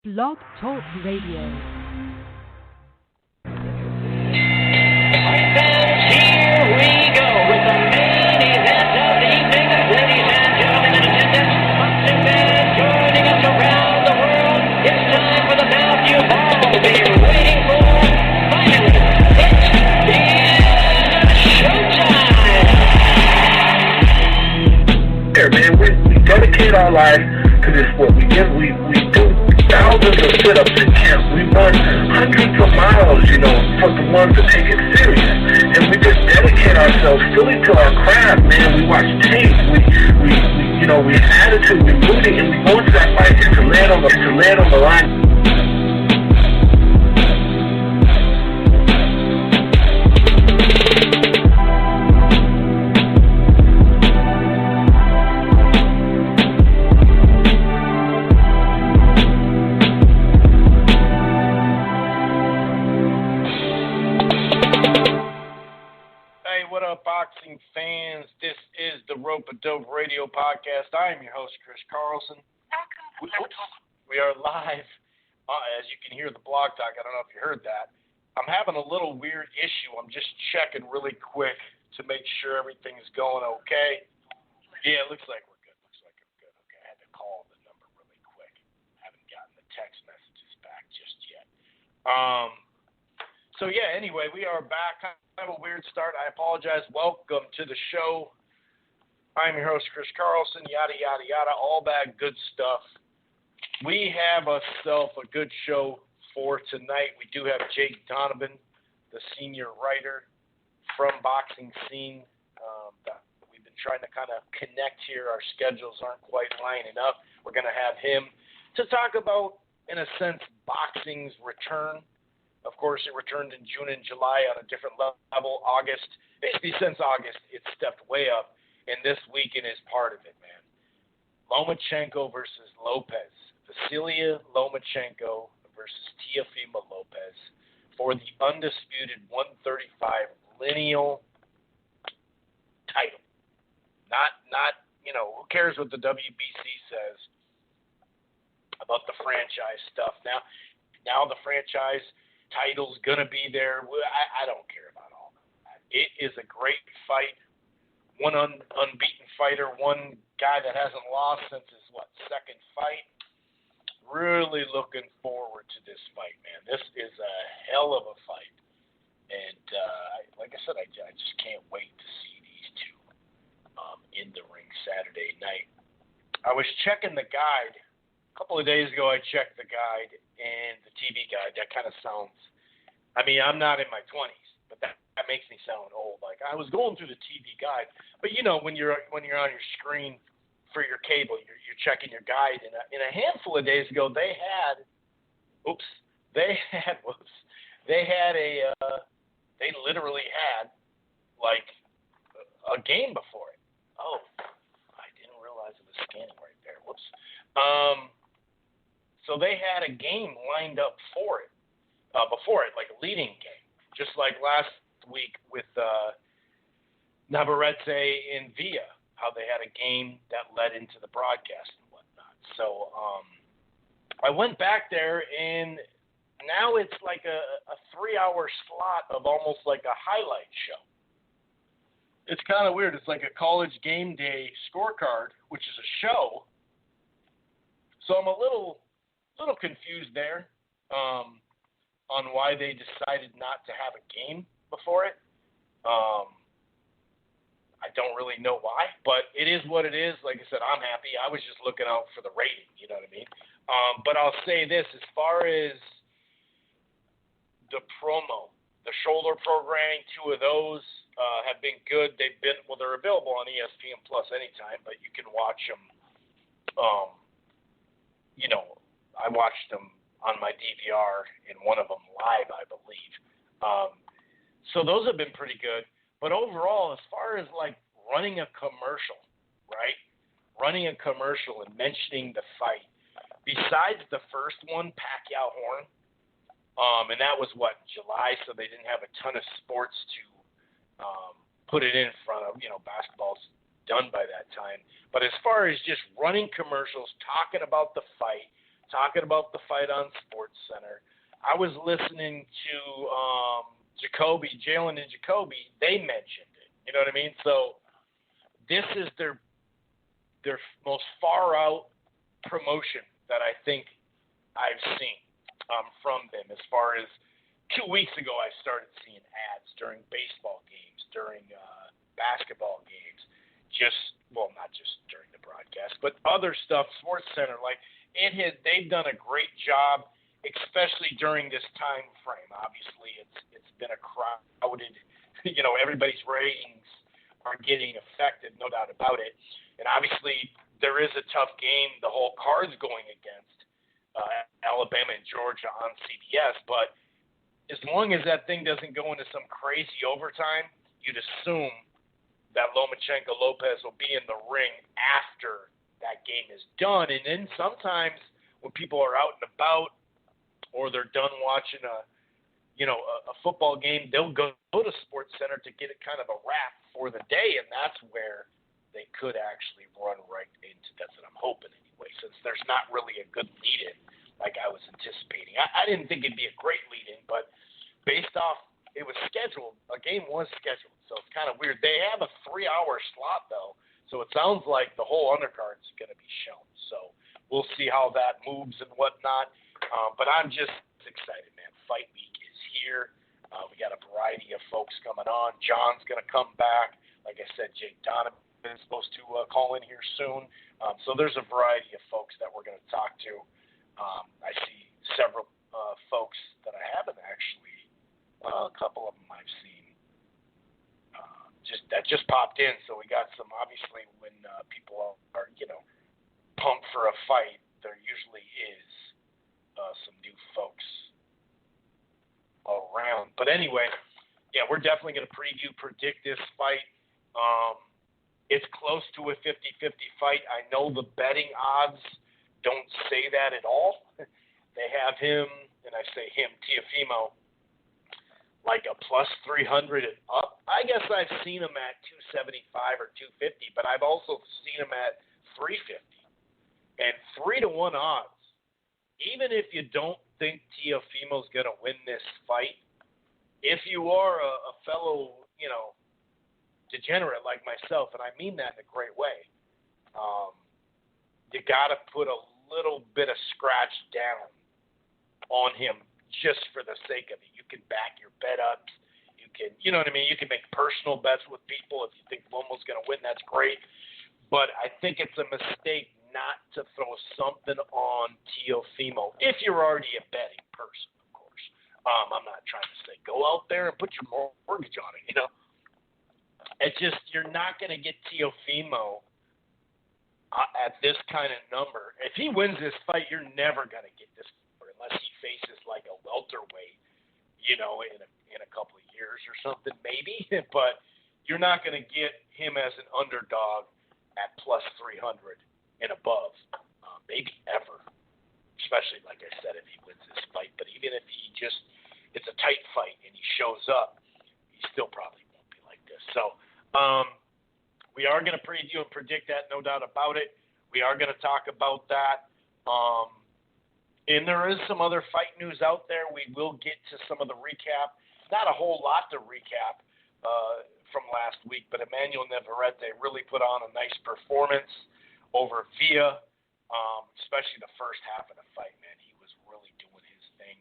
Blog Talk Radio. Here we go with the main event of the evening. Ladies and gentlemen in attendance, boxing fans joining us around the world. It's time for the bout you've all been waiting for. Finally, it is showtime. Here, man, we dedicate our life to this sport. We do thousands of sit-ups in camp. We run hundreds of miles, for the ones that take it serious. And we just dedicate ourselves fully to our craft, man. We watch tape. We have attitude. We're moving, and we go into that fight just to land on the line. Boxing fans, this is the Rope-A-Dope Radio Podcast. I am your host, Chris Carlson. We are live. As you can hear the blog talk, I don't know if you heard that. I'm having a little weird issue. I'm just checking really quick to make sure everything's going okay. Yeah, it looks like we're good. Okay, I had to call the number really quick. I haven't gotten the text messages back just yet. Anyway, we are back. I have a weird start. I apologize. Welcome to the show. I'm your host, Chris Carlson, yada, yada, yada, all that good stuff. We have ourselves a good show for tonight. We do have Jake Donovan, the senior writer from Boxingscene. We've been trying to kind of connect here. Our schedules aren't quite lining up. We're going to have him to talk about, in a sense, boxing's return. Of course, it returned in June and July on a different level. August, basically since August, it stepped way up, and this weekend is part of it, man. Lomachenko versus Lopez. Vasilia Lomachenko versus Teofimo Lopez for the undisputed 135 lineal title. Not who cares what the WBC says about the franchise stuff. Now the franchise title's gonna be there. I don't care about all that. It is a great fight. One unbeaten fighter, one guy that hasn't lost since his second fight. Really looking forward to this fight, man. This is a hell of a fight, and like I said, I just can't wait to see these two in the ring Saturday night. I was checking the guide. A couple of days ago, I checked the guide and the TV guide. That kind of sounds, I'm not in my 20s, but that makes me sound old. Like, I was going through the TV guide, but when you're on your screen for your cable, you're checking your guide. And a handful of days ago, they literally had like a game before it. Oh, I didn't realize it was scanning right there. Whoops. So they had a game lined up for it, before it, like a leading game, just like last week with Navarrete and Villa, how they had a game that led into the broadcast and whatnot. So I went back there, and now it's like a 3-hour slot of almost like a highlight show. It's kind of weird. It's like a college game day scorecard, which is a show. So I'm a little confused there on why they decided not to have a game before it. I don't really know why, but it is what it is. Like I said, I'm happy. I was just looking out for the rating, you know what I mean? But I'll say this, as far as the promo, the shoulder programming, 2 of those have been good. They're available on ESPN Plus anytime, but you can watch them. I watched them on my DVR and one of them live, I believe. So those have been pretty good. But overall, as far as like running a commercial, right? Running a commercial and mentioning the fight, besides the first one, Pacquiao-Horn, and that was July, so they didn't have a ton of sports to put it in front of. Basketball's done by that time. But as far as just running commercials, talking about the fight, talking about the fight on SportsCenter. I was listening to Jalen and Jacoby. They mentioned it. You know what I mean? So this is their most far out promotion that I think I've seen from them. As far as 2 weeks ago, I started seeing ads during baseball games, during basketball games. Not just during the broadcast, but other stuff, SportsCenter. They've done a great job, especially during this time frame. Obviously, it's been a crowded, everybody's ratings are getting affected, no doubt about it. And obviously, there is a tough game. The whole card's going against Alabama and Georgia on CBS, but as long as that thing doesn't go into some crazy overtime, you'd assume that Lopez will be in the ring after that game is done. And then sometimes when people are out and about or they're done watching a football game, they'll go to SportsCenter to get it kind of a wrap for the day, and that's where they could actually run right into. That's what I'm hoping anyway, since there's not really a good lead-in like I was anticipating. I didn't think it'd be a great lead-in, but based off it was scheduled, a game was scheduled, so it's kind of weird. They have a 3-hour slot, though, so it sounds like the whole undercard's going to be shown. So we'll see how that moves and whatnot. But I'm just excited, man. Fight week is here. We got a variety of folks coming on. John's going to come back. Like I said, Donovan is supposed to call in here soon. So there's a variety of folks that we're going to talk to. I see several folks that I haven't actually. A couple of them I've seen that just popped in. So we got some. Obviously, when people are pumped for a fight, there usually is some new folks around. But anyway, yeah, we're definitely going to predict this fight. It's close to a 50-50 fight. I know the betting odds don't say that at all. They have him, and I say him, Teofimo, like a plus 300 and up. I guess I've seen him at 275 or 250, but I've also seen him at 350. And 3-1 odds. Even if you don't think Teofimo's going to win this fight, if you are a fellow, degenerate like myself, and I mean that in a great way, you got to put a little bit of scratch down on him just for the sake of it. You can back your bet ups. You can, you can make personal bets with people. If you think Loma's going to win, that's great. But I think it's a mistake not to throw something on Teofimo if you're already a betting person, of course. I'm not trying to say go out there and put your mortgage on it, It's just you're not going to get Teofimo at this kind of number. If he wins this fight, you're never going to get this unless he faces like a welterweight, in a couple of years or something, maybe. But you're not going to get him as an underdog at plus 300 and above, maybe ever. Especially, like I said, if he wins this fight. But even if it's a tight fight and he shows up, he still probably won't be like this. So we are going to preview and predict that, no doubt about it. We are going to talk about that. And there is some other fight news out there. We will get to some of the recap. Not a whole lot to recap from last week, but Emmanuel Navarrete really put on a nice performance over Villa, especially the first half of the fight, man. He was really doing his thing.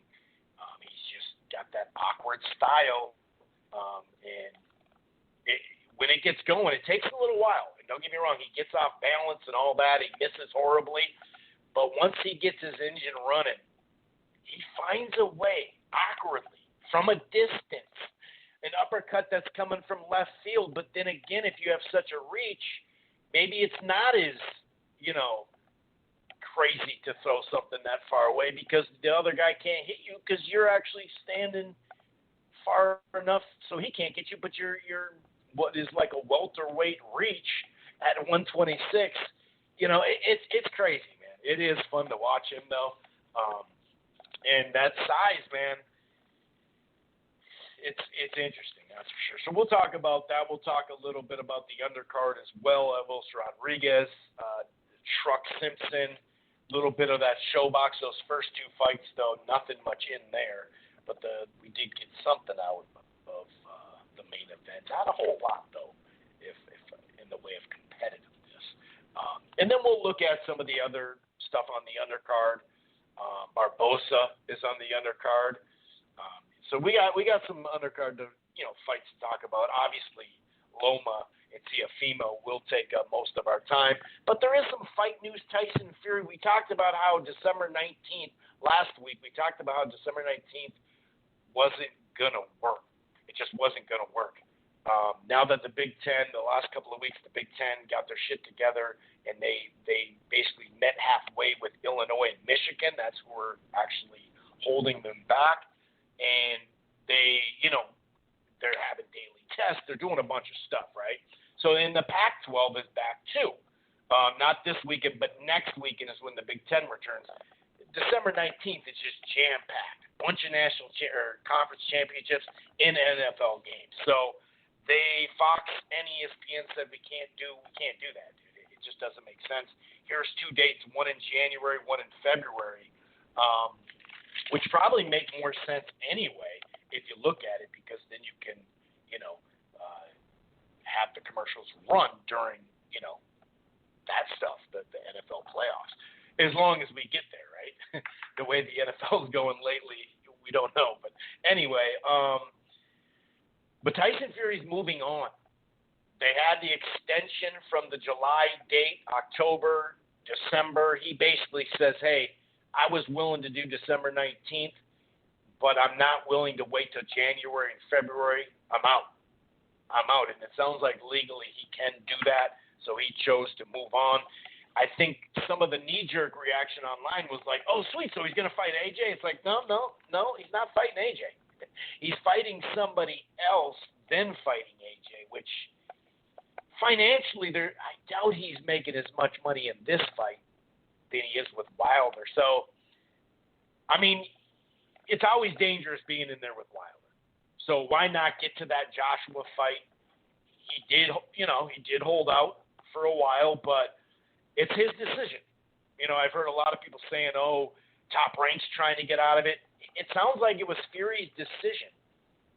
He's just got that awkward style. And when it gets going, it takes a little while. And don't get me wrong, he gets off balance and all that. He misses horribly. But once he gets his engine running, he finds a way, awkwardly, from a distance, an uppercut that's coming from left field. But then again, if you have such a reach, maybe it's not as, crazy to throw something that far away because the other guy can't hit you because you're actually standing far enough so he can't get you, but you're what is like a welterweight reach at 126. It's crazy, man. It is fun to watch him, though. And that size, man, it's interesting, that's for sure. So we'll talk about that. We'll talk a little bit about the undercard as well. Evols Rodriguez, Truck Simpson, Little bit of that show box. Those first two fights, though, nothing much in there. But we did get something out of the main event. Not a whole lot, though, if in the way of competitiveness. And then we'll look at some of the other stuff on the undercard. Barbosa is on the undercard. So we got some undercard fights to talk about. Obviously, Loma and Teofimo will take up most of our time. But there is some fight news. Tyson Fury, we talked about how December 19th, last week, we talked about how December 19th wasn't going to work. It just wasn't going to work. Now that the Big Ten, the last couple of weeks, the Big Ten got their shit together, and they basically met halfway with Illinois and Michigan. That's who were actually holding them back. And they're having daily tests. They're doing a bunch of stuff, right? So then the Pac-12 is back too. Not this weekend, but next weekend is when the Big Ten returns. December 19th is just jam-packed. Bunch of national conference championships in NFL games. So Fox and ESPN said we can't do that, dude. It just doesn't make sense. Here's two dates, one in January, one in February, which probably make more sense anyway if you look at it, because then you can, have the commercials run during, that stuff, the NFL playoffs, as long as we get there, right? The way the NFL is going lately, we don't know. But anyway, but Tyson Fury's moving on. They had the extension from the July date, October, December. He basically says, hey, I was willing to do December 19th, but I'm not willing to wait till January and February. I'm out. And it sounds like legally he can do that, so he chose to move on. I think some of the knee-jerk reaction online was like, oh, sweet, so he's going to fight AJ? It's like, no, he's not fighting AJ. He's fighting somebody else, then fighting AJ, which financially, I doubt he's making as much money in this fight than he is with Wilder. So, I mean, it's always dangerous being in there with Wilder. So why not get to that Joshua fight? He did hold out for a while, but it's his decision. I've heard a lot of people saying, oh, Top Rank's trying to get out of it. It sounds like it was Fury's decision.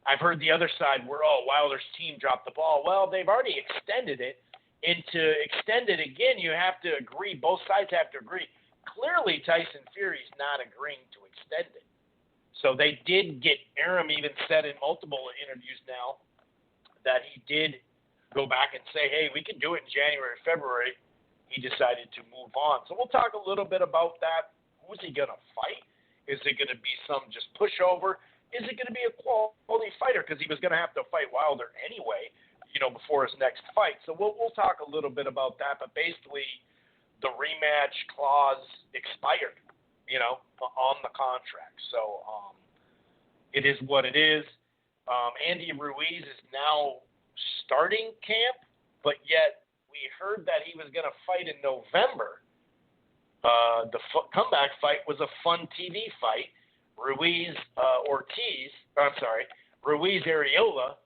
I've heard the other side where, Wilder's team dropped the ball. Well, they've already extended it. And to extend it again, you have to agree. Both sides have to agree. Clearly, Tyson Fury's not agreeing to extend it. So they did get, Arum even said in multiple interviews now that he did go back and say, hey, we can do it in January, February. He decided to move on. So we'll talk a little bit about that. Who's he going to fight? Is it going to be some just pushover? Is it going to be a quality fighter? Because he was going to have to fight Wilder anyway, before his next fight. So we'll talk a little bit about that. But basically, the rematch clause expired, on the contract. So it is what it is. Andy Ruiz is now starting camp, but yet we heard that he was going to fight in November. The comeback fight was a fun TV fight. Ruiz Arreola,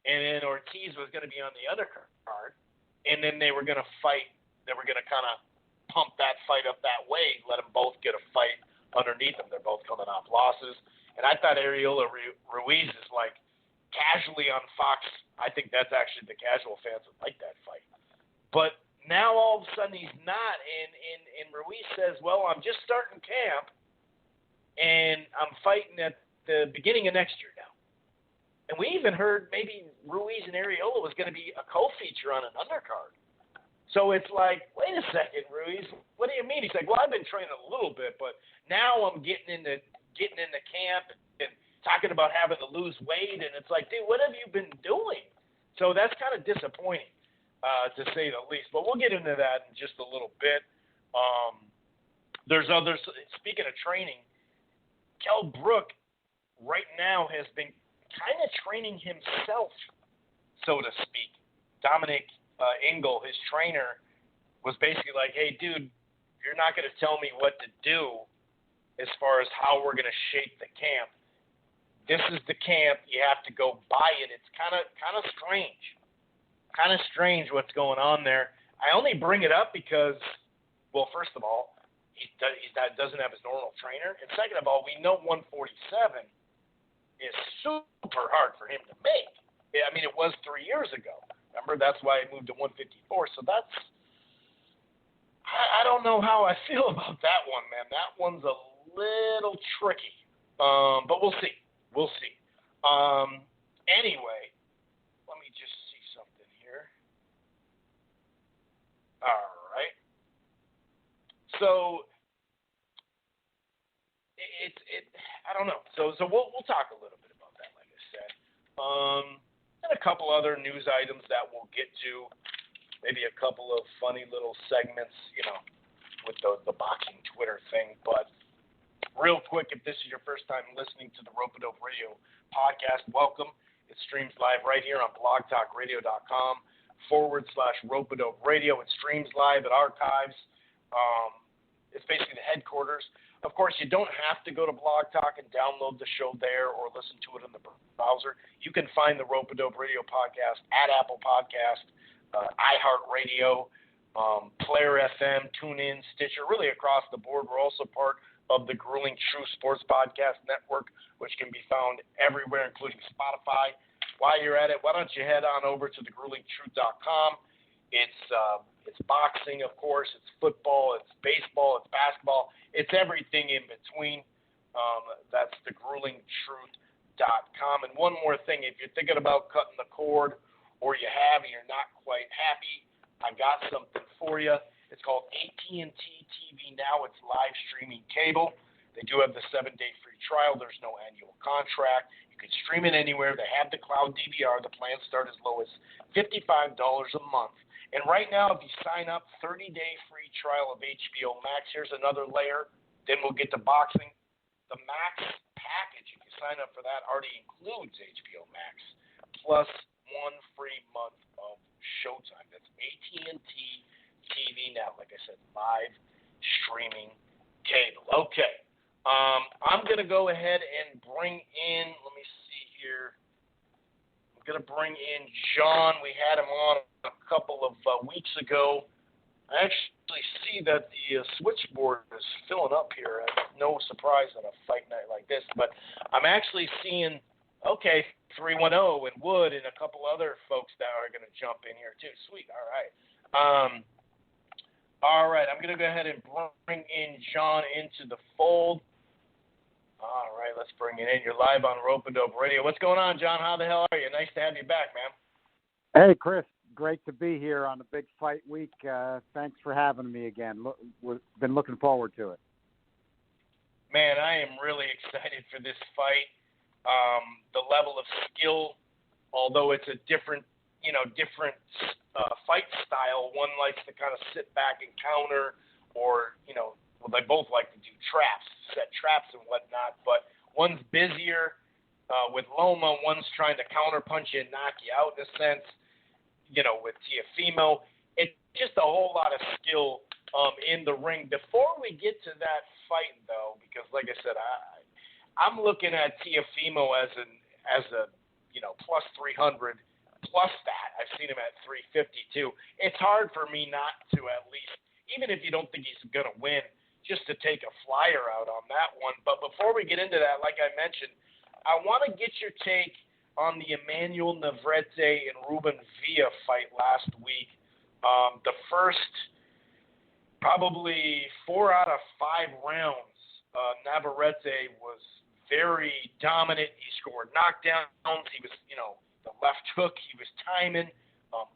and then Ortiz was going to be on the undercard, and then they were going to fight. They were going to kind of pump that fight up that way, let them both get a fight underneath them. They're both coming off losses, and I thought Arreola Ruiz is like casually on Fox. I think that's actually the casual fans that like that fight, but now all of a sudden he's not, and Ruiz says, well, I'm just starting camp, and I'm fighting at the beginning of next year now. And we even heard maybe Ruiz and Arreola was going to be a co-feature on an undercard. So it's like, wait a second, Ruiz, what do you mean? He's like, well, I've been training a little bit, but now I'm getting into camp and talking about having to lose weight, and it's like, dude, what have you been doing? So that's kind of disappointing, to say the least. But we'll get into that in just a little bit. There's others. Speaking of training, Kell Brook right now has been kind of training himself, so to speak. Dominic Engel, his trainer, was basically like, hey, dude, you're not going to tell me what to do as far as how we're going to shape the camp. This is the camp. You have to go by it. It's kind of strange. Kind of strange what's going on there. I only bring it up because, well, first of all, doesn't have his normal trainer. And second of all, we know 147 is super hard for him to make. I mean, it was 3 years ago. Remember, that's why he moved to 154. So I don't know how I feel about that one, man. That one's a little tricky. But we'll see. We'll see. Anyway, let me just see something here. All right. So I don't know. So we'll talk a little bit about that, like I said. And a couple other news items that we'll get to. Maybe a couple of funny little segments, with the boxing Twitter thing. But real quick, if this is your first time listening to the Rope-A-Dope Radio podcast, welcome. It streams live right here on blogtalkradio.com/Rope-A-Dope Radio. It streams live at Archives. It's basically the headquarters. Of course, you don't have to go to Blog Talk and download the show there or listen to it in the browser. You can find the Rope-A-Dope Radio podcast at Apple Podcast, iHeartRadio, Player FM, TuneIn, Stitcher, really across the board. We're also part of the Grueling True Sports Podcast Network, which can be found everywhere, including Spotify. While you're at it, why don't you head on over to thegruelingtruth.com. It's boxing, of course. It's football. It's baseball. It's basketball. It's everything in between. That's thegruelingtruth.com. And one more thing, if you're thinking about cutting the cord or you have and you're not quite happy, I got something for you. It's called AT&T TV Now. It's live streaming cable. They do have the 7-day free trial. There's no annual contract. You can stream it anywhere. They have the cloud DVR. The plans start as low as $55 a month. And right now, if you sign up, 30-day free trial of HBO Max. Here's another layer. Then we'll get to boxing. The Max package, if you sign up for that, already includes HBO Max, plus 1 free month of Showtime. That's AT&T TV Now. Like I said, live streaming cable. Okay. I'm going to go ahead and bring in, let me see here. I'm going to bring in John. We had him on a couple of weeks ago. I actually see that the switchboard is filling up here. No surprise on a fight night like this, but I'm actually seeing, 310 and Wood and a couple other folks that are going to jump in here too. Sweet. All right. I'm going to go ahead and bring in John into the fold. All right, let's bring it in. You're live on Rope-A-Dope Radio. What's going on, John? How the hell are you? Nice to have you back, man. Hey, Chris. Great to be here on a big fight week. Thanks for having me again. We've been looking forward to it. Man, I am really excited for this fight. The level of skill, although it's a different fight style. One likes to kind of sit back and counter, or they both like to do traps, set traps and whatnot. But one's busier with Loma. One's trying to counter punch you and knock you out in a sense. With Teofimo, it's just a whole lot of skill in the ring. Before we get to that fight, though, because like I said, I'm looking at Teofimo as a plus 300 plus that. I've seen him at 352. It's hard for me not to at least, even if you don't think he's going to win, just to take a flyer out on that one. But before we get into that, like I mentioned, I want to get your take on the Emmanuel Navarrete and Ruben Villa fight last week. The first probably 4 out of 5 rounds, Navarrete was very dominant. He scored knockdowns. He was, the left hook, he was timing,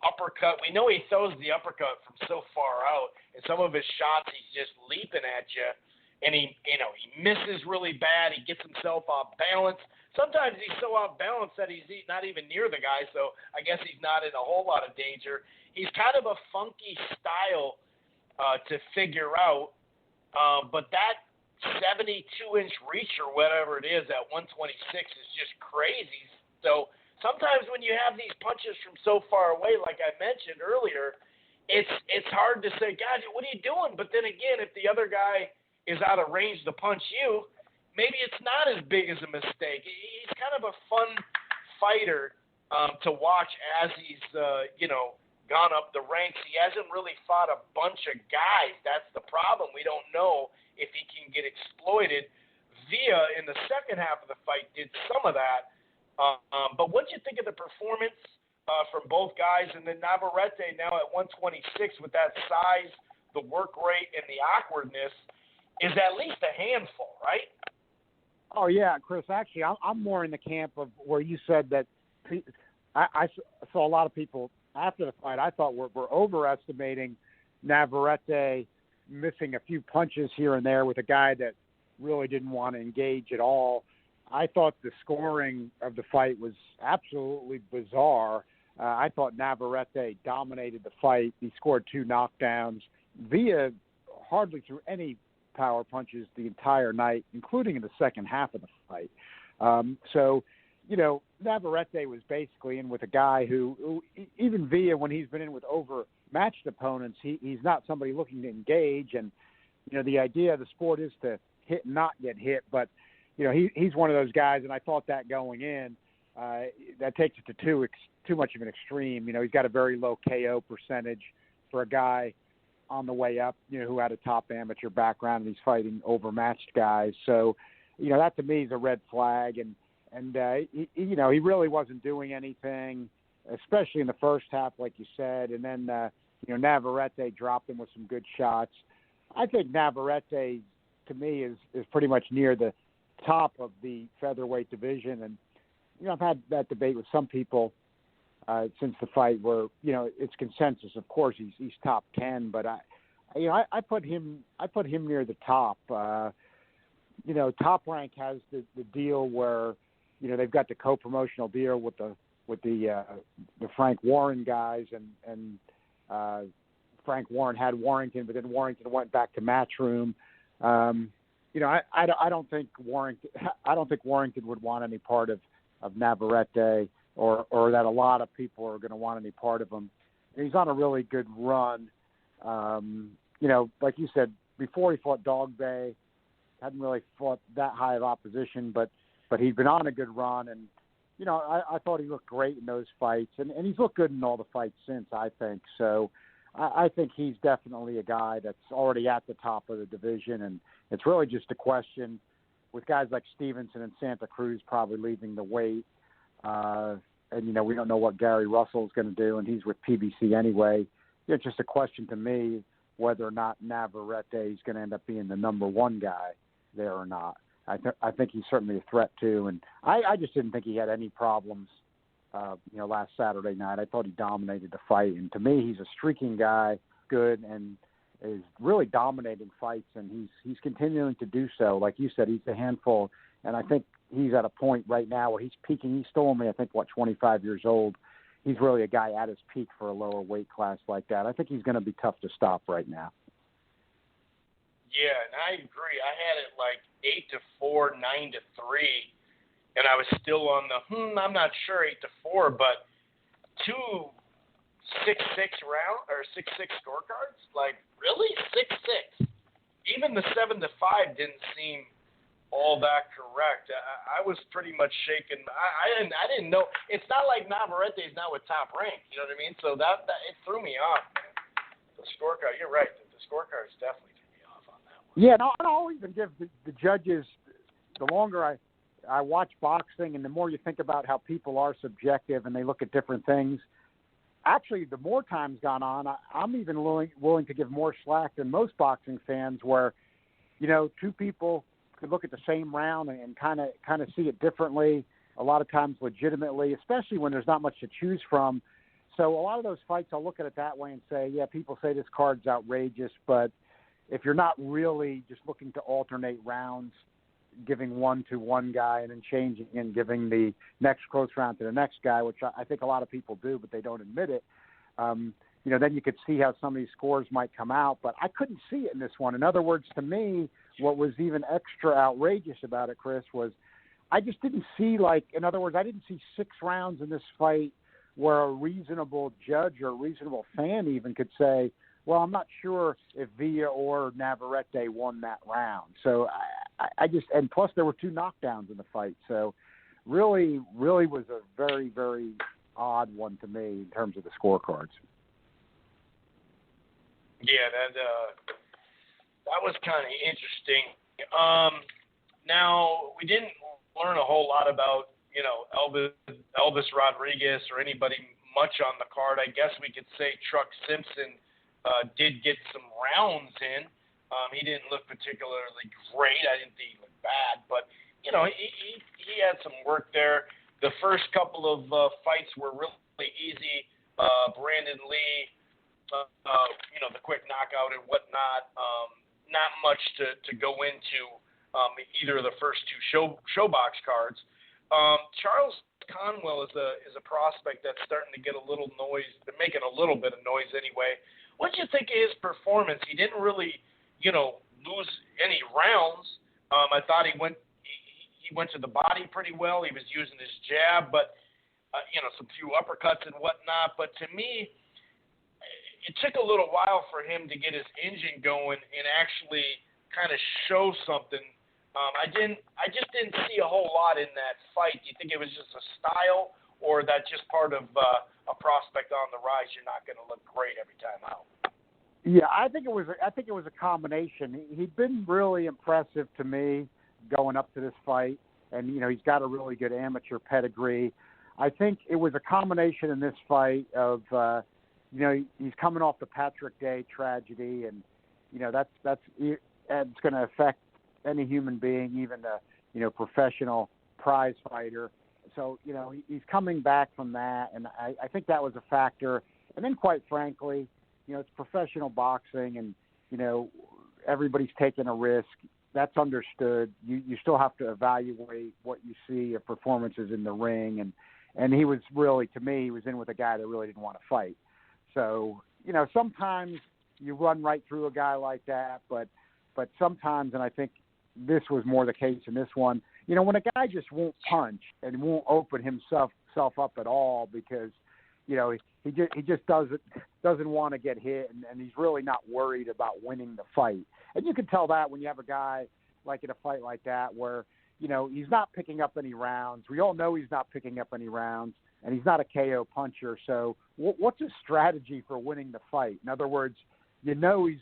uppercut. We know he throws the uppercut from so far out, and some of his shots he's just leaping at you, and he misses really bad. He gets himself off balance. Sometimes he's so off balance that he's not even near the guy, so I guess he's not in a whole lot of danger. He's kind of a funky style to figure out, but that 72-inch reach or whatever it is at 126 is just crazy. So sometimes when you have these punches from so far away, like I mentioned earlier, it's hard to say, God, what are you doing? But then again, if the other guy is out of range to punch you, maybe it's not as big as a mistake. He's kind of a fun fighter to watch as he's, gone up the ranks. He hasn't really fought a bunch of guys. That's the problem. We don't know if he can get exploited. Villa, in the second half of the fight, did some of that. But what do you think of the performance from both guys? And then Navarrete now at 126 with that size, the work rate, and the awkwardness is at least a handful, right? Oh, yeah, Chris. Actually, I'm more in the camp of where you said that I saw a lot of people after the fight, I thought we're overestimating Navarrete missing a few punches here and there with a guy that really didn't want to engage at all. I thought the scoring of the fight was absolutely bizarre. I thought Navarrete dominated the fight. He scored 2 knockdowns. Villa hardly threw any power punches the entire night, including in the second half of the fight. So, you know, Navarrete was basically in with a guy who even Villa, when he's been in with overmatched opponents, he's not somebody looking to engage. And, you know, the idea of the sport is to hit and not get hit. But, you know, he's one of those guys, and I thought that going in, that takes it to too much of an extreme. You know, he's got a very low KO percentage for a guy on the way up, you know, who had a top amateur background, and he's fighting overmatched guys. So, you know, that to me is a red flag. And you know, he really wasn't doing anything, especially in the first half, like you said. And then, you know, Navarrete dropped him with some good shots. I think Navarrete, to me, is pretty much near the top of the featherweight division. And, you know, I've had that debate with some people since the fight where, you know, it's consensus. Of course, he's top 10, but I put him near the top. You know, Top Rank has the deal where, you know, they've got the co-promotional deal with the Frank Warren guys, and Frank Warren had Warrington, but then Warrington went back to Matchroom. You know, I don't think Warrington would want any part of Navarrete, or that a lot of people are going to want any part of him. He's on a really good run. You know, like you said, before he fought Dog Bay, hadn't really fought that high of opposition, but he's been on a good run. And, you know, I thought he looked great in those fights, and he's looked good in all the fights since, I think. So I think he's definitely a guy that's already at the top of the division, and it's really just a question with guys like Stevenson and Santa Cruz probably leaving the weight. And, you know, we don't know what Gary Russell's going to do, and he's with PBC anyway. It's just a question to me whether or not Navarrete is going to end up being the number one guy there or not. I think he's certainly a threat too, and I just didn't think he had any problems, you know, last Saturday night. I thought he dominated the fight, and to me, he's a streaking guy, good, and is really dominating fights, and he's continuing to do so. Like you said, he's a handful, and I think he's at a point right now where he's peaking. He's still only, I think, 25 years old. He's really a guy at his peak for a lower weight class like that. I think he's going to be tough to stop right now. Yeah, and I agree. I had it like 8-4, 9-3, and I was still on the I'm not sure 8-4, but 2 6-6 round or 6-6 scorecards. Like really 6-6. Even the 7-5 didn't seem all that correct. I was pretty much shaken. I didn't know. It's not like Navarrete's not with Top Rank. You know what I mean? So that it threw me off. The scorecard. You're right. The scorecard is definitely. Yeah, no, I'll even give the judges, the longer I watch boxing and the more you think about how people are subjective and they look at different things, actually the more time's gone on, I'm even willing to give more slack than most boxing fans where, you know, two people could look at the same round and kind of see it differently, a lot of times legitimately, especially when there's not much to choose from. So a lot of those fights, I'll look at it that way and say, yeah, people say this card's outrageous, but if you're not really just looking to alternate rounds, giving one to one guy and then changing and giving the next close round to the next guy, which I think a lot of people do, but they don't admit it, you know, then you could see how some of these scores might come out. But I couldn't see it in this one. In other words, to me, what was even extra outrageous about it, Chris, was I just didn't see, like, in other words, I didn't see 6 rounds in this fight where a reasonable judge or a reasonable fan even could say, well, I'm not sure if Villa or Navarrete won that round. So I just, and plus there were 2 knockdowns in the fight. So really was a very, very odd one to me in terms of the scorecards. Yeah, that was kind of interesting. Now we didn't learn a whole lot about Elvis Rodriguez or anybody much on the card. I guess we could say Truck Simpson did get some rounds in. He didn't look particularly great. I didn't think he looked bad, but he had some work there. The first couple of fights were really easy. Brandon Lee, the quick knockout and whatnot. Not much to go into either of the first two showbox cards. Charles Conwell is a prospect that's starting to get a little noise, making a little bit of noise anyway. What did you think of his performance? He didn't really, lose any rounds. I thought he went to the body pretty well. He was using his jab, but some few uppercuts and whatnot. But to me, it took a little while for him to get his engine going and actually kind of show something. I just didn't see a whole lot in that fight. Do you think it was just a style, or that just part of a prospect on the rise? You're not going to look great every time out. Yeah, I think it was a combination. He'd been really impressive to me going up to this fight, and he's got a really good amateur pedigree. I think it was a combination in this fight of he's coming off the Patrick Day tragedy, and that's it's going to affect any human being, even a professional prize fighter. So he's coming back from that, and I think that was a factor. And then, quite frankly, it's professional boxing, and everybody's taking a risk. That's understood. You still have to evaluate what you see of performances in the ring, and he was really, to me, he was in with a guy that really didn't want to fight. So, sometimes you run right through a guy like that, but sometimes, and I think this was more the case in this one, when a guy just won't punch and won't open himself up at all because, he just doesn't want to get hit, and he's really not worried about winning the fight. And you can tell that when you have a guy like in a fight like that where, he's not picking up any rounds. We all know he's not picking up any rounds, and he's not a KO puncher. So what's his strategy for winning the fight? In other words, he's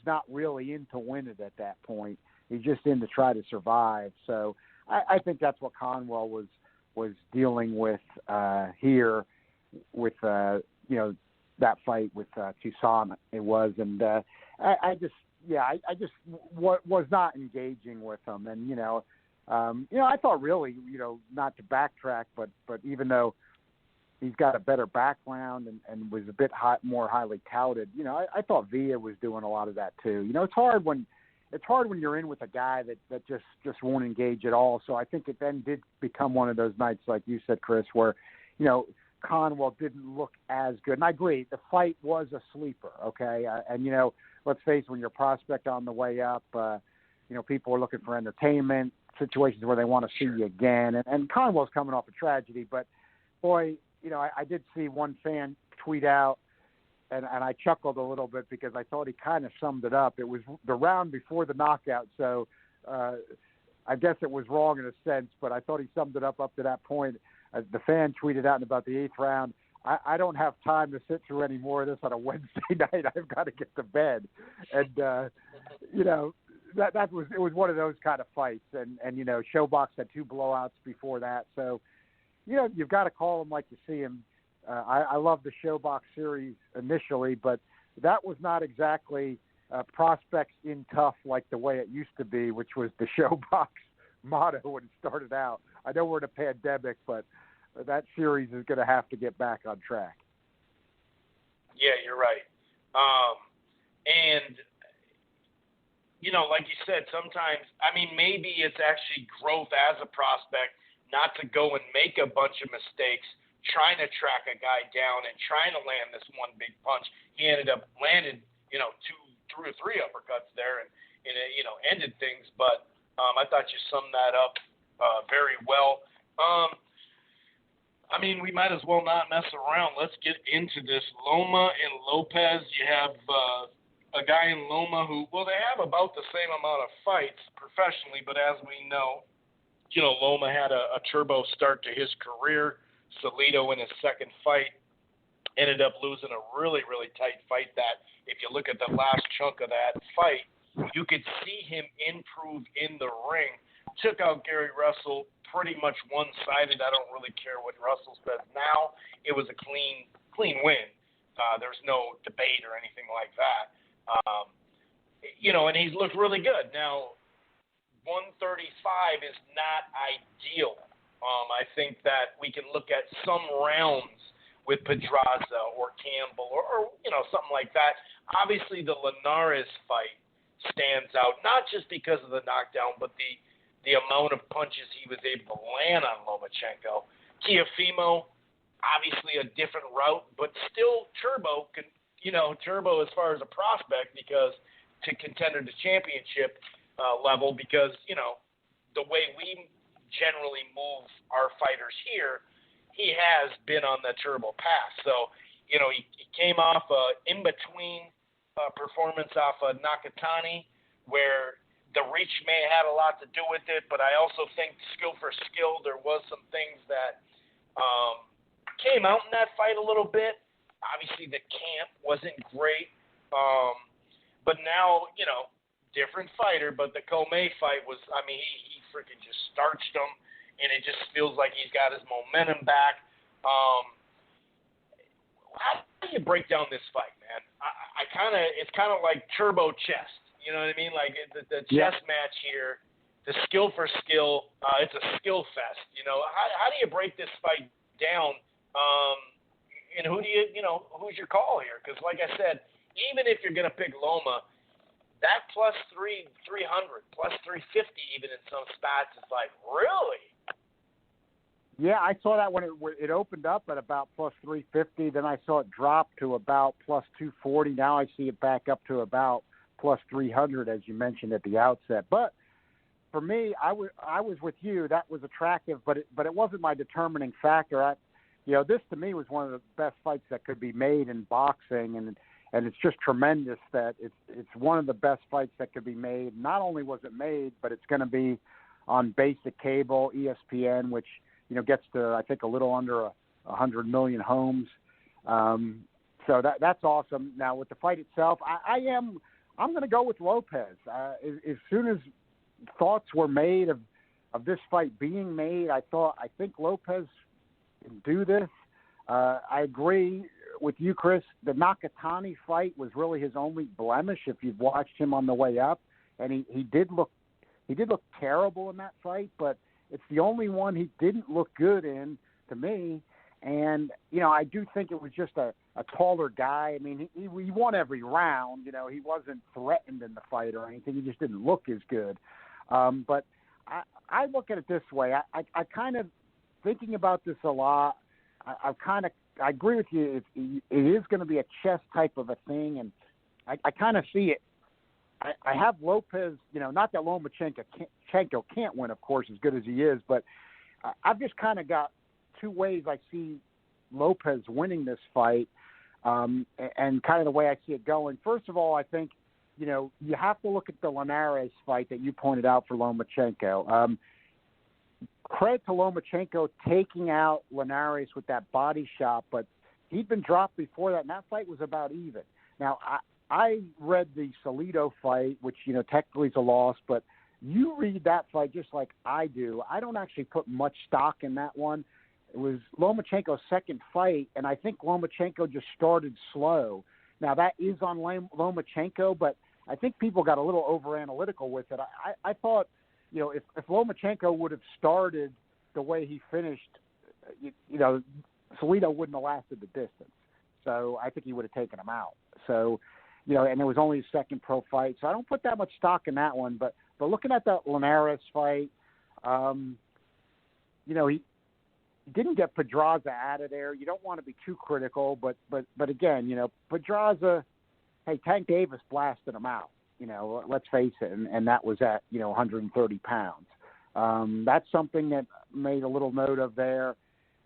not really in to win it at that point. He's just in to try to survive. So I think that's what Conwell was dealing with here with, that fight with Tucson it was. And I just was not engaging with him. And, I thought really, not to backtrack, but even though he's got a better background and was a bit more highly touted, I thought Villa was doing a lot of that too. It's hard when you're in with a guy that just won't engage at all. So I think it then did become one of those nights, like you said, Chris, where, Conwell didn't look as good. And I agree, the fight was a sleeper, okay? And, let's face it, when you're a prospect on the way up, people are looking for entertainment, situations where they want to see you again. And Conwell's coming off a tragedy. But, boy, I did see one fan tweet out, and I chuckled a little bit because I thought he kind of summed it up. It was the round before the knockout, so I guess it was wrong in a sense, but I thought he summed it up to that point. The fan tweeted out in about the 8th round, I don't have time to sit through any more of this on a Wednesday night. I've got to get to bed. And, it was one of those kind of fights. And Showbox had 2 blowouts before that. So, you've got to call him like you see him. I love the Showbox series initially, but that was not exactly prospects in tough like the way it used to be, which was the Showbox motto when it started out. I know we're in a pandemic, but that series is going to have to get back on track. Yeah, you're right. And, like you said, sometimes, maybe it's actually growth as a prospect not to go and make a bunch of mistakes trying to track a guy down and trying to land this one big punch. He ended up landing, 2 or 3 uppercuts there and ended things. But I thought you summed that up very well. We might as well not mess around. Let's get into this. Loma and Lopez. You have a guy in Loma who, they have about the same amount of fights professionally, but as we know, Loma had a turbo start to his career. Salido in his second fight ended up losing a really, really tight fight that if you look at the last chunk of that fight, you could see him improve in the ring. Took out Gary Russell pretty much one-sided. I don't really care what Russell says now. It was a clean win. There's no debate or anything like that. And he's looked really good. Now, 135 is not ideal. I think that we can look at some rounds with Pedraza or Campbell or something like that. Obviously, the Linares fight stands out, not just because of the knockdown, but the amount of punches he was able to land on Lomachenko. Teofimo, obviously a different route, but still Turbo as far as a prospect because to contender to championship level because, the way we generally move our fighters here, he has been on the Turbo path. So, he came off in-between performance off of Nakatani where the reach may have had a lot to do with it, but I also think skill for skill, there was some things that came out in that fight a little bit. Obviously, the camp wasn't great, but now, different fighter, but the Comey fight was, he freaking just starched him, and it just feels like he's got his momentum back. How do you break down this fight, man? It's kind of like turbo chess. You know what I mean? Like the chess match here, the skill for skill, it's a skill fest. How do you break this fight down? And who do who's your call here? Because like I said, even if you're gonna pick Loma, that plus 300, plus 350 even in some spots is like, really? Yeah, I saw that when it opened up at about plus 350. Then I saw it drop to about plus 240. Now I see it back up to about plus 300, as you mentioned at the outset. But for me, I was with you. That was attractive, but it wasn't my determining factor. This to me was one of the best fights that could be made in boxing, and it's just tremendous that it's one of the best fights that could be made. Not only was it made, but it's going to be on basic cable, ESPN, which gets to I think a little under 100 million homes. So that's awesome. Now with the fight itself, I'm going to go with Lopez. As soon as thoughts were made of this fight being made, I think Lopez can do this. I agree with you, Chris. The Nakatani fight was really his only blemish. If you've watched him on the way up, and he did look terrible in that fight, but it's the only one he didn't look good in to me. And I do think it was just a taller guy. I mean, he won every round. He wasn't threatened in the fight or anything. He just didn't look as good. But I look at it this way. I kind of thinking about this a lot. I agree with you. It is going to be a chess type of a thing, and I kind of see it. I have Lopez, not that Lomachenko can't win, of course, as good as he is, but I've just kind of got two ways I see Lopez winning this fight, and kind of the way I see it going. First of all, I think, you have to look at the Linares fight that you pointed out for Lomachenko. Credit to Lomachenko taking out Linares with that body shot, but he'd been dropped before that, and that fight was about even. Now, I read the Salido fight, which, technically is a loss, but you read that fight just like I do. I don't actually put much stock in that one. It was Lomachenko's second fight, and I think Lomachenko just started slow. Now, that is on Lomachenko, but I think people got a little over-analytical with it. I thought, if Lomachenko would have started the way he finished, Salido wouldn't have lasted the distance. So I think he would have taken him out. So, and it was only his second pro fight. So I don't put that much stock in that one. But looking at that Linares fight, he didn't get Pedraza out of there. You don't want to be too critical, but again, Pedraza, hey, Tank Davis blasted him out. Let's face it, and that was at 130 pounds. That's something that made a little note of there.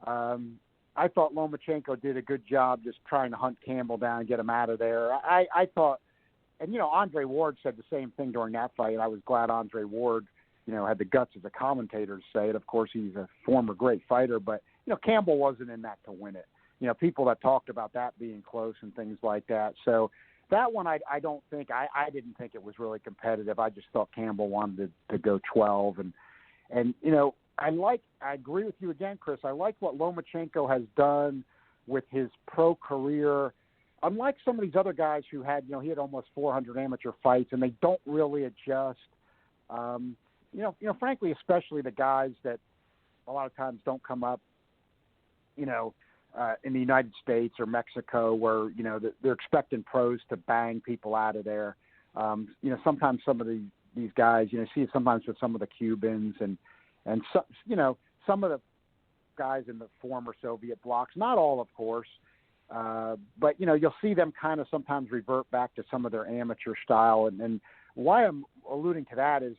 I thought Lomachenko did a good job just trying to hunt Campbell down and get him out of there. I thought, and Andre Ward said the same thing during that fight. I was glad Andre Ward had the guts as a commentator to say it. Of course, he's a former great fighter, but Campbell wasn't in that to win it. people that talked about that being close and things like that. So that one, I don't think I didn't think it was really competitive. I just thought Campbell wanted to go 12, and I agree with you again, Chris. I like what Lomachenko has done with his pro career. Unlike some of these other guys who had, he had almost 400 amateur fights, and they don't really adjust. Frankly, especially the guys that a lot of times don't come up, in the United States or Mexico, where they're expecting pros to bang people out of there. Sometimes some of these guys, see it sometimes with some of the Cubans and some of the guys in the former Soviet blocs, not all, of course, but you'll see them kind of sometimes revert back to some of their amateur style. And why I'm alluding to that is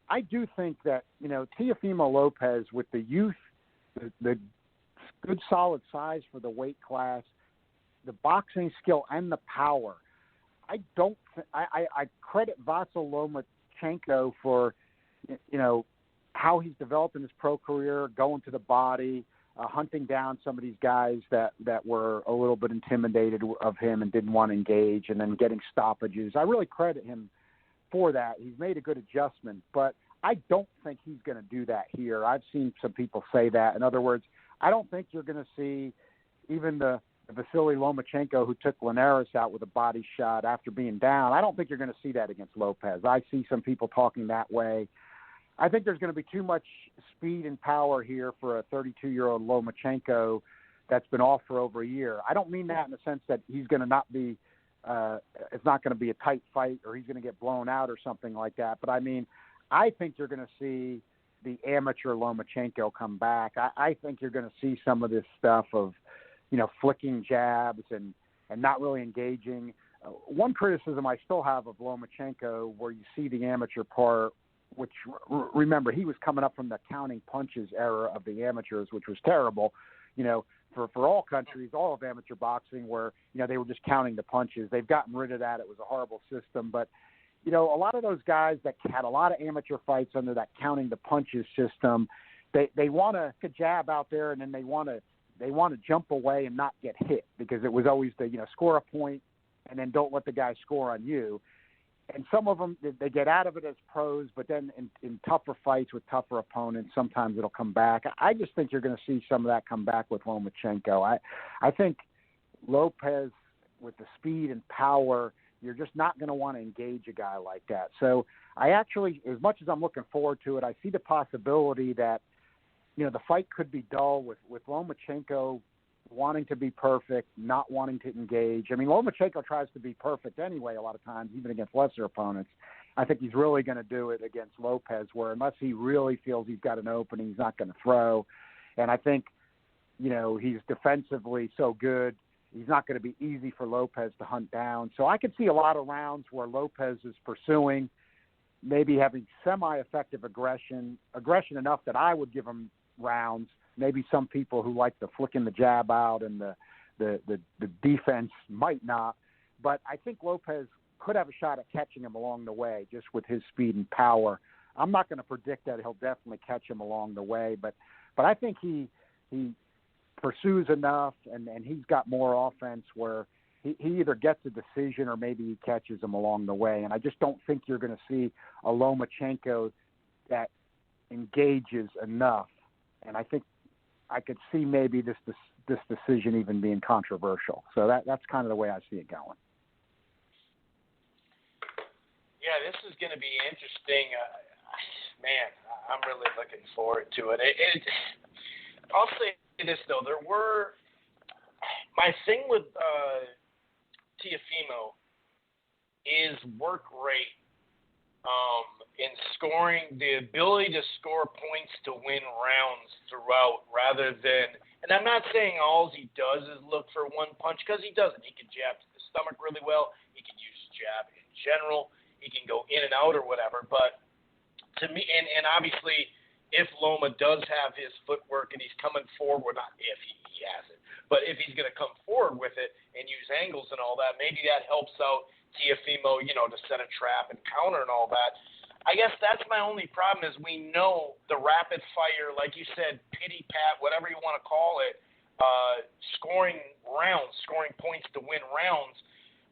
I do think that Teofimo Lopez, with the youth, the good solid size for the weight class, the boxing skill and the power, I credit Vasyl Lomachenko for how he's developed in his pro career, going to the body, hunting down some of these guys that were a little bit intimidated of him and didn't want to engage, and then getting stoppages. I really credit him for that. He's made a good adjustment, but I don't think he's going to do that here. I've seen some people say that. In other words, I don't think you're going to see even the Vasily Lomachenko who took Linares out with a body shot after being down. I don't think you're going to see that against Lopez. I see some people talking that way. I think there's going to be too much speed and power here for a 32-year-old Lomachenko that's been off for over a year. I don't mean that in the sense that he's going to not be it's not going to be a tight fight or he's going to get blown out or something like that. But I mean, I think you're going to see the amateur Lomachenko come back. I think you're going to see some of this stuff of, flicking jabs and not really engaging. One criticism I still have of Lomachenko, where you see the amateur part, which, remember, he was coming up from the counting punches era of the amateurs, which was terrible, for all countries, all of amateur boxing, where, they were just counting the punches. They've gotten rid of that. It was a horrible system. But, a lot of those guys that had a lot of amateur fights under that counting the punches system, they want to jab out there, and then they want to jump away and not get hit, because it was always the, score a point and then don't let the guy score on you. And some of them, they get out of it as pros, but then in tougher fights with tougher opponents, sometimes it'll come back. I just think you're going to see some of that come back with Lomachenko. I think Lopez, with the speed and power, you're just not going to want to engage a guy like that. So I actually, as much as I'm looking forward to it, I see the possibility that, the fight could be dull with Lomachenko wanting to be perfect, not wanting to engage. I mean, Lomachenko tries to be perfect anyway a lot of times, even against lesser opponents. I think he's really going to do it against Lopez, where unless he really feels he's got an opening, he's not going to throw. And I think, he's defensively so good, he's not going to be easy for Lopez to hunt down. So I could see a lot of rounds where Lopez is pursuing, maybe having semi-effective aggression enough that I would give him rounds. Maybe some people who like the flicking the jab out and the defense might not. But I think Lopez could have a shot at catching him along the way, just with his speed and power. I'm not going to predict that he'll definitely catch him along the way, but I think he pursues enough and he's got more offense where he either gets a decision or maybe he catches him along the way. And I just don't think you're going to see a Lomachenko that engages enough. And I think I could see maybe this decision even being controversial. So that's kind of the way I see it going. Yeah, this is going to be interesting. Man, I'm really looking forward to it. I'll say this, though. My thing with Teofimo is work rate in scoring, the ability to score points to win rounds throughout rather than, and I'm not saying all he does is look for one punch, because he doesn't. He can jab to the stomach really well. He can use jab in general. He can go in and out or whatever. But to me, and obviously, if Loma does have his footwork and he's coming forward, not if he has it, but if he's going to come forward with it and use angles and all that, maybe that helps out Teofimo, to set a trap and counter and all that. I guess that's my only problem is we know the rapid fire, like you said, pity pat, whatever you want to call it, scoring rounds, scoring points to win rounds.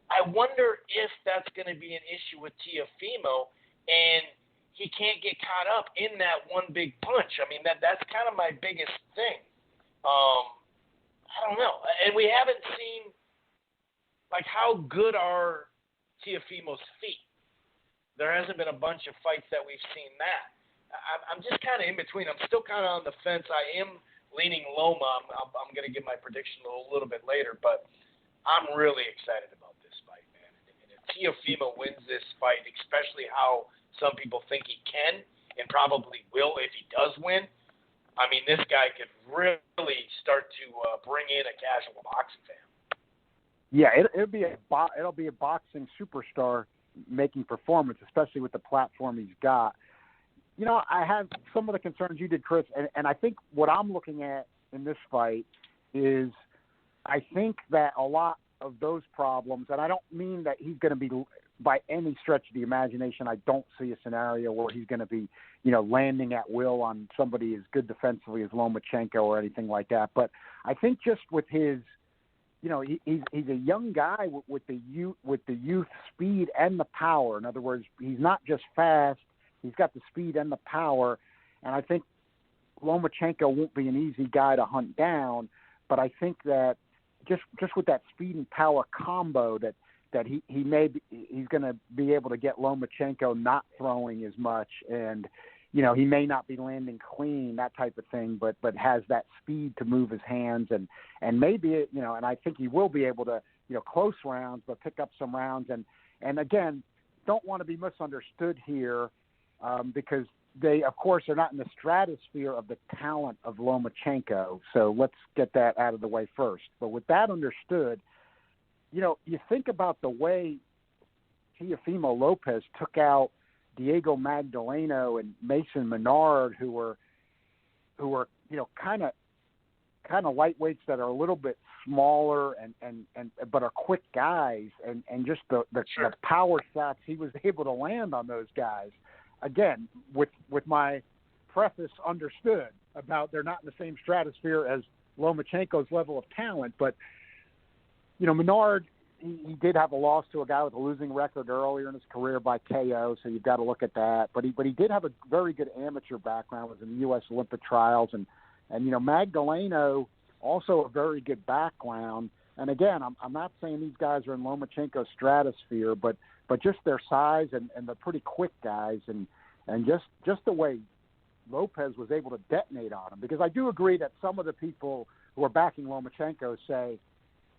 I wonder if that's going to be an issue with Teofimo, and he can't get caught up in that one big punch. I mean, that's kind of my biggest thing. I don't know. And we haven't seen, like, how good are Teofimo's feet. There hasn't been a bunch of fights that we've seen that. I'm just kind of in between. I'm still kind of on the fence. I am leaning Loma. I'm going to give my prediction a little bit later, but I'm really excited about this fight, man. And if Teofimo wins this fight, especially how some people think he can and probably will if he does win, I mean, this guy could really start to bring in a casual boxing fan. Yeah, it'll be a boxing superstar making performance, especially with the platform he's got. You know, I have some of the concerns you did, Chris, and I think what I'm looking at in this fight is I think that a lot of those problems, and I don't mean that he's going to be by any stretch of the imagination. I don't see a scenario where he's going to be, you know, landing at will on somebody as good defensively as Lomachenko or anything like that. But I think just with his, you know, he's a young guy with the youth speed and the power. In other words, he's not just fast. He's got the speed and the power, and I think Lomachenko won't be an easy guy to hunt down. But I think that just with that speed and power combo, that he's going to be able to get Lomachenko not throwing as much, and you know, he may not be landing clean, that type of thing, but has that speed to move his hands and maybe, you know, and I think he will be able to, you know, close rounds, but pick up some rounds, and again, don't want to be misunderstood here. Because they, of course, are not in the stratosphere of the talent of Lomachenko. So let's get that out of the way first. But with that understood, you know, you think about the way Teofimo Lopez took out Diego Magdaleno and Mason Menard, who were you know, kind of lightweights that are a little bit smaller and but are quick guys, and just the power shots he was able to land on those guys. Again, with my preface understood about they're not in the same stratosphere as Lomachenko's level of talent, but, you know, Menard, he did have a loss to a guy with a losing record earlier in his career by KO, so you've got to look at that. But he did have a very good amateur background, was in the U.S. Olympic trials, and you know, Magdaleno, also a very good background. And again, I'm not saying these guys are in Lomachenko's stratosphere, but just their size and they're pretty quick guys, and just the way Lopez was able to detonate on him. Because I do agree that some of the people who are backing Lomachenko say,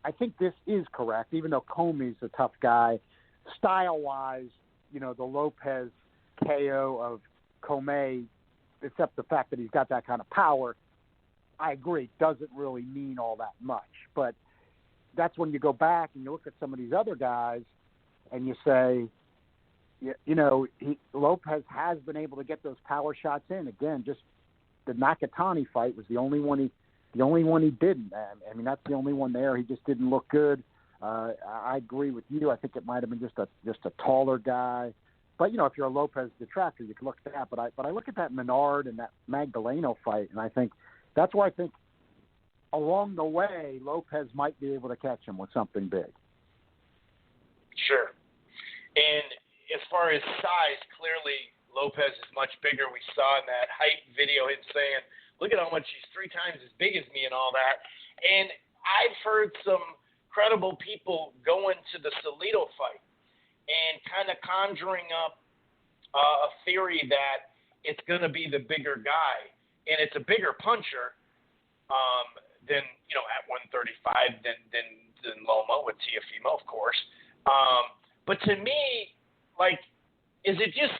I think this is correct, even though Comey's a tough guy. Style-wise, you know, the Lopez KO of Comey, except the fact that he's got that kind of power, I agree, doesn't really mean all that much. But that's when you go back and you look at some of these other guys and you say, you know, Lopez has been able to get those power shots in. Again, just the Nakatani fight was the only one he didn't. I mean, that's the only one there. He just didn't look good. I agree with you. I think it might have been just a taller guy. But, you know, if you're a Lopez detractor, you can look at that. But I look at that Menard and that Magdaleno fight, and I think that's where I think along the way Lopez might be able to catch him with something big. Sure. And as far as size, clearly Lopez is much bigger. We saw in that hype video him saying, look at how much he's 3 times as big as me and all that. And I've heard some credible people go into the Salido fight and kind of conjuring up a theory that it's going to be the bigger guy. And it's a bigger puncher than, you know, at 135 than Loma with Teofimo, of course. But to me, like, is it just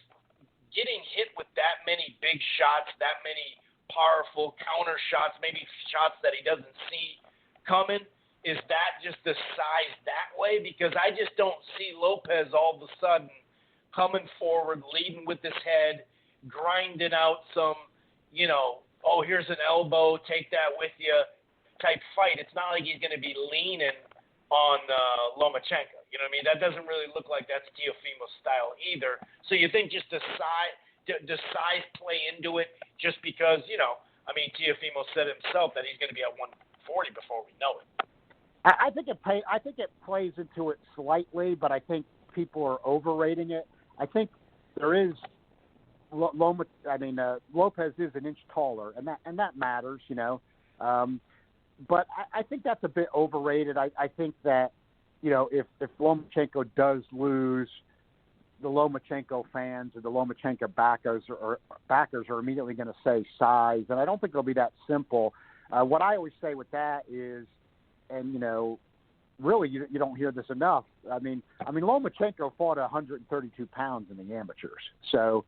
getting hit with that many big shots, that many powerful counter shots, maybe shots that he doesn't see coming? Is that just the size that way? Because I just don't see Lopez all of a sudden coming forward, leading with his head, grinding out some, you know, oh, here's an elbow, take that with you type fight. It's not like he's going to be leaning on Lomachenko. You know what I mean? That doesn't really look like that's Teofimo's style either. So you think just the size play into it just because, you know, I mean, Teofimo said himself that he's going to be at 145 140 before we know it. I think it plays into it slightly, but I think people are overrating it. I think there is Loma. I mean, Lopez is an inch taller, and that matters, you know. But I think that's a bit overrated. I think that, you know, if Lomachenko does lose, the Lomachenko fans or the Lomachenko backers are immediately going to say size, and I don't think it'll be that simple. What I always say with that is, and you know, really you don't hear this enough. I mean, Lomachenko fought 132 pounds in the amateurs, so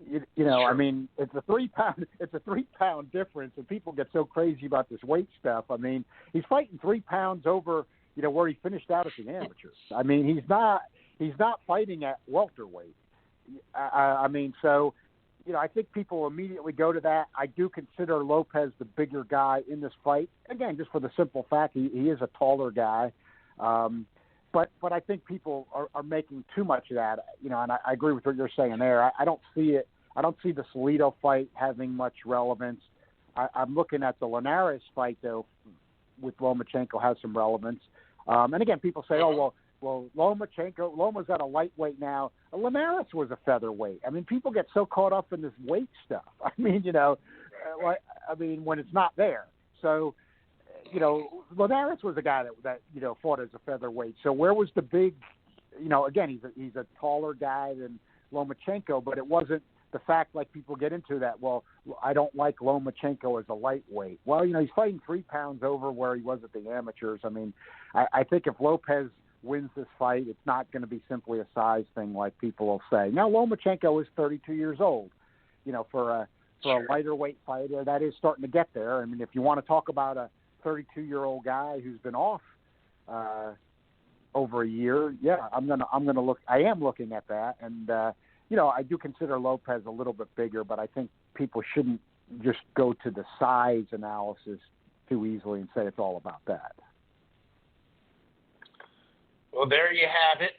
you know, Sure. I mean, it's a 3 pound difference, and people get so crazy about this weight stuff. I mean, he's fighting 3 pounds over, you know, where he finished out at the amateurs. I mean, he's not fighting at welterweight. I mean, so, you know, I think people immediately go to that. I do consider Lopez the bigger guy in this fight. Again, just for the simple fact he is a taller guy. But I think people are making too much of that, you know, and I agree with what you're saying there. I don't see it. I don't see the Salido fight having much relevance. I'm looking at the Linares fight, though, with Lomachenko has some relevance. And again, people say, oh, well, Loma's at a lightweight now. Linares was a featherweight. I mean, people get so caught up in this weight stuff. I mean, you know, when it's not there. So, you know, Linares was a guy that you know, fought as a featherweight. So where was the big, you know, again, he's a taller guy than Lomachenko, but it wasn't the fact like people get into that, well, I don't like Lomachenko as a lightweight. Well, you know, he's fighting 3 pounds over where he was at the amateurs. I mean, I think if Lopez wins this fight, it's not going to be simply a size thing like people will say. Now, Lomachenko is 32 years old. You know, for a lighter weight fighter, that is starting to get there. I mean, if you want to talk about a 32-year-old guy who's been off over a year, yeah, I am looking at that, and you know, I do consider Lopez a little bit bigger, but I think people shouldn't just go to the size analysis too easily and say it's all about that. Well, there you have it.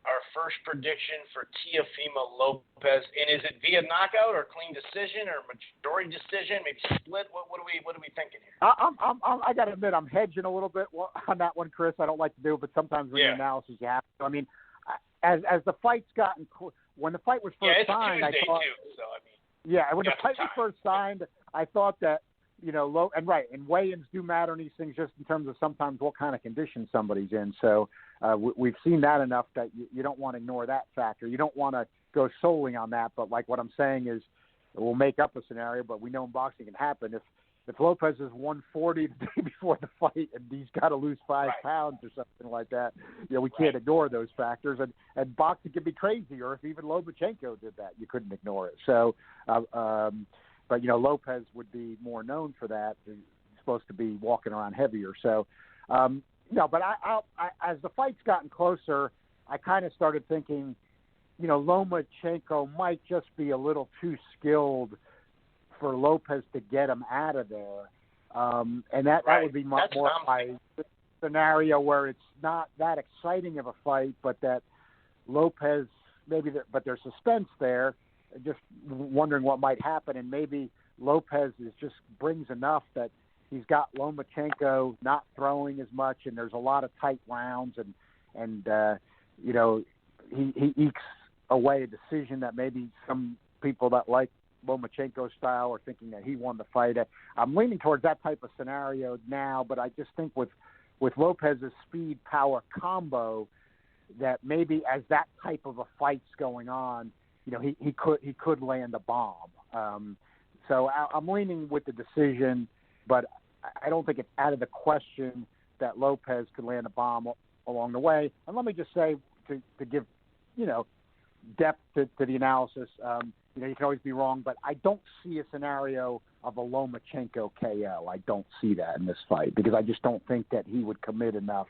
Our first prediction for Teofimo Lopez. And is it via knockout or clean decision or majority decision, maybe split? What are we thinking here? I got to admit, I'm hedging a little bit on that one, Chris. I don't like to do it, but sometimes when the analysis you have to. I mean, as the fight's gotten when the fight was first signed, Tuesday I thought, too, so I mean, when the fight was first signed, I thought that, you know, and weigh-ins do matter in these things just in terms of sometimes what kind of condition somebody's in. So we've seen that enough that you don't want to ignore that factor. You don't want to go solely on that, but like what I'm saying is we'll make up a scenario, but we know in boxing it can happen. If Lopez is 140 the day before the fight and he's got to lose 5 pounds or something like that, you know, we can't ignore those factors. And boxing can be crazy, or if even Lomachenko did that, you couldn't ignore it. So, but, you know, Lopez would be more known for that. He's supposed to be walking around heavier. So, but I as the fight's gotten closer, I kind of started thinking, you know, Lomachenko might just be a little too skilled for Lopez to get him out of there. And that would be more my scenario where it's not that exciting of a fight, but that Lopez, but there's suspense there, just wondering what might happen. And maybe Lopez just brings enough that he's got Lomachenko not throwing as much, and there's a lot of tight rounds, and you know, he ekes away a decision that maybe some people that like Lomachenko style are thinking that he won the fight. I'm leaning towards that type of scenario now, but I just think with Lopez's speed power combo, that maybe as that type of a fight's going on, you know, he could land a bomb. So I'm leaning with the decision, but I don't think it's out of the question that Lopez could land a bomb along the way. And let me just say, to give, you know, depth to the analysis, you know, you can always be wrong, but I don't see a scenario of a Lomachenko KO. I don't see that in this fight because I just don't think that he would commit enough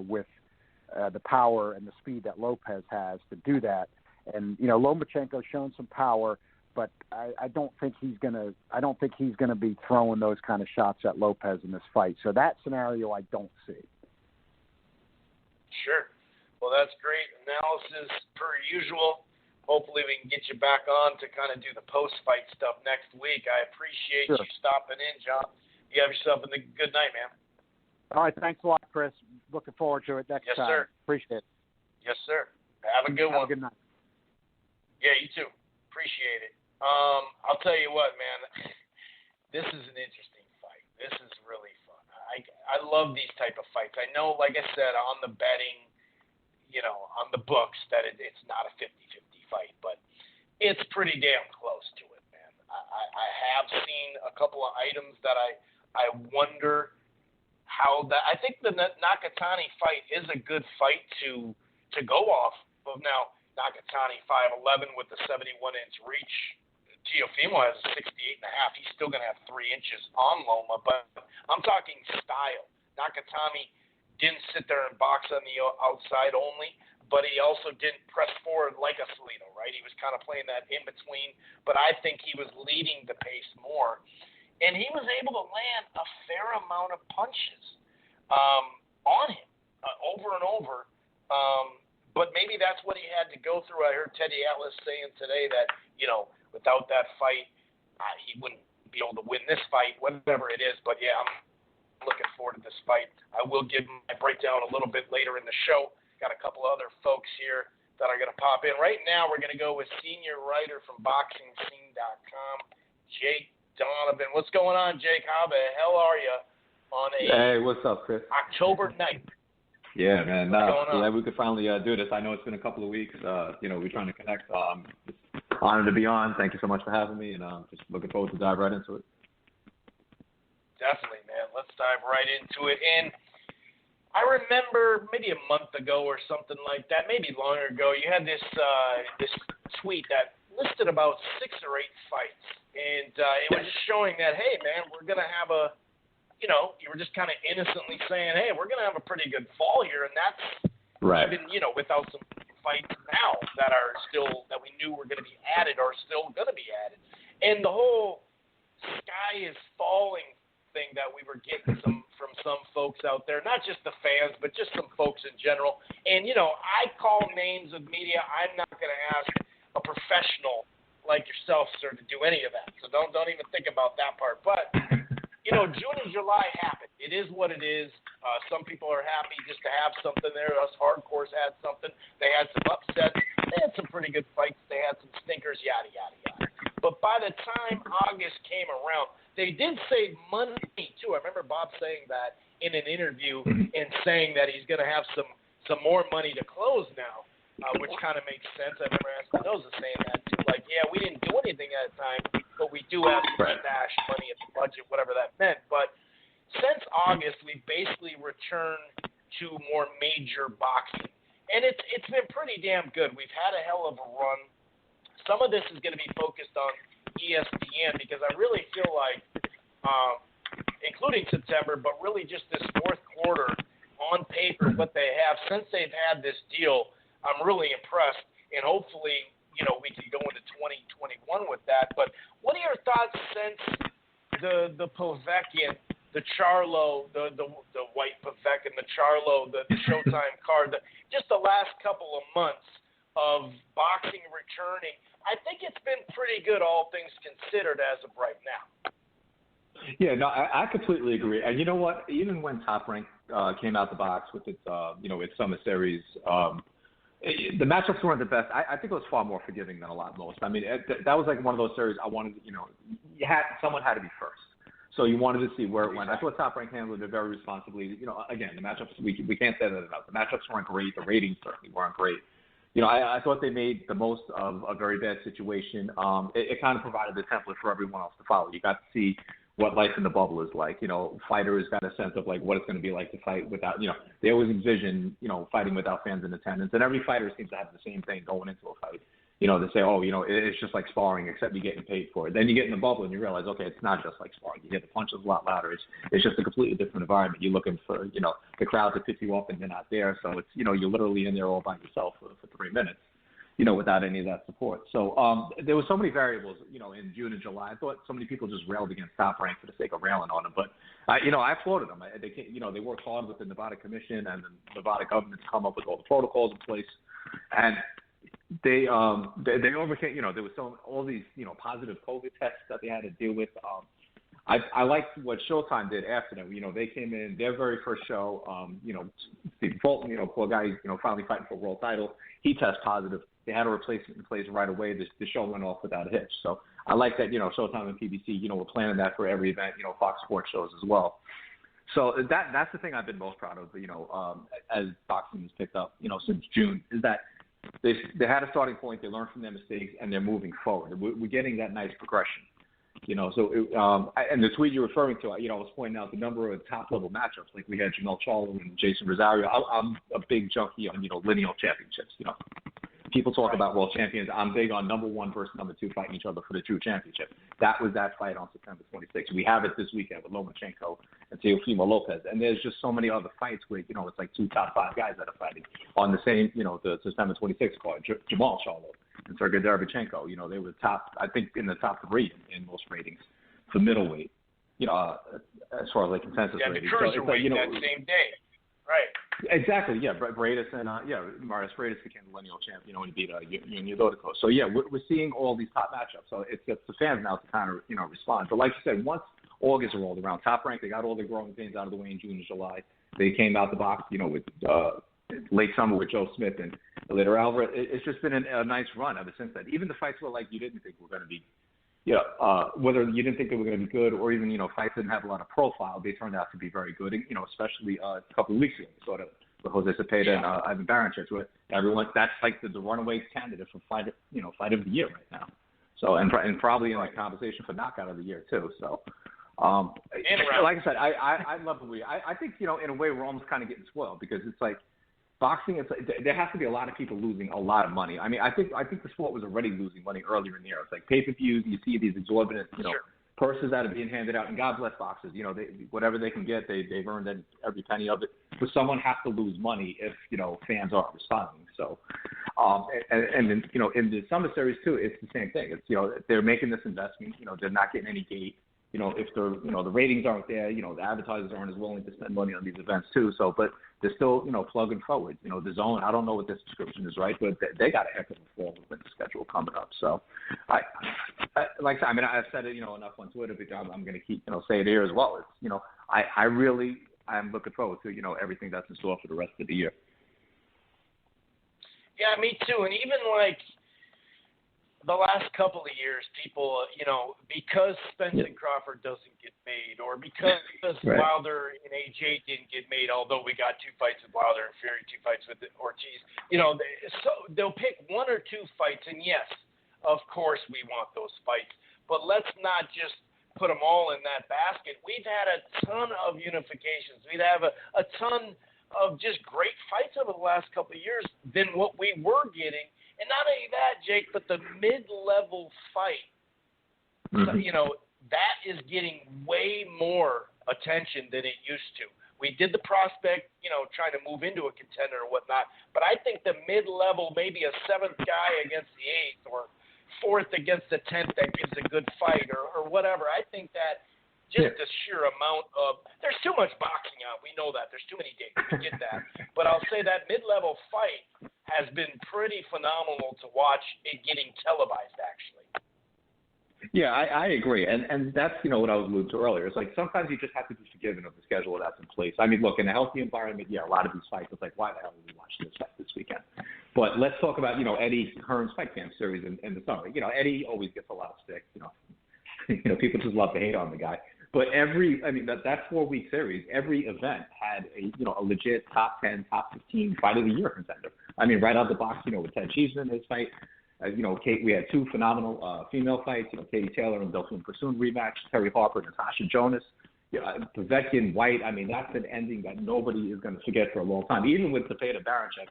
with the power and the speed that Lopez has to do that. And, you know, Lomachenko's shown some power, but I don't think he's gonna be throwing those kind of shots at Lopez in this fight. So that scenario I don't see. Sure. Well, that's great analysis per usual. Hopefully we can get you back on to kind of do the post-fight stuff next week. I appreciate you stopping in, John. You have yourself a good night, man. All right, thanks a lot, Chris. Looking forward to it next Yes, time. sir. Appreciate it. Yes, sir. Have a good one. Have a good night. Yeah, you too. Appreciate it. I'll tell you what, man. This is an interesting fight. This is really fun. I love these type of fights. I know, like I said, on the betting, on the books, that it's not a 50-50 fight, but it's pretty damn close to it, man. I have seen a couple of items that I wonder how that. I think the Nakatani fight is a good fight to go off of. Now, Nakatani 5'11" with the 71-inch reach. Teofimo has a 68.5. He's still going to have 3 inches on Loma, but I'm talking style. Nakatani didn't sit there and box on the outside only, but he also didn't press forward like a Salito, right? He was kind of playing that in between, but I think he was leading the pace more. And he was able to land a fair amount of punches on him over and over. But maybe that's what he had to go through. I heard Teddy Atlas saying today that, without that fight, he wouldn't be able to win this fight, whatever it is. But, yeah, I'm looking forward to this fight. I will give my breakdown a little bit later in the show. Got a couple other folks here that are going to pop in. Right now, we're going to go with senior writer from Boxingscene.com, Jake Donovan. What's going on, Jake? How the hell are you on Hey, what's up, Chris? October 9th? Yeah, man. Glad we could finally do this. I know it's been a couple of weeks. We're trying to connect. Just honored to be on. Thank you so much for having me, and just looking forward to dive right into it. Definitely, man. Let's dive right into it. And I remember maybe a month ago or something like that, maybe longer ago, you had this tweet that listed about 6 or 8 fights. And it was just showing that, hey, man, we're going to have you were just kind of innocently saying, hey, we're going to have a pretty good fall here. And that's right. Even, without some fights now that are still, that we knew were going to be added or still going to be added. And the whole sky is falling thing that we were getting from some folks out there, not just the fans, but just some folks in general. And, I call names of media. I'm not going to ask a professional like yourself, sir, to do any of that. So don't even think about that part. But, June and July happened. It is what it is. Some people are happy just to have something there. Us hardcores had something. They had some upsets. They had some pretty good fights. They had some stinkers, yada, yada, yada. But by the time August came around, they did save money, too. I remember Bob saying that in an interview and saying that he's going to have some more money to close now, which kind of makes sense. I remember Espinoza saying that, too. Like, yeah, we didn't do anything at the time, but we do have some stash money in the budget, whatever that meant. But since August, we've basically returned to more major boxing. And it's been pretty damn good. We've had a hell of a run. Some of this is going to be focused on ESPN because I really feel like, including September, but really just this fourth quarter on paper, what they have, since they've had this deal, I'm really impressed. And hopefully, we can go into 2021 with that. But what are your thoughts since the Povetkin, the Charlo, the white Povetkin, the Charlo, the Showtime card, just the last couple of months of boxing returning? I think it's been pretty good, all things considered, as of right now. Yeah, no, I completely agree. And you know what? Even when Top Rank came out the box with its, its summer series, the matchups weren't the best. I think it was far more forgiving than most. I mean, that was like one of those series I wanted, someone had to be first. So you wanted to see where it went. I thought Top Rank handled it very responsibly. Again, the matchups, we can't say that enough. The matchups weren't great. The ratings certainly weren't great. I thought they made the most of a very bad situation. It kind of provided the template for everyone else to follow. You got to see what life in the bubble is like. Fighters got a sense of like what it's going to be like to fight without, they always envision, fighting without fans in attendance. And every fighter seems to have the same thing going into a fight. They say, it's just like sparring, except you're getting paid for it. Then you get in the bubble and you realize, okay, it's not just like sparring. You get the punches a lot louder. It's just a completely different environment. You're looking for, the crowd to pick you up and they're not there. So it's, you're literally in there all by yourself for 3 minutes, without any of that support. So there were so many variables, in June and July. I thought so many people just railed against Top Rank for the sake of railing on them. But, I applauded them. They worked hard with the Nevada Commission and the Nevada government to come up with all the protocols in place. And they overcame, there was all these, positive COVID tests that they had to deal with. I liked what Showtime did after them. They came in their very first show. Steve Fulton, poor guy, finally fighting for a world title. He tested positive. They had a replacement in place right away. The show went off without a hitch. So I like that, Showtime and PBC, we're planning that for every event, Fox Sports shows as well. So that's the thing I've been most proud of, as boxing has picked up, since June, is that they had a starting point, they learned from their mistakes, and they're moving forward. We're getting that nice progression. And the tweet you're referring to, I was pointing out the number of top-level matchups. Like we had Jamel Charlo and Jason Rosario. I'm a big junkie on, lineal championships, People talk about world champions. I'm big on number 1 versus number 2 fighting each other for the true championship. That was that fight on September 26th. We have it this weekend with Lomachenko and Teofimo Lopez. And there's just so many other fights where, it's like 2 top 5 guys that are fighting on the same, the September 26th card. Jamal Charlo and Sergey Derevchenko, they were top, I think, in the top 3 in most ratings for middleweight, as far as like consensus ratings. Yeah, the cruiserweight that same day. Right. Exactly. Yeah, Bradis and Marius Bradis became the lineal champion when he beat Junior Dodico. So yeah, we're seeing all these top matchups. So it's the fans now to kind of respond. But like you said, once August rolled around, Top Rank, they got all the growing pains out of the way in June and July. They came out the box, with late summer with Joe Smith and later Alvarez. It's just been a nice run ever since then. Even the fights were like you didn't think were going to be. Whether you didn't think they were going to be good or even, fights didn't have a lot of profile, they turned out to be very good. And, especially a couple of weeks ago, sort of with Jose Cepeda and Ivan Baranchez, where everyone, that's like the runaway candidate for fight of the year right now. So, and probably in the conversation for knockout of the year too. So, like I said, I love the way, I think, in a way we're almost kind of getting spoiled because it's like, boxing, there has to be a lot of people losing a lot of money. I mean, I think the sport was already losing money earlier in the year. It's like pay-per-views. You see these exorbitant, purses that are being handed out, and God bless boxers. Whatever they can get, they've earned every penny of it. But someone has to lose money if fans aren't responding. So, and in the summer series too, it's the same thing. It's they're making this investment. They're not getting any gate. If the ratings aren't there, the advertisers aren't as willing to spend money on these events too. So, but they're still, plugging forward. The Zone, I don't know what their subscription is, right? But they got a heck of a fall winter schedule coming up. So, I've said it, enough on Twitter, but I'm going to keep, say it here as well. It's, I really am looking forward to, everything that's in store for the rest of the year. Yeah, me too. And even the last couple of years, people, because Spence and Crawford doesn't get made, or because Wilder and AJ didn't get made, although we got 2 fights with Wilder and Fury, 2 fights with Ortiz, so they'll pick 1 or 2 fights, and yes, of course we want those fights, but let's not just put them all in that basket. We've had a ton of unifications. We'd have a ton of just great fights over the last couple of years than what we were getting. And not only that, Jake, but the mid-level fight, that is getting way more attention than it used to. We did the prospect, trying to move into a contender or whatnot, but I think the mid-level, maybe a 7th guy against the 8th or 4th against the 10th that gives a good fight or whatever. I think that just the sheer amount of – there's too much boxing out. We know that. There's too many days. We get that. But I'll say that mid-level fight has been pretty phenomenal to watch it getting televised, actually. Yeah, I agree. And that's, what I was alluding to earlier. It's like sometimes you just have to be forgiven of the schedule that's in place. I mean, look, in a healthy environment, a lot of these fights, it's like, why the hell did we watch this fight this weekend? But let's talk about, Eddie Hearn's Fight Camp series in the summer. Eddie always gets a lot of stick, people just love to hate on the guy. But that 4-week series, every event had a legit top 10, top 15 fight of the year contender. I mean, right out the box, with Ted Cheeseman, his fight. Kate, we had 2 phenomenal female fights. Katie Taylor and Delphine Pursoon rematch. Terry Harper and Natasha Jonas. Povetkin, White. I mean, that's an ending that nobody is going to forget for a long time. Even with Cepeda Baranchez,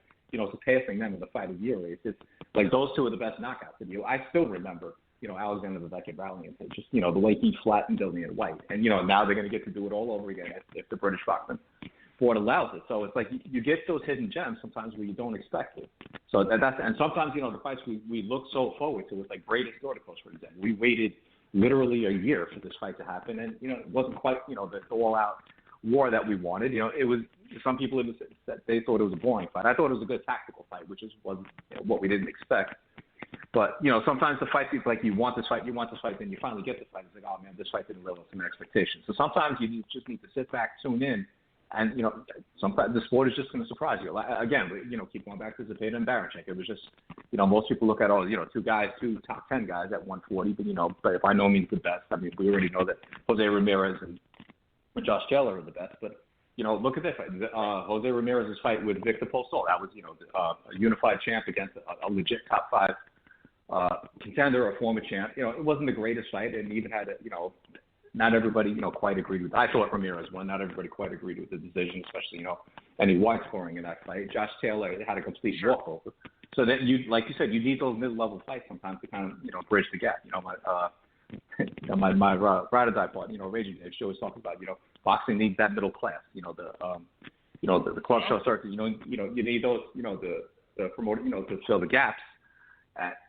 surpassing them in the fight of the year race. It's like those 2 are the best knockouts. And I still remember. Alexander Povetkin rallying and just, the way he flattened Dillian White. And, now they're going to get to do it all over again if the British boxing board allows it. So it's like you get those hidden gems sometimes where you don't expect it. So and sometimes, the fights we look so forward to, it's like Bradis Dordicos, for example. We waited literally a year for this fight to happen. And, it wasn't quite, the all-out war that we wanted. It was, some people they thought it was a boring fight. I thought it was a good tactical fight, which was what we didn't expect. But, sometimes the fight is like you want this fight, then you finally get the fight. It's like, oh, man, this fight didn't live up to my expectations. So sometimes you just need to sit back, tune in, and, sometimes the sport is just going to surprise you. Again, keep going back to Zepeda and Baranchyk. It was just, most people look at, two top 10 guys at 140, but by no means the best. I mean, we already know that Jose Ramirez and Josh Taylor are the best, but look at this fight. Jose Ramirez's fight with Victor Postol. That was, a unified champ against a legit top 5 contender, a former champ. It wasn't the greatest fight, and even had not everybody, quite agreed with. I thought Ramirez won. Not everybody quite agreed with the decision, especially, any wide scoring in that fight. Josh Taylor had a complete walkover. So that like you said, you need those mid-level fights sometimes to kind of, bridge the gap. My ride or die part, Raging Dave, she always talks about, boxing needs that middle class. The club show circuit. You need those, the promoter, to fill the gaps.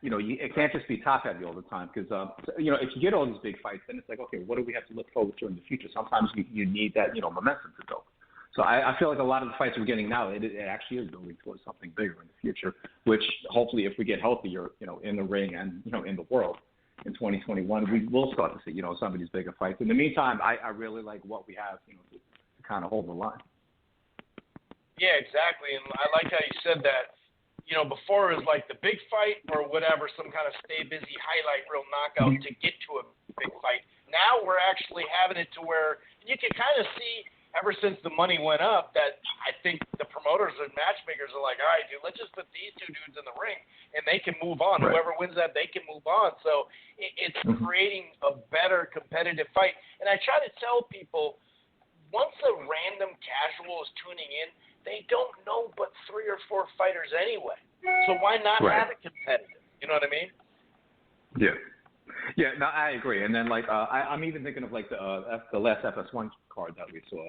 It can't just be top heavy all the time because, if you get all these big fights, then it's like, okay, what do we have to look forward to in the future? Sometimes you need that, momentum to go. So I feel like a lot of the fights we're getting now, it actually is building towards something bigger in the future, which hopefully if we get healthier, in the ring and, in the world in 2021, we will start to see, some of these bigger fights. In the meantime, I really like what we have, to kind of hold the line. Yeah, exactly. And I like how you said that. Before it was like the big fight or whatever, some kind of stay busy highlight reel knockout to get to a big fight. Now we're actually having it to where you can kind of see ever since the money went up that I think the promoters and matchmakers are like, all right, dude, let's just put these two dudes in the ring and they can move on. Right. Whoever wins that, they can move on. So it's creating a better competitive fight. And I try to tell people, once a random casual is tuning in, they don't know but 3 or 4 fighters anyway. So why not have it competitive? You know what I mean? Yeah. Yeah, no, I agree. And then, I'm even thinking of, the last FS1 card that we saw.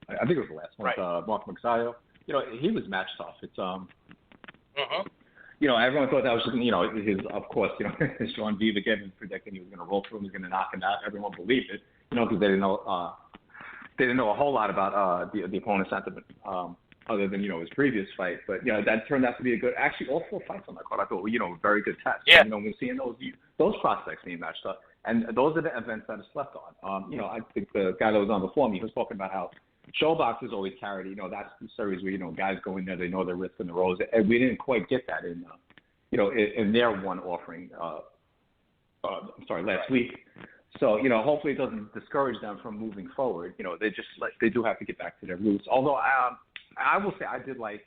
I think it was the last one. Right. Mark Magsayo. He was match tough. It's, everyone thought that was just, his, of course, his Sean Viva again predicting he was going to roll through him, he was going to knock him out. Everyone believed it, because they didn't know a whole lot about the opponent's sentiment, other than, his previous fight. But, that turned out to be actually all 4 fights on that card, I thought, were very good tests. Yeah. We're seeing those prospects being matched up. And those are the events that are slept on. I think the guy that was on before me was talking about how Showbox is always carried, that's the series where, guys go in there, they know their risks and the roads. And we didn't quite get that in their one offering, last week. So, hopefully it doesn't discourage them from moving forward. They do have to get back to their roots. Although I will say I didn't like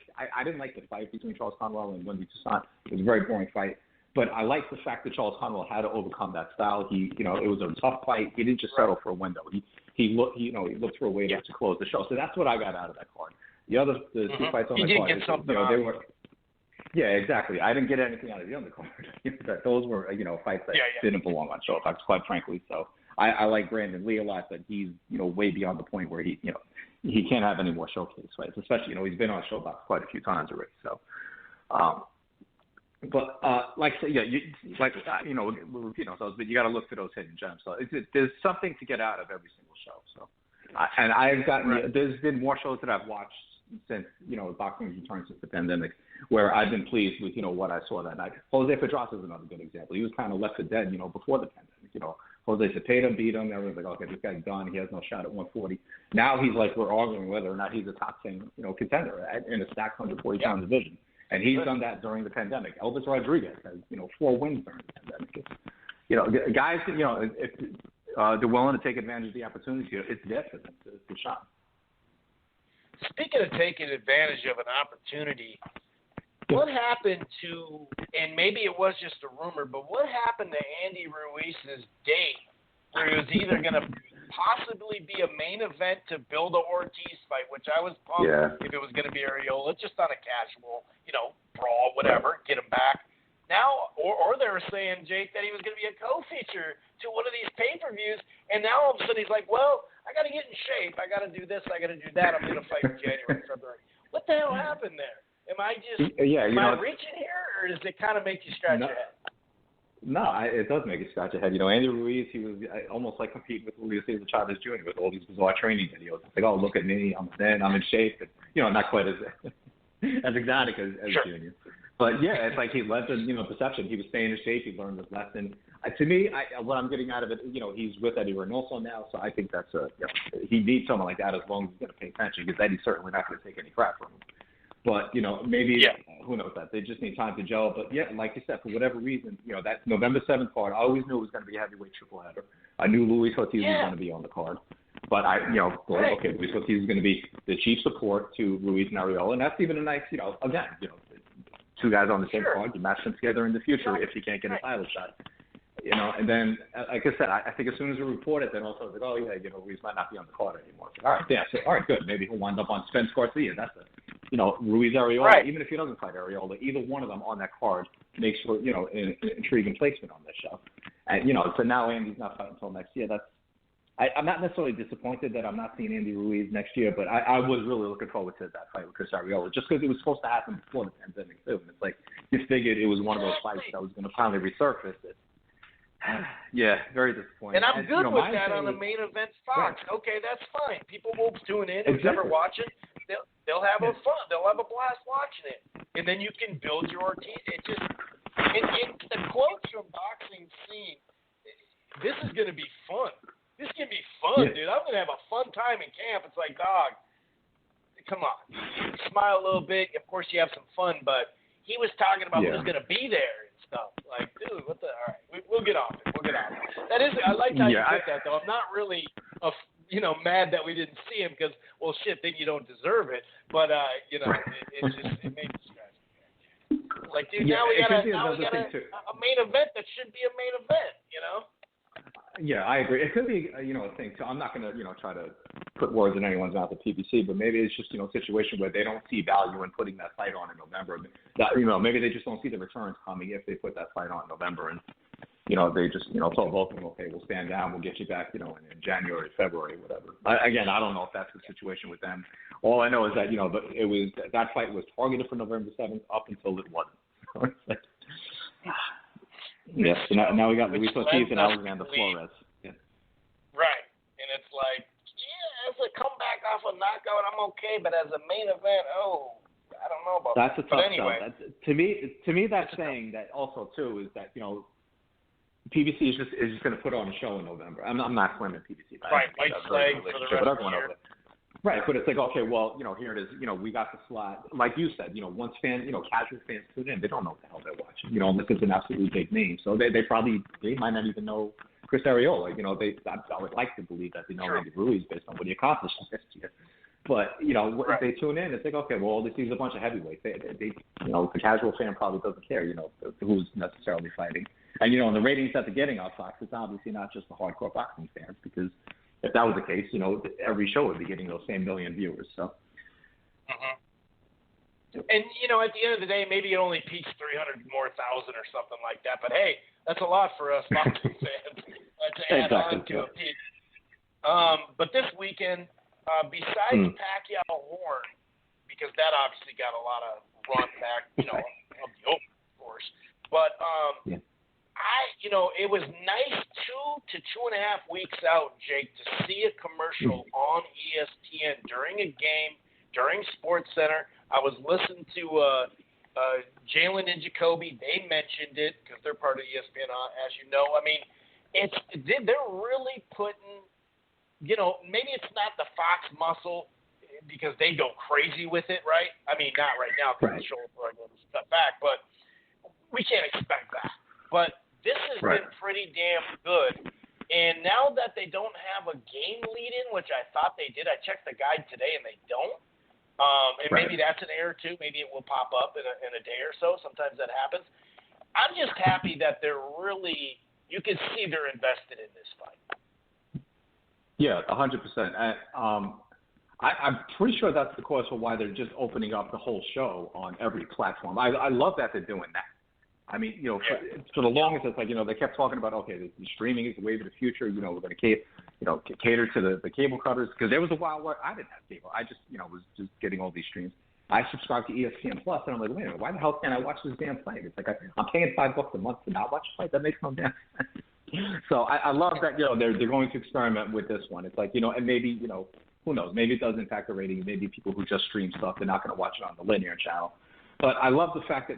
the fight between Charles Conwell and Wendy Toussaint. It was a very boring fight. But I like the fact that Charles Conwell had to overcome that style. It was a tough fight. He didn't just settle for a window. He looked for a way to close the show. So that's what I got out of that card. The 2 fights on the card, get something they were. Yeah, exactly. I didn't get anything out of the undercard. Those were, fights that didn't belong on Showbox, quite frankly. So I like Brandon Lee a lot, but he's, way beyond the point where he can't have any more showcase fights, especially, he's been on Showbox quite a few times already. So, but like I said, we're repeating ourselves, but you got to look for those hidden gems. So there's something to get out of every single show. So, and I've gotten, there's been more shows that I've watched since, boxing returned since the pandemic, where I've been pleased with, what I saw that night. Jose Pedraza is another good example. He was kind of left for dead, before the pandemic. Jose Zepeda beat him. Everyone's like, okay, this guy's done. He has no shot at 140. Now he's like, we're arguing whether or not he's a top 10, contender in a stacked 140-pound division. And he's done that during the pandemic. Elvis Rodriguez has, 4 wins during the pandemic. Guys, if they're willing to take advantage of the opportunity, it's there for them to shine. Speaking of taking advantage of an opportunity, what happened to, and maybe it was just a rumor, but what happened to Andy Ruiz's date where he was either going to possibly be a main event to build a Ortiz fight, which I was pumped if it was going to be Ariola, just on a casual, brawl, whatever, get him back. Now, or they were saying, Jake, that he was going to be a co-feature to one of these pay-per-views, and now all of a sudden he's like, well, I got to get in shape. I got to do this. I got to do that. I'm going to fight in January, February. What the hell happened there? Am I just am I reaching here, or does it kind of make you scratch your head? No, it does make you scratch your head. Andy Ruiz, he was almost like competing with Julio Cesar Chavez Jr. with all these bizarre training videos. It's like, oh, look at me. I'm thin. I'm in shape. But, not quite as exotic as Junior. But yeah, it's like he led the perception. He was staying in shape. He learned his lesson. To me, what I'm getting out of it, he's with Eddie Reynoso now, so I think that's he needs someone like that as long as he's going to pay attention, because Eddie's certainly not going to take any crap from him. But maybe who knows that they just need time to gel. But yeah, like you said, for whatever reason, that November 7th card, I always knew it was going to be a heavyweight triple header. I knew Luis Ortiz was going to be on the card. But okay, Luis Ortiz is going to be the chief support to Ruiz and Arreola, and that's even a nice, again, two guys on the same card, you match them together in the future if you can't get a title shot. And then, like I said, I think as soon as we report it, then also it's like, oh, yeah, Ruiz might not be on the card anymore. So, all right, yeah, so, all right, good. Maybe he'll wind up on Spence Garcia. That's it. Ruiz Arreola, right. Even if he doesn't fight Arreola, either one of them on that card makes for, an intriguing placement on this show. And, so now Andy's not fighting until next year. I'm not necessarily disappointed that I'm not seeing Andy Ruiz next year, but I was really looking forward to that fight with Chris Arreola, just because it was supposed to happen before the pandemic, too. And it's like, you figured it was one of those fights that was going to finally resurface it. Yeah, very disappointing. And I'm good with that on the main event Fox. Right. Okay, that's fine. People will tune in. Who's ever watching, they'll have a fun. They'll have a blast watching it. And then you can build your Ortiz. The quotes from Boxingscene, this is going to be fun. This can be fun, dude. I'm going to have a fun time in camp. It's like, dog, come on. Smile a little bit. Of course, you have some fun, but he was talking about who's going to be there and stuff. Like, dude, what the? All right, we'll get off it. That is, I like how you put that, though. I'm not really, mad that we didn't see him because, well, shit, then you don't deserve it. But, it makes me scratch. Like, dude, now we got a main event that should be a main event, Yeah, I agree. It could be, a thing too. I'm not going to, try to put words in anyone's mouth at PBC, but maybe it's just, a situation where they don't see value in putting that fight on in November. Maybe they just don't see the returns coming if they put that fight on in November, and they just, told both of them, okay, we'll stand down, we'll get you back, in January, February, whatever. Again, I don't know if that's the situation with them. All I know is that, that fight was targeted for November 7th up until it wasn't. Yes, so now we got Luis Ortiz and Alexander Flores. Yeah. Right, and it's like, as a comeback off a knockout, I'm okay, but as a main event, I don't know about that. That's a tough anyway. sell. To me, that's saying that also too is that PBC is just going to put on a show in November. I'm not slamming PBC. Right, white flag for the rest of the year. Right, but it's like, okay, well, here it is. We got the slot. Like you said, once fans, casual fans tune in, they don't know what the hell they're watching, unless it's an absolutely big name. So they might not even know Chris Arreola. I would like to believe that they know Andy Ruiz based on what he accomplished last year. But, if they tune in, it's like, okay, well, this is a bunch of heavyweights. The casual fan probably doesn't care, who's necessarily fighting. And, and the ratings that they're getting on Fox, it's obviously not just the hardcore boxing fans, because if that was the case, every show would be getting those same million viewers. So. And at the end of the day, maybe it only peaks 300,000 more or something like that. But hey, that's a lot for us boxing fans to add on to a peak. But this weekend, besides Pacquiao Horn, because that obviously got a lot of run back, of the open, of course. But it was nice 2 to 2.5 weeks out, Jake, to see a commercial on ESPN during a game, during SportsCenter. I was listening to Jalen and Jacoby. They mentioned it because they're part of ESPN, as you know. I mean, they're really putting, maybe it's not the Fox muscle because they go crazy with it, right? I mean, not right now because the show will step back, but we can't expect that. But this has been pretty damn good. And now that they don't have a game lead-in, which I thought they did, I checked the guide today and they don't. And maybe that's an error too. Maybe it will pop up in a day or so. Sometimes that happens. I'm just happy that they're really, you can see they're invested in this fight. Yeah, 100%. I'm pretty sure that's the cause for why they're just opening up the whole show on every platform. I love that they're doing that. I mean, for the longest, it's like, they kept talking about, okay, the streaming is the wave of the future. We're going to cater to the cable cutters, because there was a while where I didn't have cable. I just, was just getting all these streams. I subscribed to ESPN Plus, and I'm like, wait a minute, why the hell can't I watch this damn fight? It's like I'm paying $5 a month to not watch a fight. That makes no damn sense. So I love that, they're going to experiment with this one. It's like, and maybe, who knows? Maybe it does impact the ratings. Maybe people who just stream stuff, they're not going to watch it on the linear channel. But I love the fact that,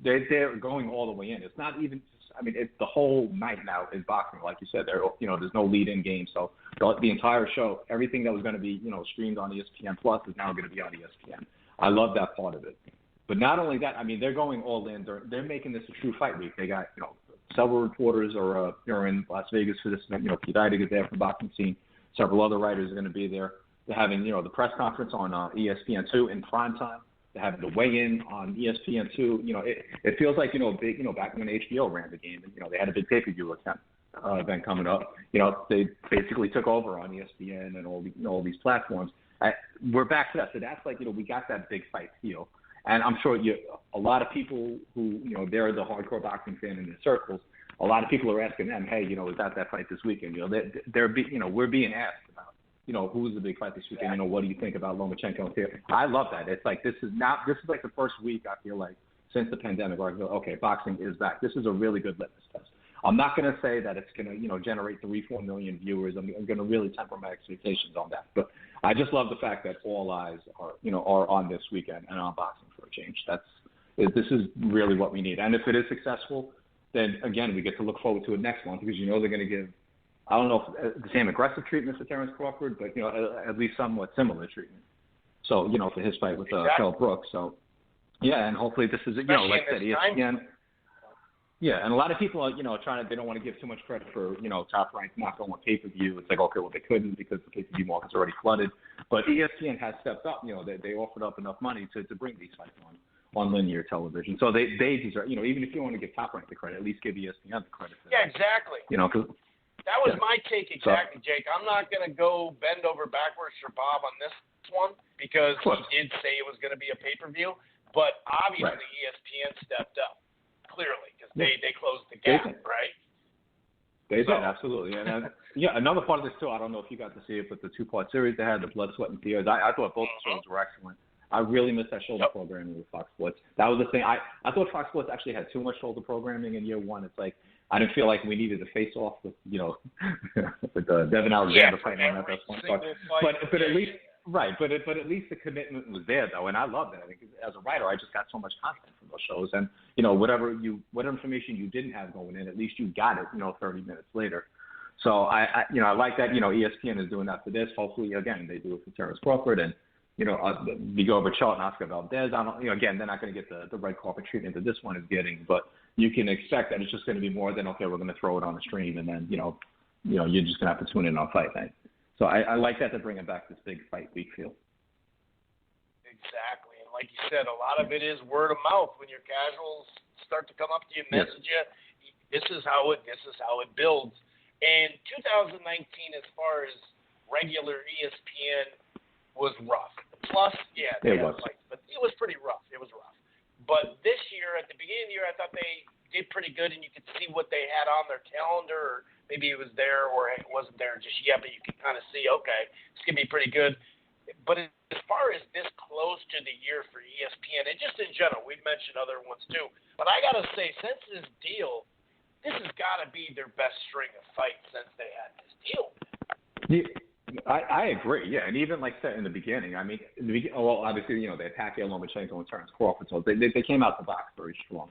they're going all the way in. It's not even it's the whole night now is boxing. Like you said, there's no lead-in game. So the entire show, everything that was going to be, streamed on ESPN Plus is now going to be on ESPN. I love that part of it. But not only that, they're going all in. They're making this a true fight week. They got, several reporters are in Las Vegas for this event. Pete Eidig is there for Boxingscene. Several other writers are going to be there. They're having, the press conference on ESPN2 in prime time. They're having the weigh-in on ESPN2. It feels like, big, back when HBO ran the game, and, they had a big pay-per-view event coming up. They basically took over on ESPN and all these platforms. We're back to that. So that's like, we got that big fight feel. And I'm sure a lot of people who, they're the hardcore boxing fan in the circles, a lot of people are asking them, hey, is that fight this weekend? We're being asked about, who's the big fight this weekend? What do you think about Lomachenko? I love that. It's like this is like the first week, I feel like, since the pandemic where I feel, okay, boxing is back. This is a really good litmus test. I'm not going to say that it's going to, generate 3-4 million viewers. I'm going to really temper my expectations on that. But I just love the fact that all eyes are on this weekend and on boxing for a change. This is really what we need. And if it is successful, then again, we get to look forward to it next month because they're going to give, I don't know if the same aggressive treatment for Terrence Crawford, but at least somewhat similar treatment. So for his fight with Kell Brooks. So yeah, and hopefully this is like I said, ESPN. Yeah, and a lot of people are they don't want to give too much credit for Top Rank not going on pay-per-view. It's like, okay, well they couldn't because the pay-per-view market's already flooded. But ESPN has stepped up. They offered up enough money to bring these fights on linear television. So they deserve, even if you want to give Top Rank the credit, at least give ESPN the credit for that. Exactly. That was my take exactly, Jake. I'm not going to go bend over backwards for Bob on this one because he did say it was going to be a pay-per-view, but obviously ESPN stepped up, clearly, because they closed the gap, right? They did, absolutely. And another part of this, too, I don't know if you got to see it, but the two-part series they had, the Blood, Sweat, and Tears, I thought both shows were excellent. I really missed that shoulder programming with Fox Sports. That was the thing. I thought Fox Sports actually had too much shoulder programming in year one. It's like, I didn't feel like we needed to face off with, with Devin Alexander fighting at that point. But at least, right. But at least the commitment was there, though, and I love that. I think as a writer, I just got so much content from those shows, and whatever information you didn't have going in, at least you got it, 30 minutes later. So I like that. ESPN is doing that for this. Hopefully, again, they do it for Terrence Crawford and Vigor Bachot and Oscar Valdez. Again, they're not going to get the red carpet treatment that this one is getting, but you can expect that it's just going to be more than, okay, we're going to throw it on the stream, and then, you're just going to have to tune in on fight night. So I like that they're bringing back this big fight week feel. Exactly. And like you said, a lot of it is word of mouth. When your casuals start to come up to you, message you, this is how it builds. And 2019, as far as regular ESPN, was rough. Plus, they had fights, but it was pretty rough. It was rough. But this year, at the beginning of the year, I thought they did pretty good, and you could see what they had on their calendar, or maybe it was there or it wasn't there just yet, but you could kind of see, okay, it's going to be pretty good. But as far as this close to the year for ESPN, and just in general, we've mentioned other ones too, but I got to say, since this deal, this has got to be their best string of fights since they had this deal. Yeah. I agree, yeah, and even like said in the beginning, obviously, they had Pacquiao, Lomachenko, and Terrence Crawford, so they came out the box very strong,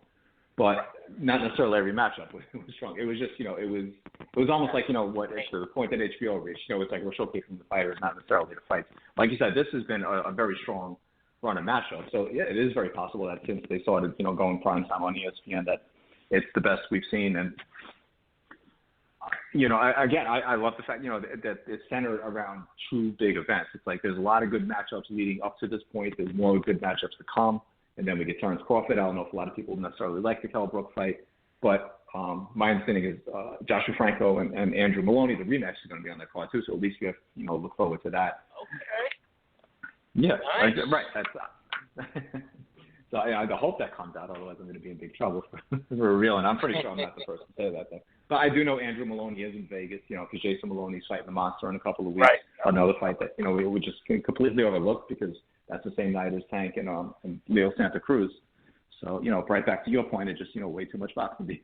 but not necessarily every matchup was strong. It was just, it was almost like, it's the point that HBO reached, it's like we're showcasing the fighters, not necessarily the fights. Like you said, this has been a very strong run of matchups, so yeah, it is very possible that since they started, going prime time on ESPN, that it's the best we've seen, and I love the fact, that it's centered around two big events. It's like there's a lot of good matchups leading up to this point. There's more good matchups to come. And then we get Terrence Crawford. I don't know if a lot of people necessarily like the Kell Brooks fight. But my understanding is Joshua Franco and Andrew Maloney, the rematch is going to be on that card too. So at least we have, look forward to that. Okay. Yeah, nice. Right. That's So I hope that comes out, otherwise I'm going to be in big trouble for real. And I'm pretty sure I'm not the first to say that. But I do know Andrew Maloney is in Vegas, because Jason Maloney's fighting the Monster in a couple of weeks. Right. Another fight that, we just completely overlooked because that's the same night as Tank and Leo Santa Cruz. So, right back to your point, it's just, way too much boxing.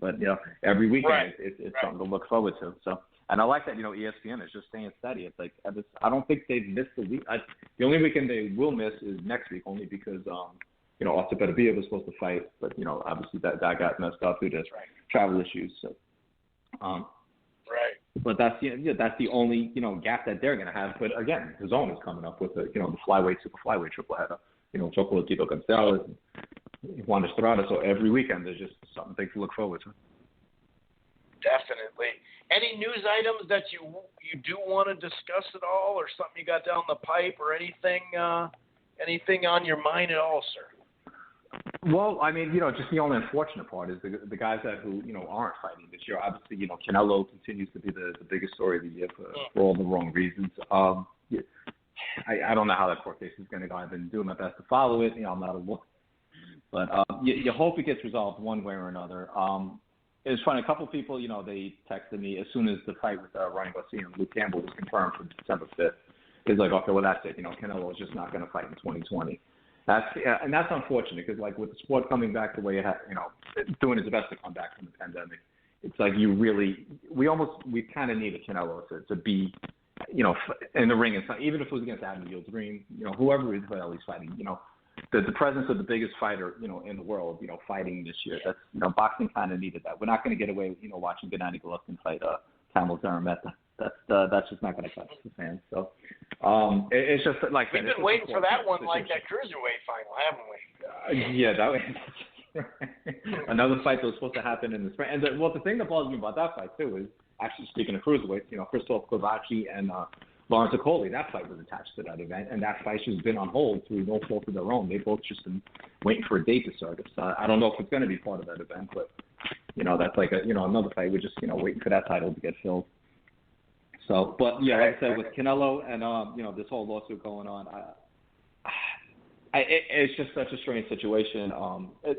But, every weekend it's something to look forward to. So, and I like that, ESPN is just staying steady. It's like, I don't think they've missed the week. The only weekend they will miss is next week, only because Oscar Beterbiev was supposed to fight, but obviously that got messed up due to travel issues. So, right. But that's the only gap that they're going to have. But again, his own is coming up with the flyweight, super flyweight triple header. Chocolatito Gonzalez, Juan Estrada. So every weekend there's just something to look forward to. Definitely. Any news items that you do want to discuss at all, or something you got down the pipe, or anything on your mind at all, sir? Well, I mean, just the only unfortunate part is the guys who aren't fighting this year. Obviously, Canelo continues to be the biggest story of the year for all the wrong reasons. I don't know how that court case is going to go. I've been doing my best to follow it. I'm not a lawyer, but you hope it gets resolved one way or another. It was funny. A couple of people, they texted me as soon as the fight with Ryan Garcia and Luke Campbell was confirmed for December 5th. It's like, okay, well, that's it. Canelo is just not going to fight in 2020. And that's unfortunate because, like, with the sport coming back the way it has, doing its best to come back from the pandemic, it's like we kind of need a Canelo to be, in the ring and fight, even if it was against Adam Yields Green, whoever Israel he's fighting, the presence of the biggest fighter, in the world, fighting this year. That's boxing kind of needed that. We're not going to get away with watching Gennady Golovkin fight Kamil Zarameta. That's just not going to touch the fans. So it's just like we've been waiting for that one, like that cruiserweight final, haven't we? Yeah, that was another fight that was supposed to happen in the spring. And the thing that bothers me about that fight too is actually speaking of cruiserweights, Christoph Kovaci and Lawrence Okoli, that fight was attached to that event, and that fight's just been on hold through no fault of their own. They both just been waiting for a date to surface. I don't know if it's going to be part of that event, but that's like another fight. We're just waiting for that title to get filled. So, but yeah, like I said, with Canelo and this whole lawsuit going on, it's just such a strange situation.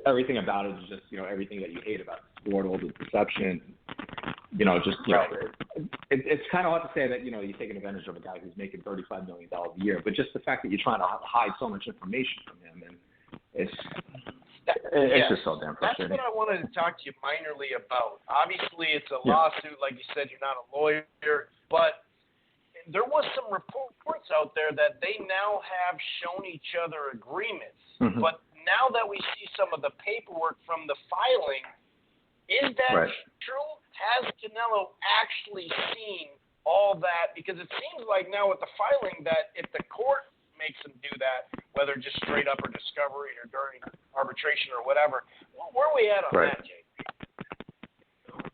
Everything about it is just everything that you hate about the sport, all the deception. It's kind of hard to say that you're taking advantage of a guy who's making $35 million a year, but just the fact that you're trying to hide so much information from him, and it's just so damn frustrating. That's what I wanted to talk to you minorly about. Obviously, it's a lawsuit, like you said. You're not a lawyer, but there was some reports out there that they now have shown each other agreements. Mm-hmm. But now that we see some of the paperwork from the filing, is that true? Has Canelo actually seen all that? Because it seems like now with the filing that if the court makes him do that, whether just straight up or discovery or during arbitration or whatever, where are we at on that, Jake?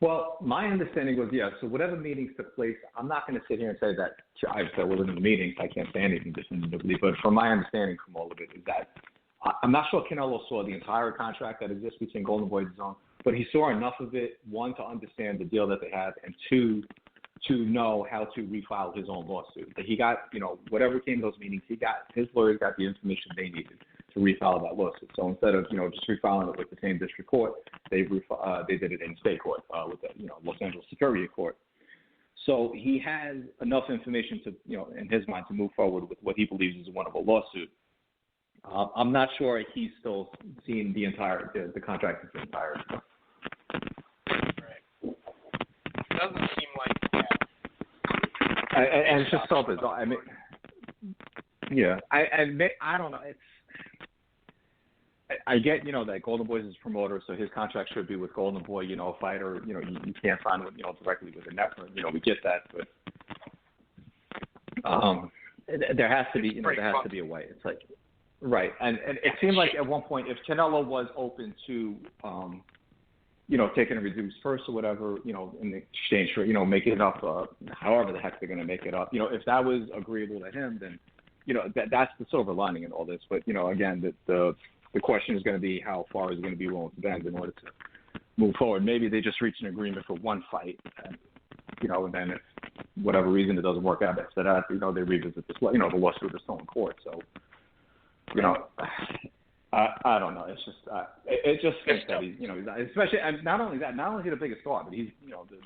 Well, my understanding was, so whatever meetings took place, I'm not going to sit here and say that I wasn't in the meetings. I can't say anything definitively. But from my understanding from all of it is that I'm not sure Canelo saw the entire contract that exists between Golden Boy and DAZN, but he saw enough of it, one, to understand the deal that they had, and two, to know how to refile his own lawsuit. That he got, whatever came to those meetings, his lawyers got the information they needed to refile that lawsuit. So instead of, just refiling it with the same district court, they did it in state court with the, Los Angeles Superior Court. So he has enough information to, in his mind, to move forward with what he believes is a winnable lawsuit. I'm not sure he's still seen the contract in its entirety. Right. Doesn't seem like that. And it's just so bizarre. I mean, I don't know. I get, that Golden Boy's his promoter, so his contract should be with Golden Boy, a fighter, you can't sign with, directly with the network. We get that, but there has to be, there has to be a way. It's like, right. And it seemed like at one point, if Canelo was open to, taking a reduced purse or whatever, in exchange for, making it up, however the heck they're going to make it up, if that was agreeable to him, then, that's the silver lining in all this. But, again, the question is going to be how far is it going to be willing to bend in order to move forward. Maybe they just reach an agreement for one fight, and, and then if whatever reason it doesn't work out after that, they revisit this, the lawsuit is still in court. So, I don't know. It's just it just thinks that he's, especially, and not only that, not only is he the biggest star, but he's,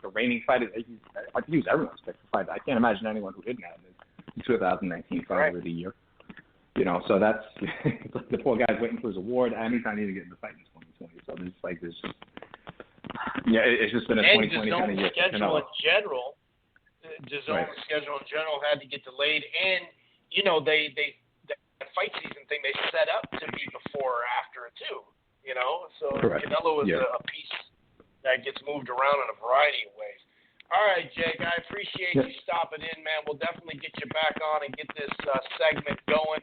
the reigning fighter. I think he was everyone's pick for fight. I can't imagine anyone who didn't have him in 2019 fighter of the year. So that's the poor guy's waiting for his award, and he's not even getting the fight in 2020. So it's like this. Yeah, it's just been a 2020 kind of year. DAZN's schedule in general had to get delayed, and they fight season thing they set up to be before or after it too. So Correct. Canelo is Yeah. a piece that gets moved around in a variety of ways. All right, Jake, I appreciate you stopping in, man. We'll definitely get you back on and get this segment going.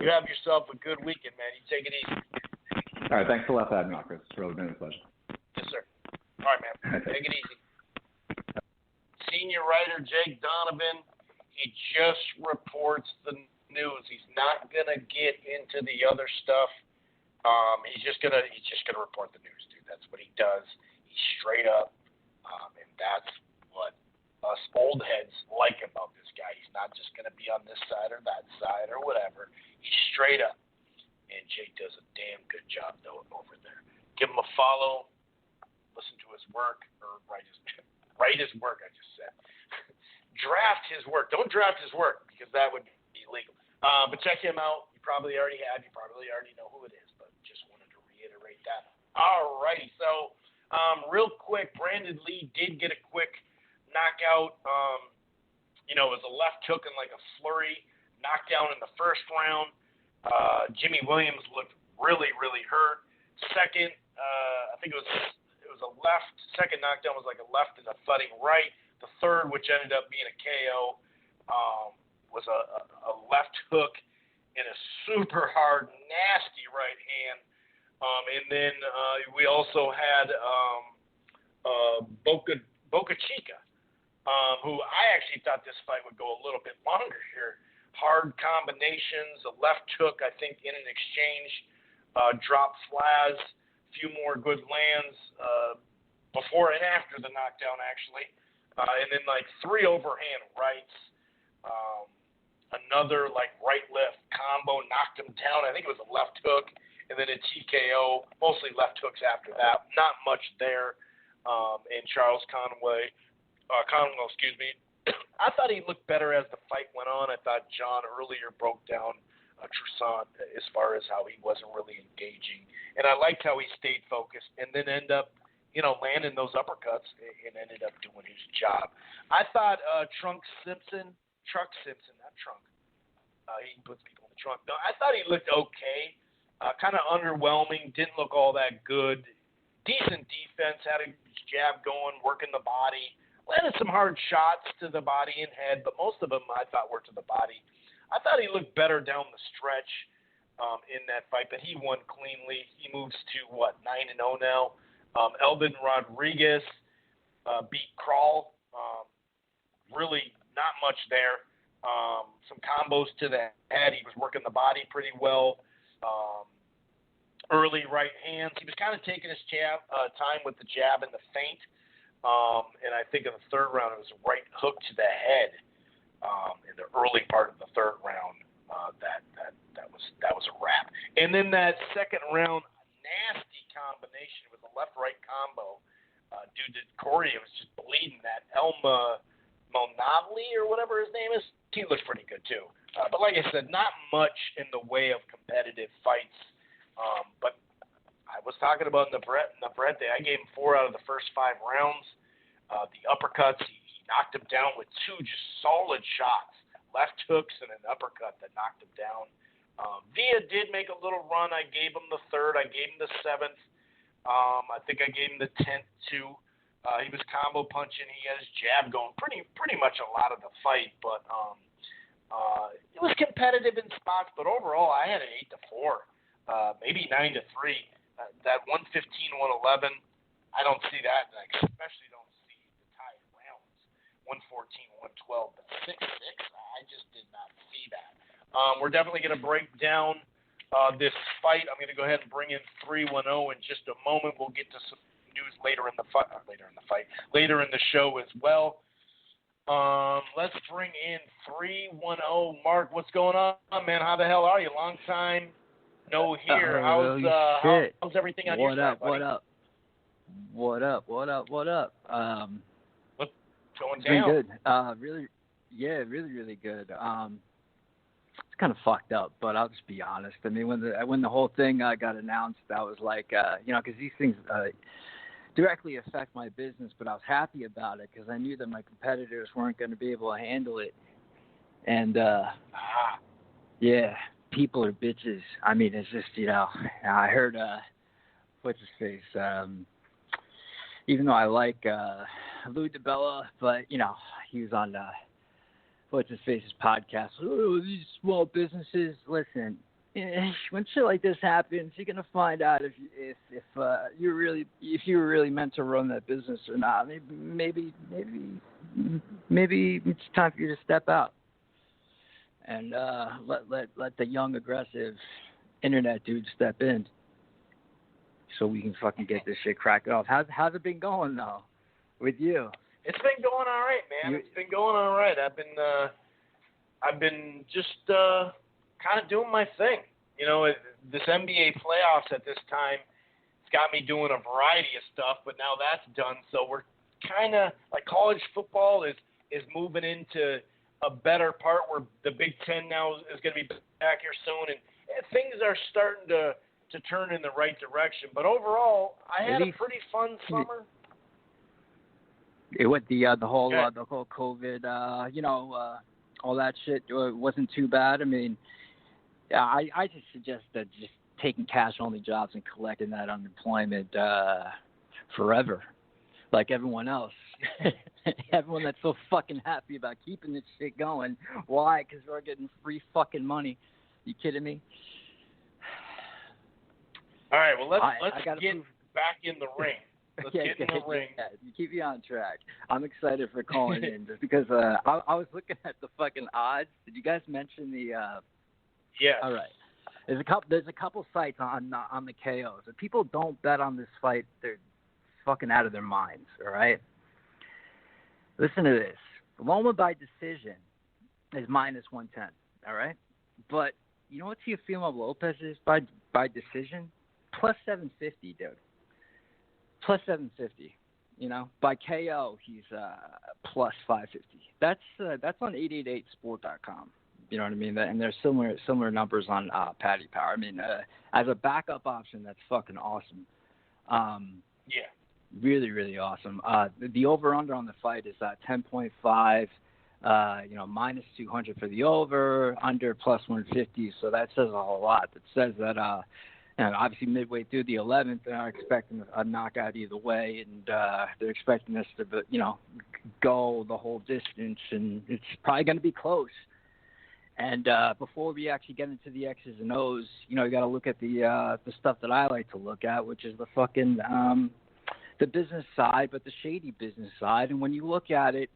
You have yourself a good weekend, man. You take it easy. All right, thanks a lot for having me on, Chris. It's really been a pleasure. Yes, sir. All right, man. Take it easy. Senior writer Jake Donovan, he just reports the news. He's not gonna get into the other stuff. He's just gonna report the news, dude. That's what he does. He's straight up, and that's what us old heads like about this guy. He's not just gonna be on this side or that side or whatever. He's straight up, and Jake does a damn good job though over there. Give him a follow. Listen to his work, or write his work. I just said. Draft his work. Don't draft his work because that would be illegal. But check him out. You probably already have. You probably already know who it is. But just wanted to reiterate that. All righty. So, real quick, Brandon Lee did get a quick knockout. It was a left hook and like a flurry knockdown in the first round. Jimmy Williams looked really, really hurt. Second, I think it was a left. Second knockdown was like a left and a thudding right. The third, which ended up being a KO, was a left hook and a super hard, nasty right hand. And then we also had Boca Chica, who I actually thought this fight would go a little bit longer here. Hard combinations, a left hook, I think, in an exchange, dropped Flaz, a few more good lands before and after the knockdown, actually. And then like 3 overhand rights, another like right left combo knocked him down. I think it was a left hook, and then a TKO. Mostly left hooks after that. Not much there. And Charles Conwell, excuse me. I thought he looked better as the fight went on. I thought John earlier broke down Toussaint as far as how he wasn't really engaging, and I liked how he stayed focused, and then end up landing those uppercuts and ended up doing his job. I thought Truck Simpson, not Trunk. He puts people in the trunk. No, I thought he looked okay. Kind of underwhelming. Didn't look all that good. Decent defense. Had a jab going, working the body. Landed some hard shots to the body and head, but most of them I thought were to the body. I thought he looked better down the stretch in that fight, but he won cleanly. He moves to, 9-0 now. Elvin Rodriguez beat Crawl. Really not much there. Some combos to the head. He was working the body pretty well. Early right hands. He was kind of taking his time with the jab and the feint. And I think in the third round it was a right hook to the head in the early part of the third round. That was a wrap. And then that second round, nasty combination with a left-right combo. Dude, Corey was just bleeding that. Elma Monavli or whatever his name is. He looks pretty good too. But like I said, not much in the way of competitive fights. But I was talking about Navarrete. I gave him 4 out of the first 5 rounds. The uppercuts, he knocked him down with 2 just solid shots. Left hooks and an uppercut that knocked him down. Villa did make a little run. I gave him the 3rd. I gave him the 7th. I think I gave him the 10th too. He was combo punching. He had his jab going pretty much a lot of the fight. But it was competitive in spots. But overall, I had an 8-4, maybe 9-3. That 115-111, I don't see that. I especially don't see the tied rounds. 114-112, but 6-6, I just did not see that. We're definitely going to break down this fight. I'm going to go ahead and bring in 310 in just a moment. We'll get to some news later in the show as well. Let's bring in 310. Mark, what's going on, man? How the hell are you? Long time no here. How's everything on your side, buddy? What up? What's going down? Good. Really good. It's kind of fucked up, but I'll just be honest. I mean, when the whole thing got announced, I was like, because these things directly affect my business, but I was happy about it because I knew that my competitors weren't going to be able to handle it. And Yeah, people are bitches. I mean, it's just, I heard, what's his face? Even though I like Lou DiBella, but, he was on, what's his face's podcast. Oh, these small businesses, listen, when shit like this happens, you're gonna find out if you were really meant to run that business or not. Maybe it's time for you to step out and let the young aggressive internet dude step in, so we can fucking get this shit cracked off. How's it been going though with you? It's been going all right, man. It's been going all right. I've been just kind of doing my thing. This NBA playoffs at this time, it's got me doing a variety of stuff, but now that's done. So we're kind of like college football is moving into a better part where the Big Ten now is going to be back here soon, and things are starting to turn in the right direction. But overall, I had a pretty fun summer. With the whole COVID, all that shit wasn't too bad. I mean, yeah, I just suggest that just taking cash-only jobs and collecting that unemployment forever, like everyone else. Everyone that's so fucking happy about keeping this shit going. Why? Because we're getting free fucking money. You kidding me? All right, well, let's get back in the ring. Let's get in the ring. Yeah, you keep me on track. I'm excited for calling in just because I was looking at the fucking odds. Did you guys mention the? Yeah. All right. There's a couple sites on the KOs. If people don't bet on this fight, they're fucking out of their minds. All right. Listen to this. Loma by decision is -110. All right. But you know what Teofimo Lopez is by decision? +750, dude. +750. By KO, he's +550. That's on 888sport.com. You know what I mean? And there's similar numbers on Paddy Power. I mean, as a backup option, that's fucking awesome. Yeah. Really, really awesome. The over/under on the fight is 10.5. -200 for the over, under +150. So that says a whole lot. It says that. Obviously, midway through the 11th, they're not expecting a knockout either way, and they're expecting us to, go the whole distance, and it's probably going to be close. And before we actually get into the X's and O's, you got to look at the stuff that I like to look at, which is the fucking the business side, but the shady business side. And when you look at it,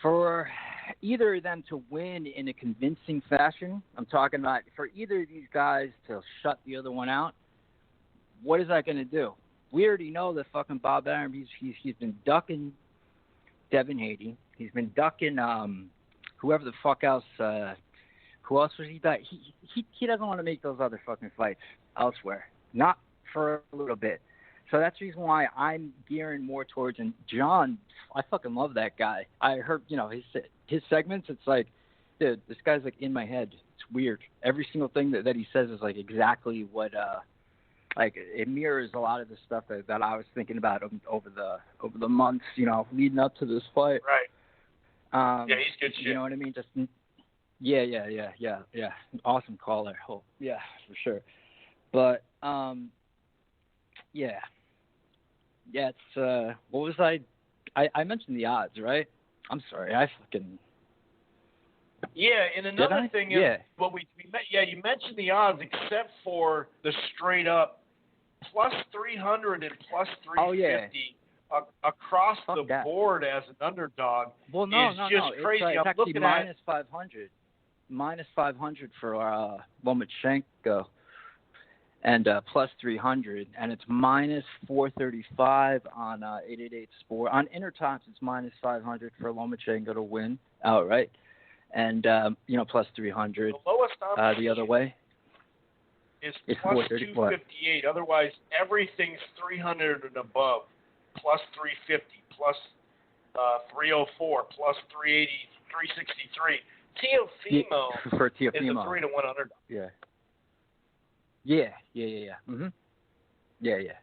for either of them to win in a convincing fashion, I'm talking about for either of these guys to shut the other one out, what is that going to do? We already know that fucking Bob Arum, he's been ducking Devin Haney. He's been ducking whoever the fuck else. Who else was he ducking? He doesn't want to make those other fucking fights elsewhere. Not for a little bit. So that's the reason why I'm gearing more towards, and John, I fucking love that guy. I heard, his segments, it's like, dude, this guy's like in my head. It's weird. Every single thing that he says is like exactly what, it mirrors a lot of the stuff that I was thinking about over the months, leading up to this fight. Right. Yeah, he's good shit. You know what I mean? Just, yeah. Awesome caller. Oh, yeah, for sure. But, yeah. Yeah, it's, what was I mentioned the odds, right? I'm sorry, I fucking... Yeah, and another thing is, you mentioned the odds except for the straight up +300 and +350 across the board as an underdog. Well, no, just crazy. It's I'm actually looking at -500. -500 for Lomachenko. And +300, and it's -435 on 888 Sport. On Intertops, it's -500 for Lomachenko to win outright, and +300 the lowest the other way. It's +258. Otherwise, everything's 300 and above. +350, +304, +380, 363. Teofimo for Teofimo is a 3-1 underdog. Yeah. Yeah. Mhm. Yeah.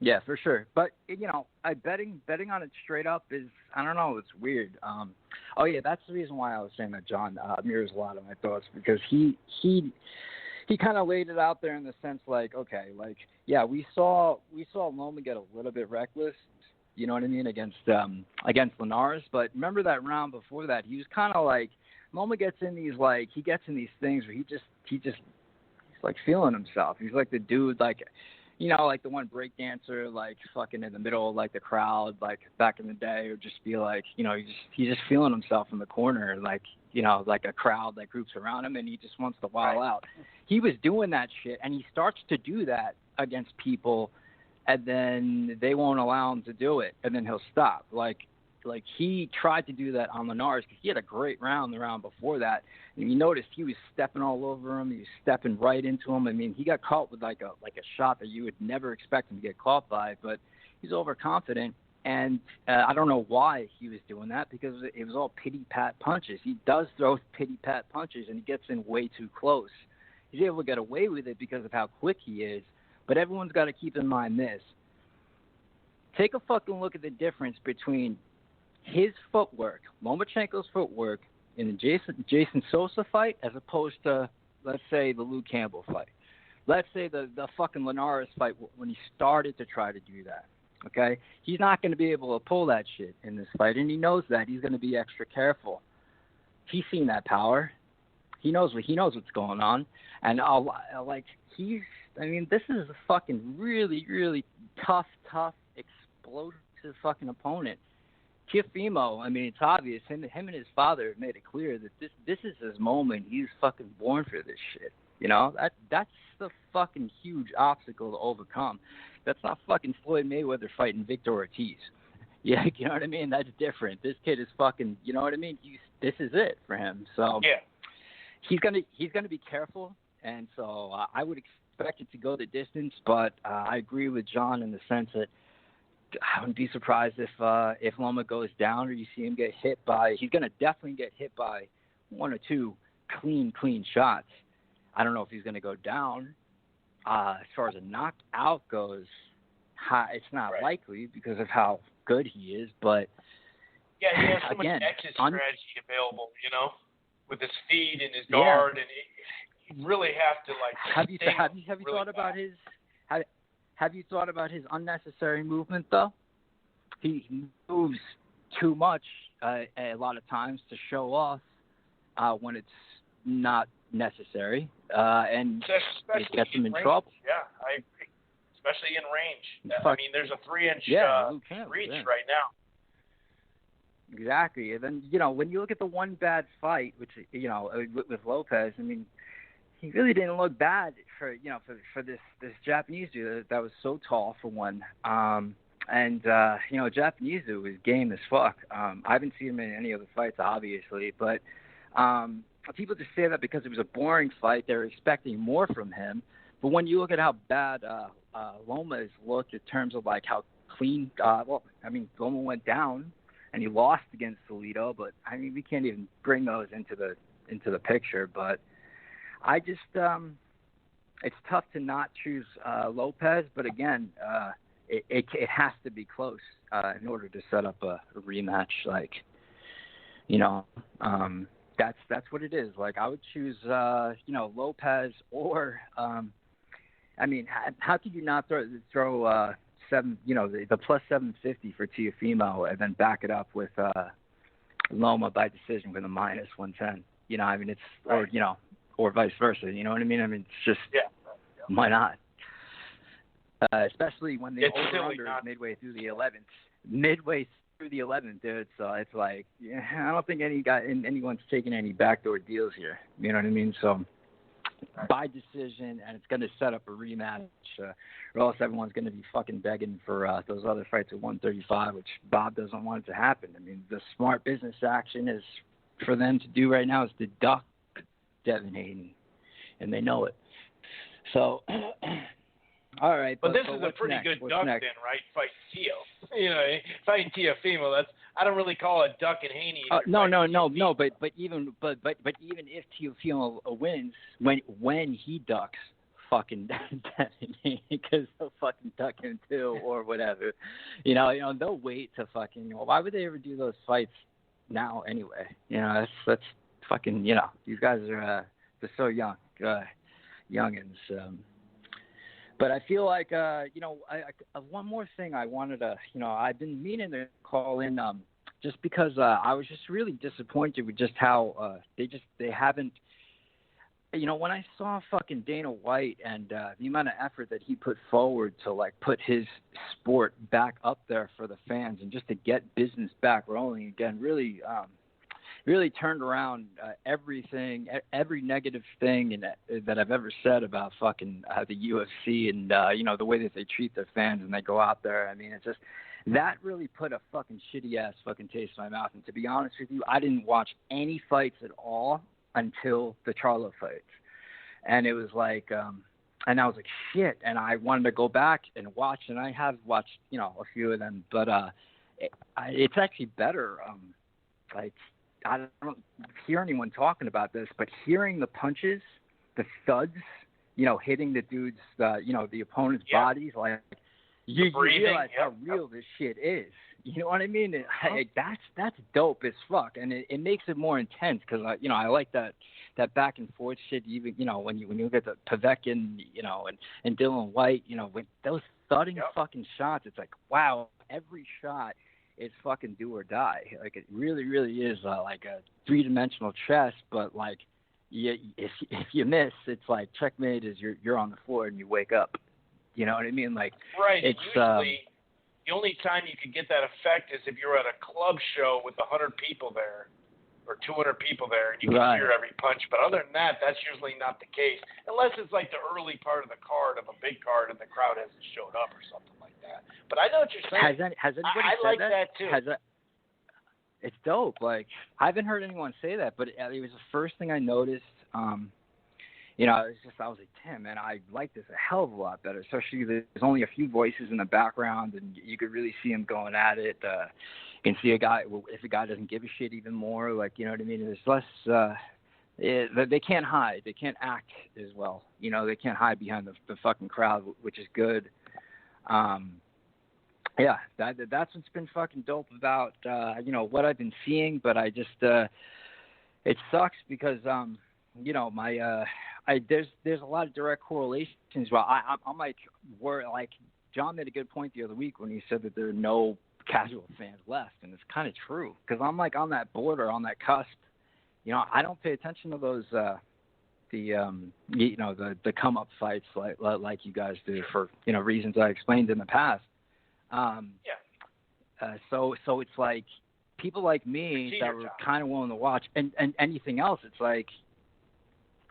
Yeah, for sure. But betting on it straight up is, I don't know, it's weird. Oh yeah, that's the reason why I was saying that John mirrors a lot of my thoughts, because he kind of laid it out there in the sense like, okay, like, yeah, we saw Loma get a little bit reckless, you know what I mean, against Linares, but remember that round before that, he was kind of like, Loma gets in these things where he's like feeling himself. He's like the dude, like, like the one break dancer, like fucking in the middle of like the crowd, like back in the day, or just be like, he's just feeling himself in the corner, like, like a crowd that groups around him, and he just wants to wild out. He was doing that shit, and he starts to do that against people, and then they won't allow him to do it, and then he'll stop. Like he tried to do that on Linares, because he had a great round the round before that, and you noticed he was stepping all over him. He was stepping right into him. I mean, he got caught with like a shot that you would never expect him to get caught by, but he's overconfident, and I don't know why he was doing that, because it was all pity-pat punches. He does throw pity-pat punches, and he gets in way too close. He's able to get away with it because of how quick he is, but everyone's got to keep in mind this. Take a fucking look at the difference between his footwork, Lomachenko's footwork, in the Jason Sosa fight, as opposed to, let's say, the Luke Campbell fight. Let's say the fucking Linares fight, when he started to try to do that. Okay? He's not going to be able to pull that shit in this fight, and he knows that. He's going to be extra careful. He's seen that power. He knows what's going on. And this is a fucking really, really tough, explosive fucking opponent. Teofimo, I mean, it's obvious. Him and his father have made it clear that this is his moment. He's fucking born for this shit. That's the fucking huge obstacle to overcome. That's not fucking Floyd Mayweather fighting Victor Ortiz. Yeah, you know what I mean? That's different. This kid is fucking, you know what I mean? This is it for him. So yeah, he's gonna be careful, and so I would expect it to go the distance. But I agree with John in the sense that I wouldn't be surprised if Loma goes down, or you see him get hit by. He's gonna definitely get hit by one or two clean shots. I don't know if he's gonna go down. As far as a knockout goes, it's not likely because of how good he is. But yeah, he has so much exit strategy available, with his feet and his guard, and you really have to like. Have you thought about his? Have you thought about his unnecessary movement, though? He moves too much a lot of times to show off when it's not necessary, and it gets him in trouble. Yeah, I agree. Especially in range. I mean, there's a 3-inch reach right now. Exactly. And then, when you look at the one bad fight, which, with Lopez, I mean, he really didn't look bad for this Japanese dude that was so tall, for one. Japanese dude was game as fuck. I haven't seen him in any other fights, obviously, but people just say that because it was a boring fight, they're expecting more from him. But when you look at how bad Loma has looked in terms of like how clean, Loma went down and he lost against Salido, but I mean we can't even bring those into the picture. But I just it's tough to not choose Lopez, but again, it has to be close in order to set up a rematch. Like, that's what it is. Like I would choose Lopez or how could you not throw the plus 750 for Teofimo and then back it up with Loma by decision with a minus 110? It's or vice versa. You know what I mean? I mean, it's just why not? Especially when the over-under is midway through the 11th. Midway through the 11th, dude. So it's like, I don't think anyone's taking any backdoor deals here. You know what I mean? So by decision, and it's going to set up a rematch, or else everyone's going to be fucking begging for those other fights at 135, which Bob doesn't want it to happen. I mean, the smart business action is for them to do right now is to duck Devin Hayden, and they know it. So, all right. But this is a pretty good duck then, right? Fighting Teo. Fighting Teofimo. I don't really call it duck and Haney. No. But even if Teofimo wins, when he ducks, fucking detonate because they'll fucking duck him too or whatever. They'll wait to fucking. Why would they ever do those fights now anyway? That's fucking. These guys are they're so young, youngins. But I feel like one more thing I wanted to. I've been meaning to call in just because I was just really disappointed with just how they haven't. When I saw fucking Dana White and the amount of effort that he put forward to put his sport back up there for the fans and just to get business back rolling again, really turned around everything, every negative thing that I've ever said about fucking the UFC and the way that they treat their fans and they go out there. I mean, it's just that really put a fucking shitty ass fucking taste in my mouth. And to be honest with you, I didn't watch any fights at all until the Charlo fights. And it was like, and I was like, shit. And I wanted to go back and watch, and I have watched, a few of them, but it's actually better. I don't hear anyone talking about this, but hearing the punches, the thuds, hitting the dudes, the opponent's bodies, you realize how real this shit is. You know what I mean? That's dope as fuck, and it makes it more intense because I like that back and forth shit. Even when you look at the Povetkin, and Dylan White, with those thudding fucking shots, it's like wow, every shot is fucking do or die. Like it really, really is like a 3-dimensional chess, but if you miss, it's like checkmate. Is you're on the floor and you wake up. You know what I mean? Right. It's usually the only time you can get that effect is if you're at a club show with 100 people there or 200 people there and you can hear every punch. But other than that, that's usually not the case unless it's like the early part of the card of a big card and the crowd hasn't showed up or something like that. But I know what you're saying. Has anybody said like that too. It's dope. I haven't heard anyone say that, but it was the first thing I noticed. I was like, damn, man, I like this a hell of a lot better, especially there's only a few voices in the background, and you could really see him going at it. You can see a guy, if a guy doesn't give a shit even more, you know what I mean? There's less, they can't hide. They can't act as well. They can't hide behind the fucking crowd, which is good. That's what's been fucking dope about, what I've been seeing, but I just, it sucks because, there's a lot of direct correlations. Well, I'm John made a good point the other week when he said that there are no casual fans left, and it's kind of true because I'm on that border, on that cusp. I don't pay attention to those the come up fights like you guys do for reasons I explained in the past. So it's like people like me that were kind of willing to watch and anything else. It's like,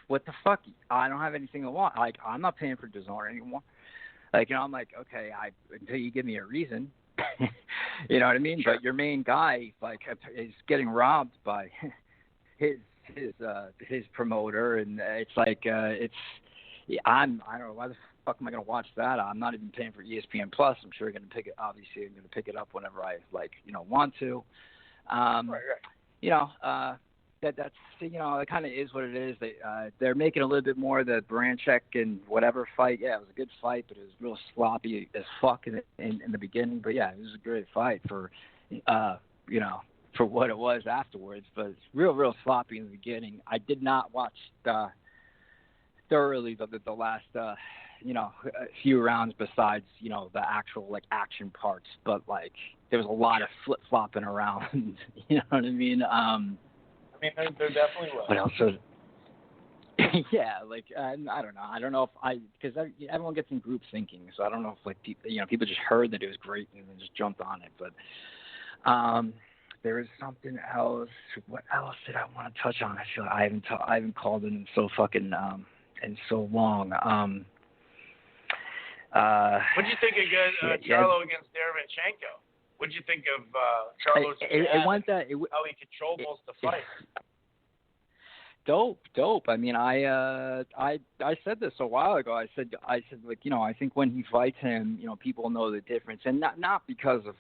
what the fuck? I don't have anything to watch. I'm not paying for DAZN anymore. I'm like, okay, until you give me a reason. You know what I mean? Sure. But your main guy, is getting robbed by his promoter, and it's like, I don't know, why the fuck am I going to watch that? I'm not even paying for ESPN Plus. I'm sure I'm going to pick it up whenever I want to. That's it kind of is what it is. They're making a little bit more of the Branchek and whatever fight. Yeah, it was a good fight, but it was real sloppy as fuck in the beginning. But yeah, it was a great fight for what it was afterwards. But it's real sloppy in the beginning. I did not watch thoroughly the last few rounds besides the actual action parts. But there was a lot of flip flopping around. You know what I mean? There definitely was. What else? Yeah, I don't know. I don't know if because everyone gets in group thinking, so I don't know if people just heard that it was great and then just jumped on it. But there is something else. What else did I want to touch on? I feel I haven't called in so fucking in so long. What do you think of Charlo against Derevyanchenko? What did you think of Charlo's how he controlled most of the fight? Dope. I mean, I said this a while ago. I said I think when he fights him, people know the difference, and not because of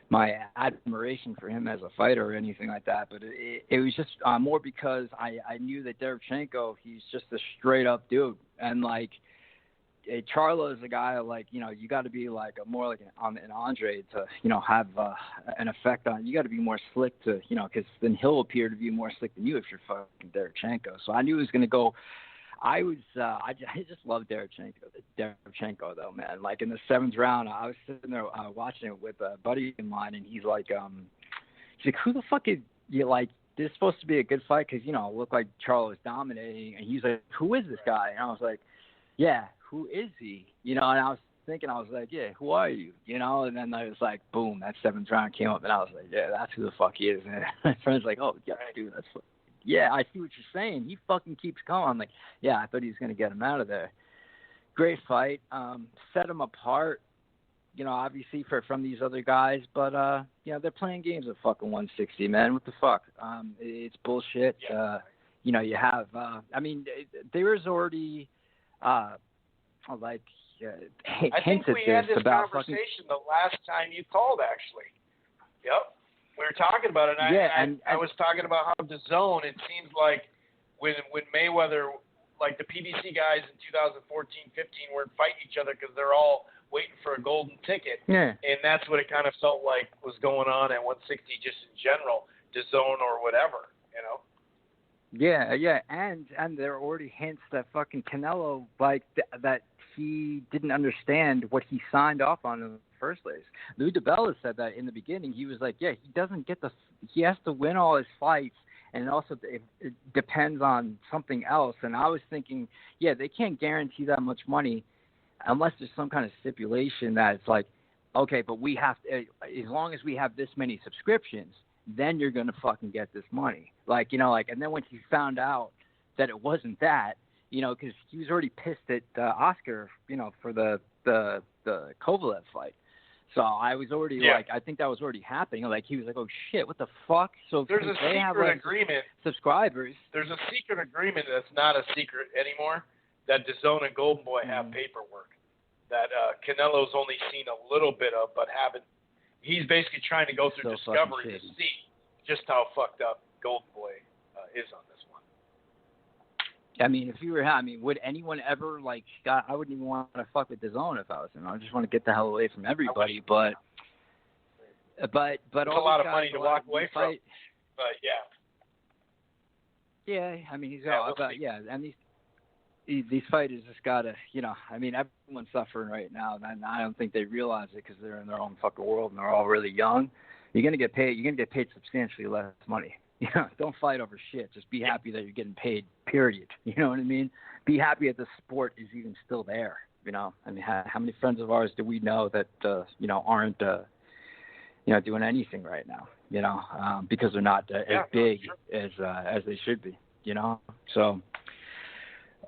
my admiration for him as a fighter or anything like that, but it was just more because I knew that Derevchenko, he's just a straight up dude, and like Charlo is a guy like, you know, you got to be like more like an Andre to, you know, have an effect on. You got to be more slick to, you know, because then he'll appear to be more slick than you if you're fucking Derevchenko. So I knew he was gonna go. I just love Derevchenko though, man. Like in the 7th round, I was sitting there watching it with a buddy of mine, and he's like, who the fuck is you? Like, this is supposed to be a good fight because, you know, it looked like Charlo was dominating, and he's like, who is this guy? And I was like, yeah, who is he? You know, and I was thinking, I was like, yeah, who are you? You know, and then I was like, boom, that 7th round came up, and I was like, yeah, that's who the fuck he is. And my friend's like, oh, yeah, dude, that's what. Yeah, I see what you're saying. He fucking keeps going. I'm like, yeah, I thought he was going to get him out of there. Great fight. Set him apart, you know, obviously from these other guys. But, you know, they're playing games at fucking 160, man. What the fuck? It's bullshit. You know, you have, I mean, there was already, like, I think we had this conversation the last time you called, actually. Yep. We were talking about it, and I was talking about how DAZN, it seems like when Mayweather, like the PBC guys in 2014-15 weren't fighting each other because they're all waiting for a golden ticket. Yeah. And that's what it kind of felt like was going on at 160 just in general, DAZN or whatever, you know? Yeah, and there are already hints that fucking Canelo, like, that he didn't understand what he signed off on in the first place. Lou DiBella said that in the beginning. He was like, yeah, he doesn't get he has to win all his fights, and also it depends on something else. And I was thinking, yeah, they can't guarantee that much money unless there's some kind of stipulation that it's like, okay, but we have to, as long as we have this many subscriptions, then you're going to fucking get this money. Like, you know, like, and then when he found out that it wasn't that, you know, because he was already pissed at Oscar, you know, for the Kovalev fight. So I was already like, I think that was already happening. Like, he was like, oh shit, what the fuck? So there's a they secret have, like, agreement. Subscribers. There's a secret agreement that's not a secret anymore that DAZN and Golden Boy have paperwork that Canelo's only seen a little bit of, but haven't. He's basically trying to go through Discovery to see just how fucked up Golden Boy is on this one. I mean, would anyone ever, like, I wouldn't even want to fuck with DAZN if I was him. I just want to get the hell away from everybody. But it's all a lot of money to walk away from. But yeah, I mean, and these fighters just gotta, you know, I mean, everyone's suffering right now, and I don't think they realize it because they're in their own fucking world and they're all really young. You're gonna get paid substantially less money. You know, don't fight over shit. Just be happy that you're getting paid, period. You know what I mean? Be happy that the sport is even still there. You know, I mean, how many friends of ours do we know that, you know, aren't, you know, doing anything right now, you know, because they're not as big as they should be, you know? So,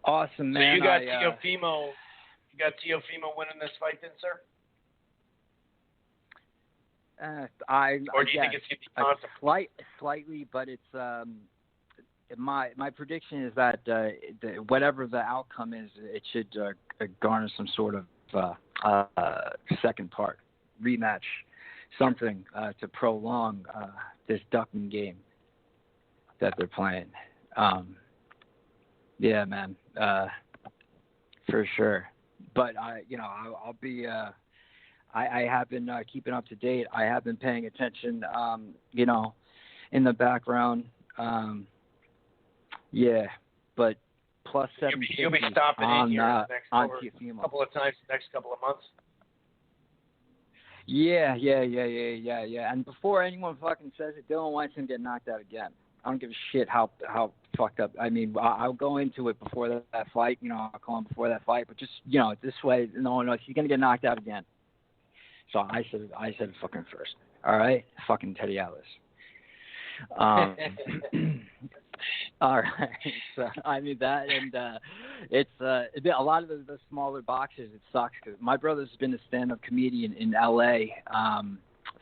awesome, man. So you got Teofimo winning this fight then, sir? Or do you think it's going to be constant? Slightly, but it's my prediction is that whatever the outcome is, it should garner some sort of second part rematch, something to prolong this ducking game that they're playing. Yeah, man, for sure. But I'll be. I have been keeping up to date. I have been paying attention, you know, in the background. Yeah, but plus 750 you'll be stopping in here next Teofimo. Couple of times next couple of months. Yeah. And before anyone fucking says it, Dylan White's gonna get knocked out again. I don't give a shit how fucked up. I mean, I'll go into it before that fight. You know, I'll call him before that fight. But just, you know, this way, no, he's gonna get knocked out again. So I said it fucking first. All right, fucking Teddy Atlas. All right. So I mean that, and it's a lot of the smaller boxers. It sucks because my brother's been a stand-up comedian in L.A.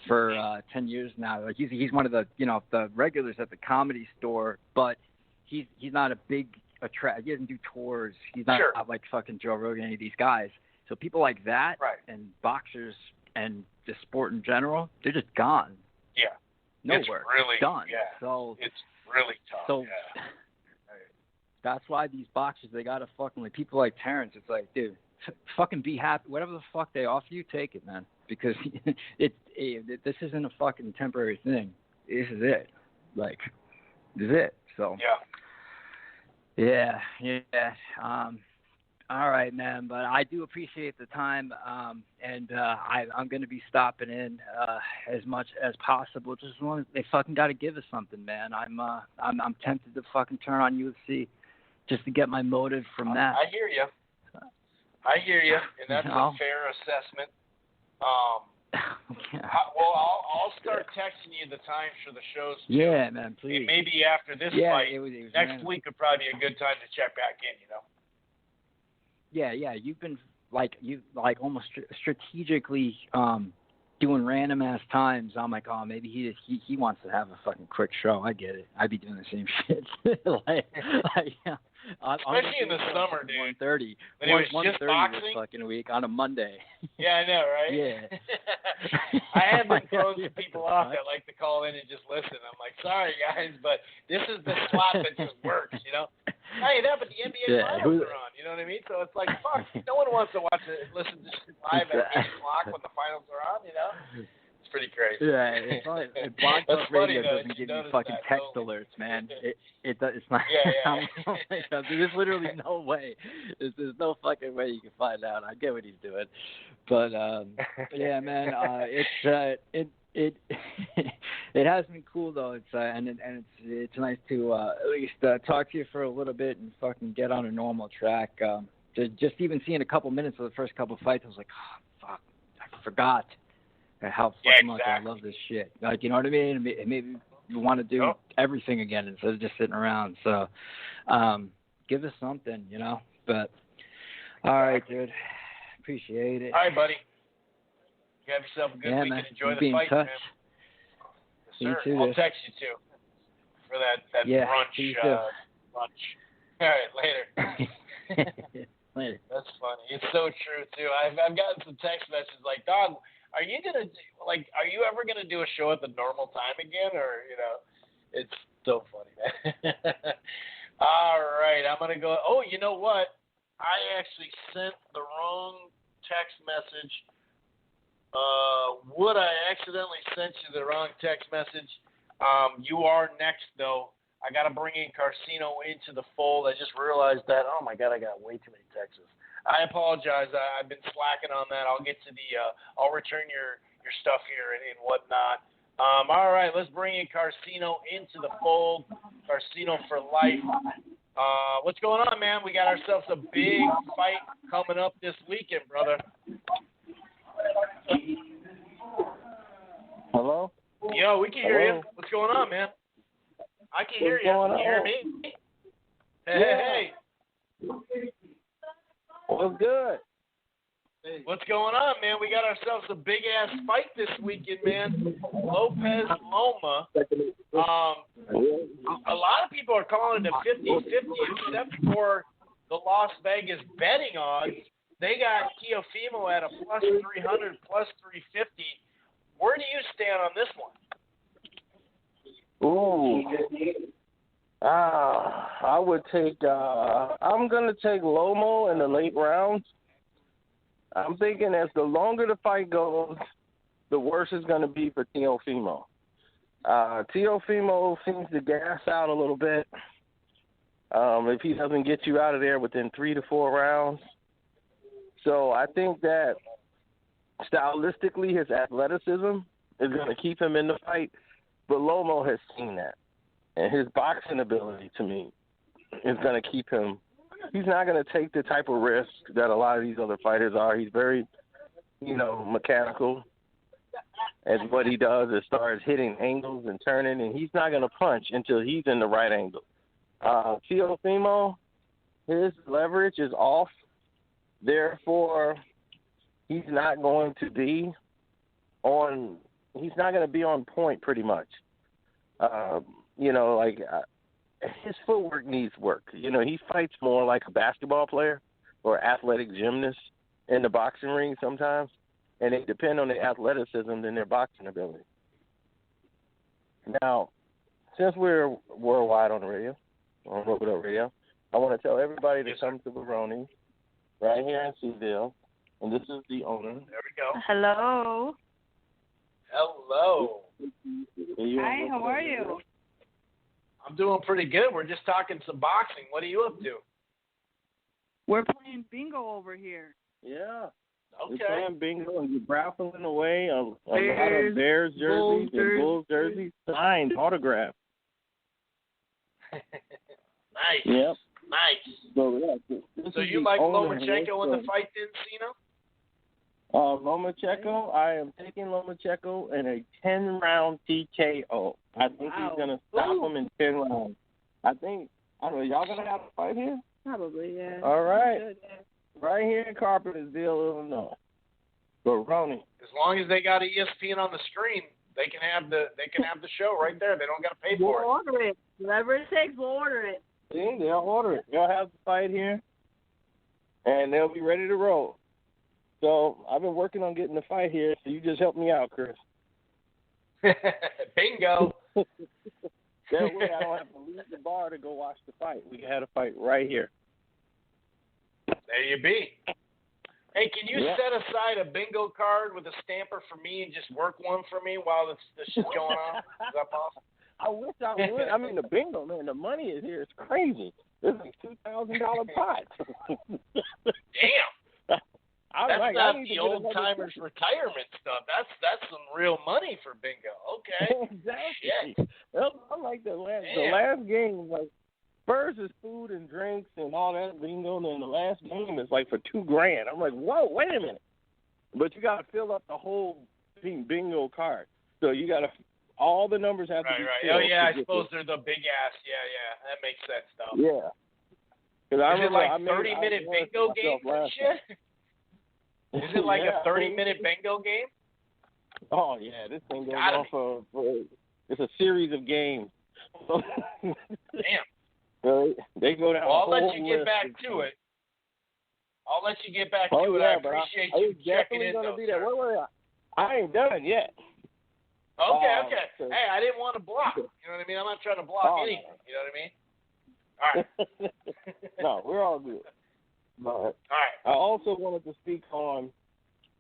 For 10 years now. Like he's one of the, you know, the regulars at the Comedy Store, but he's not a big he doesn't do tours. He's not like fucking Joe Rogan, any of these guys. So people like that and boxers and the sport in general, they're just gone. Yeah. Nowhere. It's really done. Yeah. So it's really tough. So yeah. that's why these boxers, they gotta fucking, like, people like Terrence. It's like, dude, fucking be happy. Whatever the fuck they offer you, take it, man. Because this isn't a fucking temporary thing. This is it. Like, this is it. So yeah. All right, man. But I do appreciate the time, and I'm going to be stopping in as much as possible. Just as long as they fucking got to give us something, man. I'm tempted to fucking turn on UFC just to get my motive from that. I hear you, and that's a fair assessment. I'll start texting you the times for the shows too. Yeah, man, please. And maybe after this fight, it was next week would probably be a good time to check back in. Yeah. You've been almost strategically doing random ass times. I'm like, oh, maybe he wants to have a fucking quick show. I get it. I'd be doing the same shit. Especially in the summer, dude. 1:30. When it was just boxing. This fucking week on a Monday. Yeah, I know, right? Yeah. I have been throwing some people off that like to call in and just listen. I'm like, sorry guys, but this is the slot that just works, Hey, but the NBA finals are on, you know what I mean? So it's like, fuck, no one wants to listen to live at 8 o'clock when the finals are on, It's pretty crazy. Yeah, it's like Blog Talk Radio doesn't give you fucking text alerts, man. It's not. Yeah. There's literally no way. There's no fucking way you can find out. I get what he's doing, but yeah, man. It has been cool though. It's nice to at least talk to you for a little bit and fucking get on a normal track. Just even seeing a couple minutes of the first couple fights, I was like, oh, fuck, I forgot how fucking much I love this shit. Like, you know what I mean? It made me want to do everything again instead of just sitting around. So, give us something, But all right, dude. Appreciate it. All right, buddy. You have yourself a good week man. and enjoy Be the fight, in touch. man. Yes, You sir. too, I'll text you too for that brunch. Lunch. All right, later. Later. That's funny. It's so true too. I've gotten some text messages like, "Dog, are you ever gonna do a show at the normal time again?" Or it's so funny, man. All right, I'm gonna go. Oh, you know what? I actually sent the wrong text message. Would I accidentally sent you the wrong text message? You are next, though. I got to bring in Carcino into the fold. I just realized that. Oh, my God, I got way too many texts. I apologize. I've been slacking on that. I'll get to I'll return your stuff here and whatnot. All right, let's bring in Carcino into the fold. Carcino for life. What's going on, man? We got ourselves a big fight coming up this weekend, brother. Hello? Yo, we can hear you. What's going on, man? I can hear you. Can you hear me? Hey. What's good? What's going on, man? We got ourselves a big-ass fight this weekend, man. Lopez, Loma. A lot of people are calling it a 50-50, except for the Las Vegas betting odds. They got Teofimo at a plus 300, plus 350. Where do you stand on this one? I would take. I'm gonna take Loma in the late rounds. I'm thinking as the longer the fight goes, the worse it's gonna be for Teofimo. Teofimo seems to gas out a little bit. If he doesn't get you out of there within 3 to 4 rounds. So I think that stylistically his athleticism is going to keep him in the fight, but Loma has seen that. And his boxing ability, to me, is going to keep him. He's not going to take the type of risk that a lot of these other fighters are. He's very, mechanical as what he does as far as hitting angles and turning, and he's not going to punch until he's in the right angle. Teofimo, his leverage is off. Therefore, he's not going to be on point pretty much. His footwork needs work. He fights more like a basketball player or athletic gymnast in the boxing ring sometimes. and they depend on their athleticism than their boxing ability. Now, since we're worldwide on the radio, on Rope It Up Radio, I want to tell everybody to come to Baroni right here in Seaville, and this is the owner. There we go. Hello. Hello. Hi, how are you? I'm doing pretty good. We're just talking some boxing. What are you up to? We're playing bingo over here. Yeah. Okay. We're playing bingo, and you're raffling away a lot Bears, of Bears jerseys and Bulls jerseys, signed, autographed. Nice. Yep. Nice. So, yeah, So you like Lomachenko in the fight then, Cino? Lomachenko, I am taking Lomachenko in a 10-round TKO. I think he's going to stop him in 10 rounds. I don't know, y'all going to have a fight here? Probably, yeah. All right. Right here in Carpentersville, Illinois. Baroni. As long as they got ESPN on the screen, they can have the show right there. They don't got to pay for it. We'll order it. Whatever it takes, we'll order it. See, they'll order it. They'll have the fight here, and they'll be ready to roll. So I've been working on getting the fight here, so you just help me out, Chris. Bingo. That way I don't have to leave the bar to go watch the fight. We can have a fight right here. There you be. Hey, can you set aside a bingo card with a stamper for me and just work one for me while this shit's going on? Is that possible? I wish I would. I mean, the bingo, man, the money is here. It's crazy. It's like $2,000 pot. Damn. That's like, not the old-timers retirement stuff. That's some real money for bingo. Okay. Exactly. Shit. I like the last game. Like, first is food and drinks and all that bingo, and then the last game is like for $2,000. I'm like, whoa, wait a minute. But you got to fill up the whole bingo card. So you got to, all the numbers have to be filled. Oh, yeah, I suppose they're the big ass. Yeah, that makes sense, though. Yeah. Is it like 30-minute bingo games and shit? Is it like a 30-minute bingo game? Oh, yeah, this thing goes on for it's a series of games. Damn. So they go down. Well, I'll let you get back to it. I appreciate you checking in, though. Wait. I ain't done yet. Okay. Hey, I didn't want to block. You know what I mean? I'm not trying to block anything. You know what I mean? All right. No, we're all good. But all right. I also wanted to speak on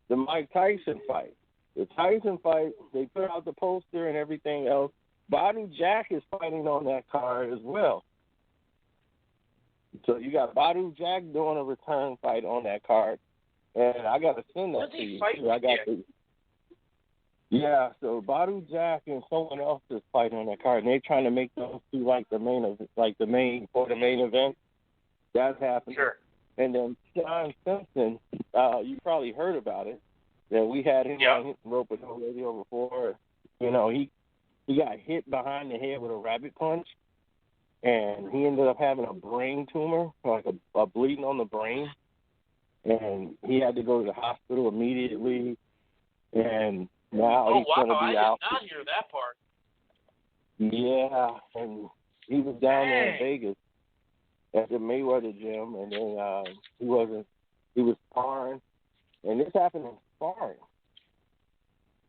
the Mike Tyson fight. The Tyson fight, they put out the poster and everything else. Badu Jack is fighting on that card as well. So you got Badu Jack doing a return fight on that card. And I got to send that to you. Yeah, so Badu Jack and someone else is fighting on that card, and they're trying to make those two like the main event. That's happening. Sure. And then John Simpson, you probably heard about it. That we had him on Rope It Up Radio before. You know, he got hit behind the head with a rabbit punch, and he ended up having a brain tumor, like a bleeding on the brain, and he had to go to the hospital immediately. And now he's going to be out. I did not hear that part. Yeah, and he was down there in Vegas at the Mayweather gym, and then he was sparring, and this happened in sparring.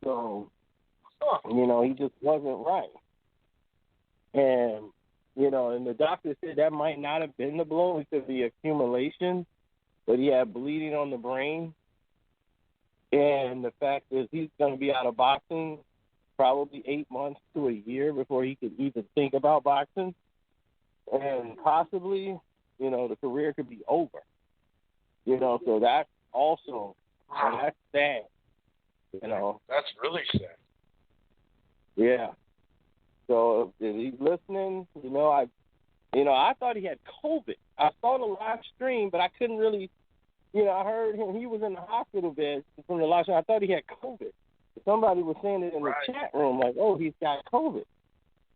So, you know, he just wasn't right. And, you know, and the doctor said that might not have been the blow. It could be accumulation, but he had bleeding on the brain. And the fact is he's going to be out of boxing probably 8 months to a year before he could even think about boxing. And possibly, you know, the career could be over. You know, so that's also, that's sad. You know. That's really sad. Yeah. So if he's listening, I thought he had COVID. I saw the live stream, but I couldn't really, I heard him. He was in the hospital bed from the live stream. I thought he had COVID. Somebody was saying it in the chat room, like, oh, he's got COVID.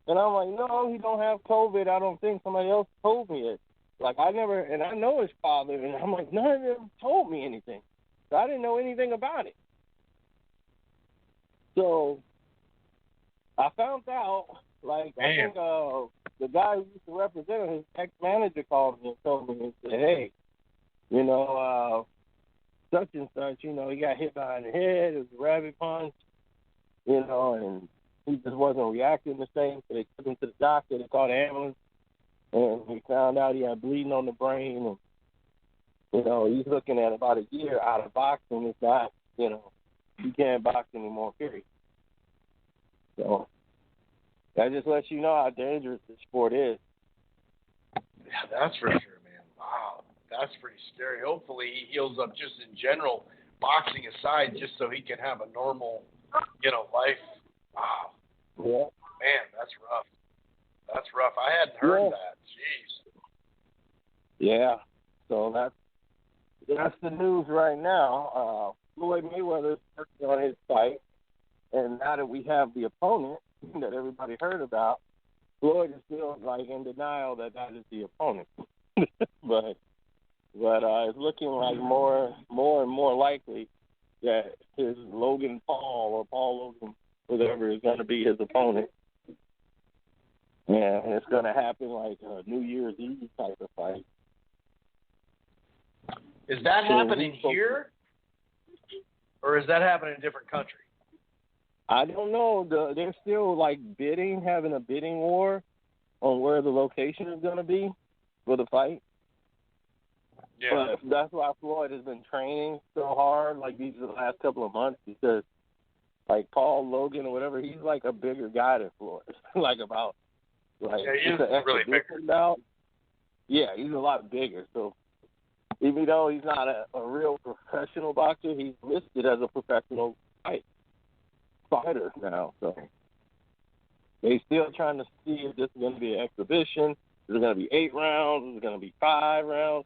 And I'm like, no, he don't have COVID. I don't think. Somebody else told me it. Like, I know his father, and I'm like, none of them told me anything. So I didn't know anything about it. So I found out, like, I think the guy who used to represent him, his ex-manager called me and told me and said, hey, such and such, he got hit behind the head, it was a rabbit punch, and he just wasn't reacting the same, so they took him to the doctor, they called the ambulance, and we found out he had bleeding on the brain, and, he's looking at about a year out of boxing. It's not, he can't box anymore, period. So that just lets you know how dangerous the sport is. Yeah, that's for sure, man. Wow, that's pretty scary. Hopefully he heals up just in general, boxing aside, just so he can have a normal, life. Wow. Yeah. Man, that's rough. That's rough. I hadn't heard that. Jeez. Yeah. So that's the news right now. Floyd Mayweather's working on his fight, and now that we have the opponent that everybody heard about, Floyd is still in denial that is the opponent. but it's looking like more and more likely that his Logan Paul or Paul Logan, whatever, is going to be his opponent. Yeah, and it's going to happen like a New Year's Eve type of fight. Is that happening here, or is that happening in a different country? I don't know. They're still having a bidding war on where the location is going to be for the fight. Yeah. But that's why Floyd has been training so hard, these last couple of months, because Paul Logan or whatever, he's a bigger guy than Floyd. Yeah, he is really bigger. Yeah, he's a lot bigger. So even though he's not a real professional boxer, he's listed as a professional fighter now. So they're still trying to see if this is going to be an exhibition. Is it going to be 8 rounds? Is it going to be 5 rounds?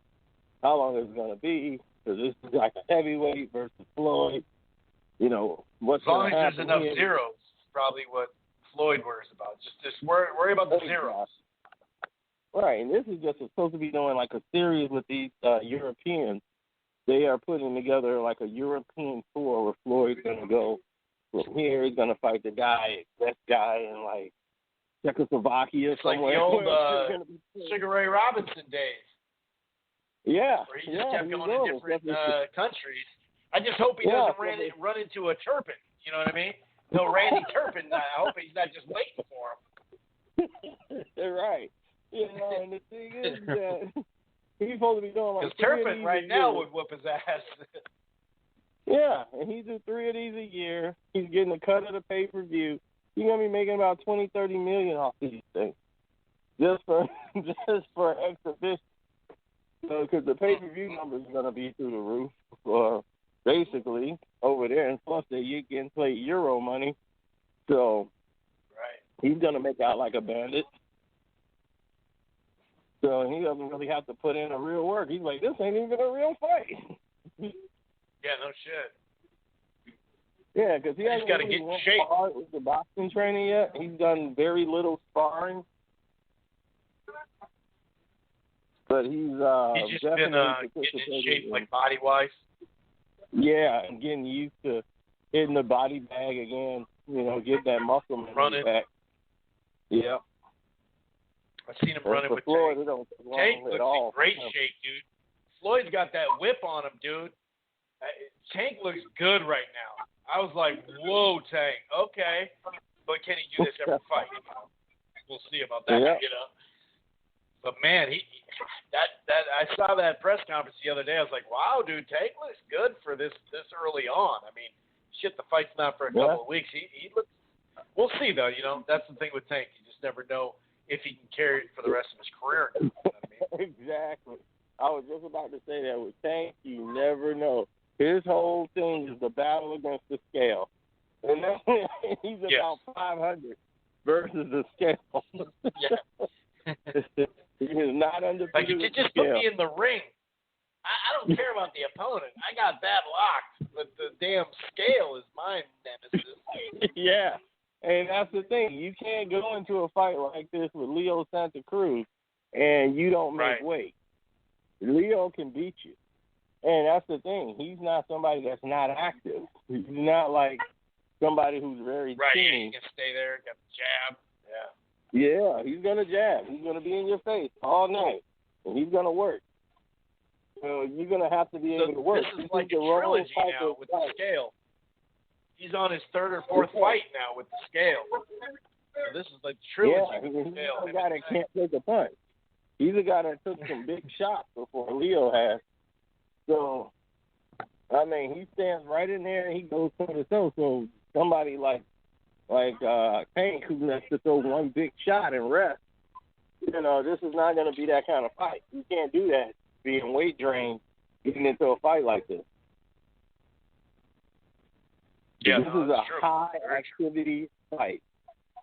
How long is it going to be? Because this is a heavyweight versus Floyd. What's as long as there's enough zeros, is probably what Floyd worries about. Just worry about the zeros. Right, and this is just supposed to be doing a series with these Europeans. They are putting together a European tour where Floyd's going to go from here. He's going to fight the best guy in Czechoslovakia it's somewhere. Like the old Sugar Ray Robinson days. Yeah. Where he just kept going to different countries. I just hope he doesn't run into a Turpin. You know what I mean? No, Randy Turpin. I hope he's not just waiting for him. Right. And the thing is that he's supposed to be doing because Turpin right now would whoop his ass. Yeah, and he do 3 of these a year. He's getting a cut of the pay-per-view. He's gonna be making about $20-30 million off these things, just for exhibition. So, because the pay-per-view numbers are gonna be through the roof, basically over there, and plus you can play Euro money. So, right, he's gonna make out like a bandit. So he doesn't really have to put in a real work. He's like, this ain't even a real fight. Yeah, no shit. Yeah, because he hasn't got to really get in went shape hard with the boxing training yet. He's done very little sparring. But he's just definitely been getting in shape, body-wise. Yeah, and getting used to hitting the body bag again, get that muscle memory back. Yeah. I've seen him running with Floyd. Tank. Tank looks in great shape, dude. Floyd's got that whip on him, dude. Tank looks good right now. I was like, whoa, Tank. Okay. But can he do this every fight? We'll see about that, But, man, I saw that press conference the other day. I was like, wow, dude, Tank looks good for this early on. I mean, shit, the fight's not for a couple of weeks. He looks – we'll see, though. That's the thing with Tank. You just never know if he can carry it for the rest of his career. You know what I mean? Exactly. I was just about to say that with Tank, you never know. His whole thing is the battle against the scale. And he's about 500 versus the scale. He is not undefeated. Like, you just put me in the ring. I don't care about the opponent. I got that locked. But the damn scale is my nemesis. Yeah. And that's the thing. You can't go into a fight like this with Leo Santa Cruz and you don't make weight. Leo can beat you. And that's the thing. He's not somebody that's not active. He's not like somebody who's very team. He can stay there, got the jab. Yeah, he's going to jab. He's going to be in your face all night. And he's going to work. So you're gonna have to be able to work. This is like a trilogy now with the scale. He's on his third or fourth fight now with the scale. So this is like trilogy with the scale. He's a guy that can't take a punch. He's a guy that took some big shots before Leo has. So, I mean, he stands right in there and he goes toe to toe. So somebody like Tank, who has to throw one big shot and rest, you know, this is not going to be that kind of fight. You can't do that being weight drained, getting into a fight like this. Yeah, this is a high-activity fight.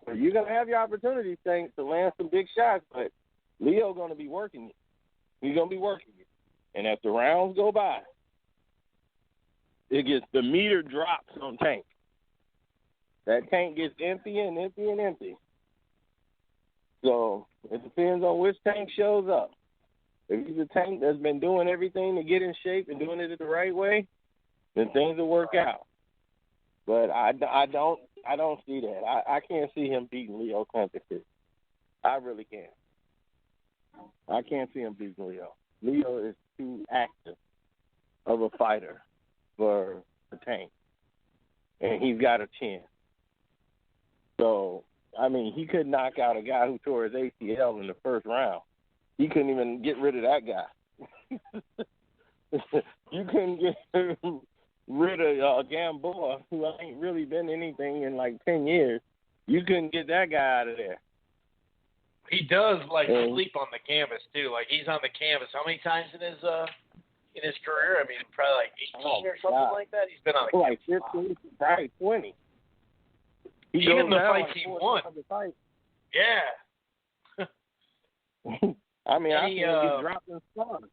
So you're going to have your opportunities, Tank, to land some big shots, but Leo's going to be working you. He's going to be working you. And as the rounds go by, the meter drops on Tank. That tank gets empty and empty and empty. So it depends on which tank shows up. If he's a tank that's been doing everything to get in shape and doing it the right way, then things will work out. But I don't see that. I can't see him beating Leo Contreras. I really can't. I can't see him beating Leo. Leo is too active of a fighter for a tank. And he's got a chin. So, I mean, he could knock out a guy who tore his ACL in the first round. He couldn't even get rid of that guy. You couldn't get rid of Gamboa, who ain't really been anything in like 10 years. You couldn't get that guy out of there. He does sleep on the canvas too. Like he's on the canvas. How many times in his career? I mean, probably like 18 or something like that. He's been on the canvas. Like 15, probably 20. Even the fights he won. Yeah. I mean, I think he dropped in stars.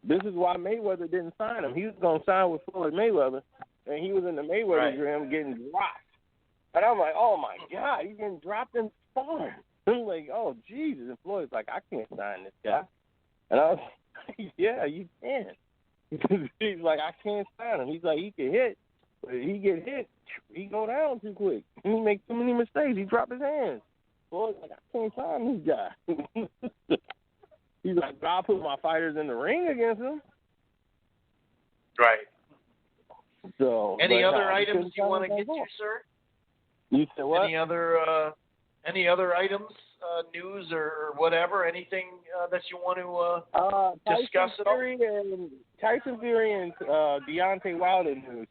This is why Mayweather didn't sign him. He was going to sign with Floyd Mayweather, and he was in the Mayweather gym getting dropped. And I'm like, oh, my God, he's getting dropped in stars. I'm like, oh, Jesus. And Floyd's like, I can't sign this guy. And I was like, yeah, you can. He's like, I can't sign him. He's like, he can hit, but if he get hit, he go down too quick. He make too many mistakes. He drop his hands. Floyd's like, I can't sign this guy. He's like, I'll put my fighters in the ring against him. Right. So, any other items you want to get to, sir? You said what? Any other items, news or whatever? Anything that you want to discuss at all? Tyson Fury and Deontay Wilder news.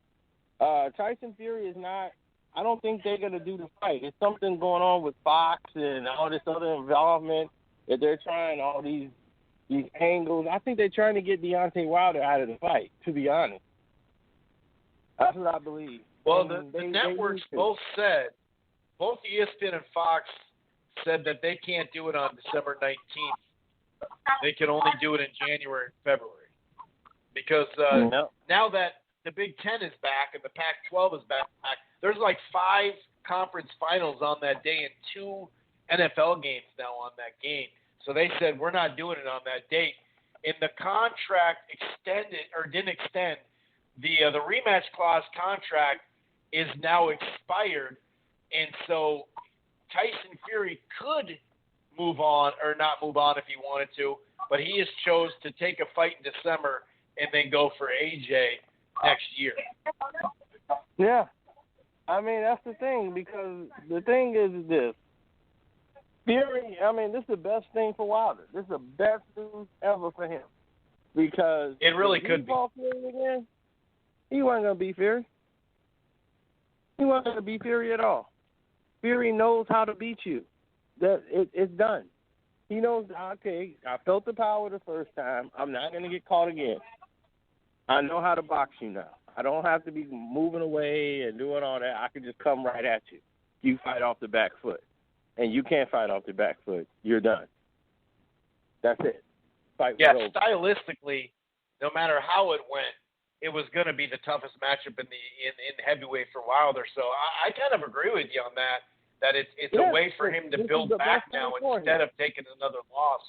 Tyson Fury is not. I don't think they're going to do the fight. There's something going on with Fox and all this other involvement that they're trying all these angles. I think they're trying to get Deontay Wilder out of the fight, to be honest. That's what I believe. Well, the networks both ESPN and Fox said that they can't do it on December 19th. They can only do it in January and February. Because now that the Big Ten is back and the Pac-12 is back, there's like 5 conference finals on that day and 2 NFL games now on that game. So they said, we're not doing it on that date. And the contract didn't extend. The rematch clause contract is now expired. And so Tyson Fury could move on or not move on if he wanted to, but he has chose to take a fight in December and then go for AJ next year. Yeah. I mean, that's the thing, because the thing is this. Fury, I mean, this is the best thing for Wilder. This is the best news ever for him. Because it really could be. Fury again, he wasn't going to beat Fury. He wasn't going to beat Fury at all. Fury knows how to beat you. It's done. He knows, okay, I felt the power the first time. I'm not going to get caught again. I know how to box you now. I don't have to be moving away and doing all that. I can just come right at you. You fight off the back foot. And you can't fight off the back foot. You're done. That's it. Fight was over. Stylistically, no matter how it went, it was going to be the toughest matchup in heavyweight for Wilder. So I kind of agree with you on that. That it's a way for him to build back now instead of taking another loss.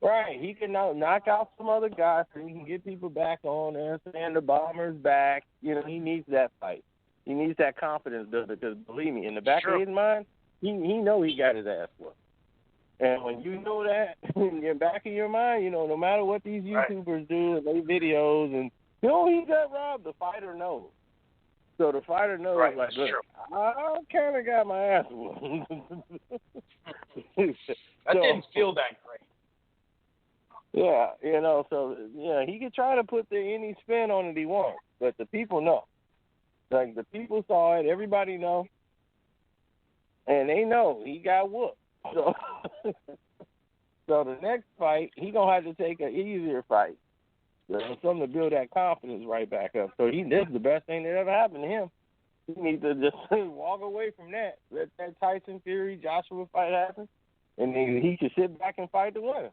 Right. He can now knock out some other guys so he can get people back on there, and the Bomber's back. You know, he needs that fight. He needs that confidence builder, because believe me, in the back of his mind, he know he got his ass whooped. And when you know that in the back of your mind, no matter what these YouTubers do and they videos and, he got robbed, the fighter knows. So the fighter knows, like, look, I kind of got my ass whooped. That didn't feel that great. Yeah, so, he could try to put any spin on it he wants, but the people know. Like, the people saw it, everybody know, and they know he got whooped. So, so the next fight, he going to have to take an easier fight. Something to build that confidence right back up. So this is the best thing that ever happened to him. He needs to just walk away from that. Let that Tyson Fury Joshua fight happen, and then he can sit back and fight the winner.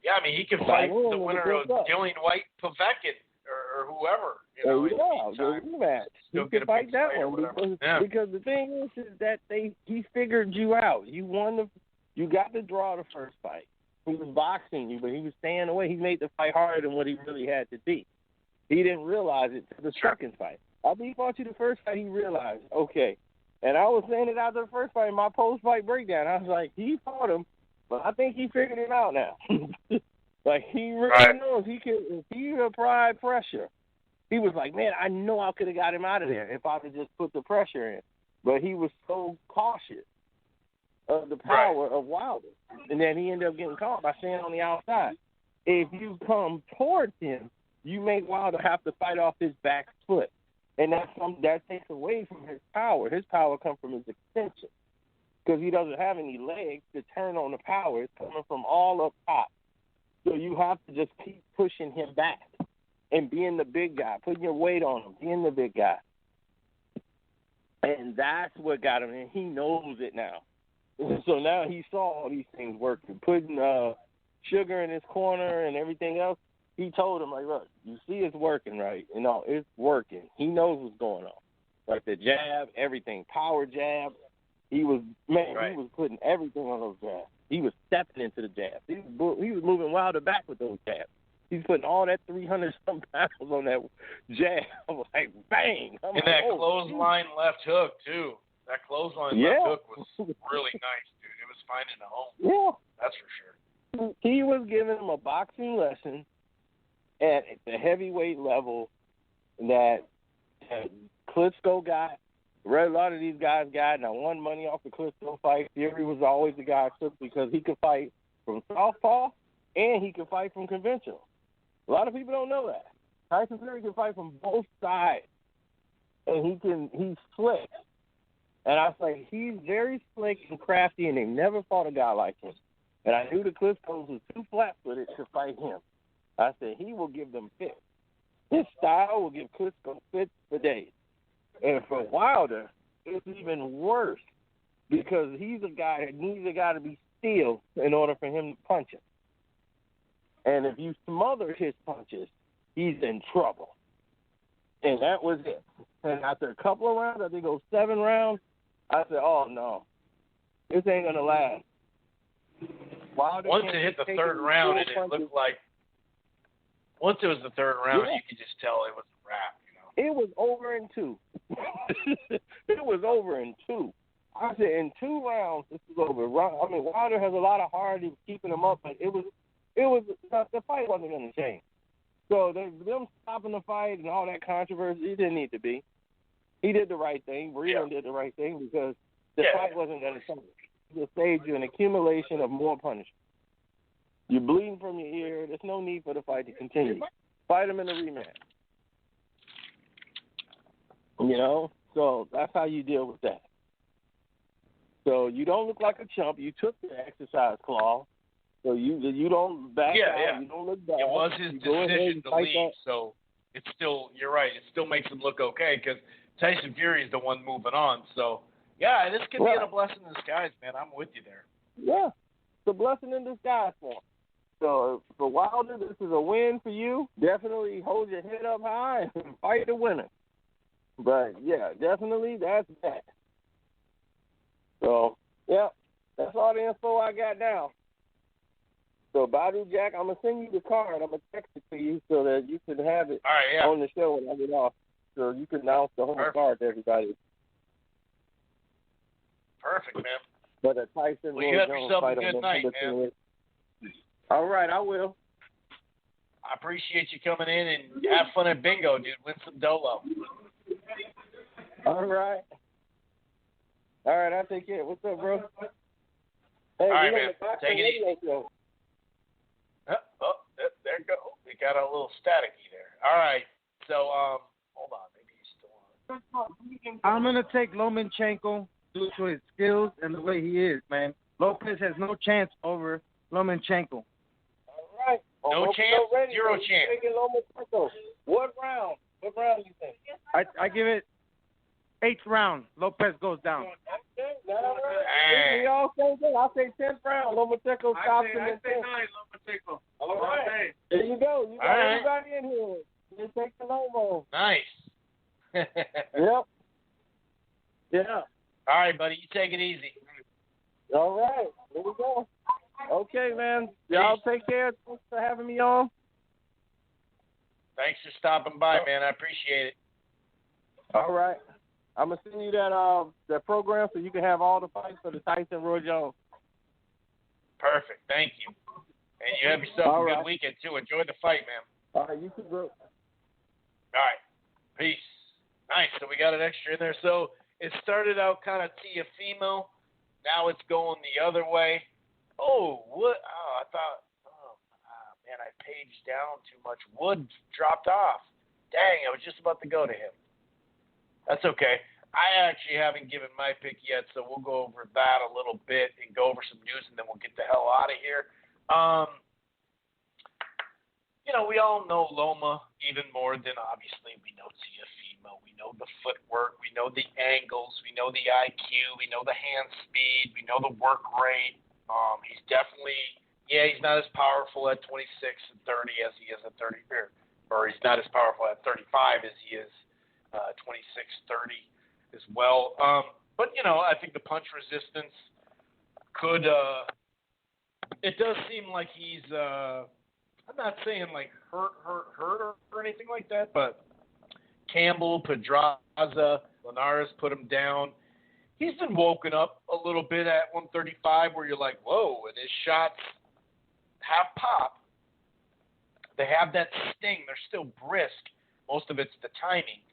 Yeah, I mean, he can fight the winner of Dillian White Povetkin or whoever. The rematch. He can fight that one because the thing is that he figured you out. You got to draw the first fight. He was boxing you, but he was staying away. He made the fight harder than what he really had to be. He didn't realize it to the second fight. After he fought you the first fight, he realized, okay. And I was saying it after the first fight in my post-fight breakdown. I was like, he fought him, but I think he figured it out now. Like, he really knows if he applied pressure. He was like, man, I know I could have got him out of there if I could just put the pressure in. But he was so cautious of the power of Wilder. And then he ended up getting caught by staying on the outside. If you come towards him, you make Wilder have to fight off his back foot. And that takes away from his power. His power comes from his extension. Because he doesn't have any legs to turn on the power. It's coming from all up top. So you have to just keep pushing him back and being the big guy, putting your weight on him, being the big guy. And that's what got him, and he knows it now. So now he saw all these things working, putting Sugar in his corner and everything else. He told him, like, look, you see it's working, right? It's working. He knows what's going on. Like the jab, everything, power jab. He was putting everything on those jabs. He was stepping into the jabs. He was moving Wilder back with those jabs. He's putting all that 300-some pounds on that jab. Like, bang. And that clothesline left hook, too. That clothesline left hook was really nice, dude. It was finding a home. Yeah. That's for sure. He was giving him a boxing lesson at the heavyweight level that Klitschko got. A lot of these guys got, and I won money off the Klitschko fight. Fury was always the guy I took because he could fight from southpaw and he could fight from conventional. A lot of people don't know that. Tyson Fury can fight from both sides, and he's slick. And I was like, he's very slick and crafty, and they never fought a guy like him. And I knew the Klitschkos was too flat-footed to fight him. I said, he will give them fits. His style will give Klitschko fits for days. And for Wilder, it's even worse because he's a guy that needs a guy to be still in order for him to punch him. And if you smother his punches, he's in trouble. And that was it. And after a couple of rounds, I think it was 7 rounds, I said, oh, no, this ain't going to last. Wilder once it hit the third round, and it looked like, once it was the third round, you could just tell it was a wrap. It was over in 2. It was over in 2. I said, in 2 rounds, this is over. I mean, Wilder has a lot of heart. He was keeping him up, but the fight wasn't going to change. So them stopping the fight and all that controversy, it didn't need to be. He did the right thing. Breeden did the right thing because the fight wasn't going to change. It will save you an accumulation of more punishment. You're bleeding from your ear. There's no need for the fight to continue. Fight him in the rematch. So that's how you deal with that. So you don't look like a chump. You took the exercise clause. So you don't back out. You don't look bad. It was his decision to leave, so it's still, you're right, it still makes him look okay because Tyson Fury is the one moving on. So, yeah, this could be a blessing in disguise, man. I'm with you there. Yeah, it's a blessing in disguise for him. So, for Wilder, this is a win for you. Definitely hold your head up high and fight the winner. But, yeah, definitely that's that. So, yeah, that's all the info I got now. So, Badu Jack, I'm going to send you the card. I'm going to text it to you so that you can have it on the show when I get off. So you can announce the whole card to everybody. Perfect, man. for the Tyson Well, you Roy have Jones yourself a fight good on night, November man. 28th. All right, I will. I appreciate you coming in and have fun at bingo, dude. Win some dolo. All right. All right, I'll take care. What's up, bro? Hey, All right, we on man. the Boxing Take it easy. Radio Show. There you go. We got a little staticky there. All right. So, hold on. Maybe he's still on. I'm gonna take Lomachenko due to his skills and the way he is, man. Lopez has no chance over Lomachenko. All right. No chance, zero chance. Taking Lomachenko. What round? What round you think? I give it 8th round. Lopez goes down. Okay, we all say that. I'll say 10th round. Lomachenko stops him in 10th. Lomachenko. All right. There you go. You got everybody in here. Just take the Lomo. Nice. Yep. Yeah. All right, buddy. You take it easy. All right. Here we go. Okay, man. Y'all take care. Thanks for having me on. Thanks for stopping by, man. I appreciate it. All right. I'm gonna send you that program so you can have all the fights for the Tyson Roy Jones. Perfect. Thank you. And you have yourself All a right. good weekend, too. Enjoy the fight, man. All right, you too, bro. All right. Peace. Nice. So we got an extra in there. So it started out kind of Tiafimo. Now it's going the other way. Oh, what? Oh, I thought, man, I paged down too much. Wood dropped off. Dang, I was just about to go to him. That's okay. I actually haven't given my pick yet, so we'll go over that a little bit and go over some news, and then we'll get the hell out of here. We all know Loma even more than obviously we know Tiafimo. We know the footwork. We know the angles. We know the IQ. We know the hand speed. We know the work rate. He's definitely, he's not as powerful at 26 and 30 as he is at 30, or he's not as powerful at 35 as he is 26, 30 as well. But, I think the punch resistance could, it does seem like he's, I'm not saying like hurt or anything like that, but Campbell, Pedraza, Linares put him down. He's been woken up a little bit at 135 where you're like, whoa, and his shots have pop. They have that sting. They're still brisk. Most of it's the timing,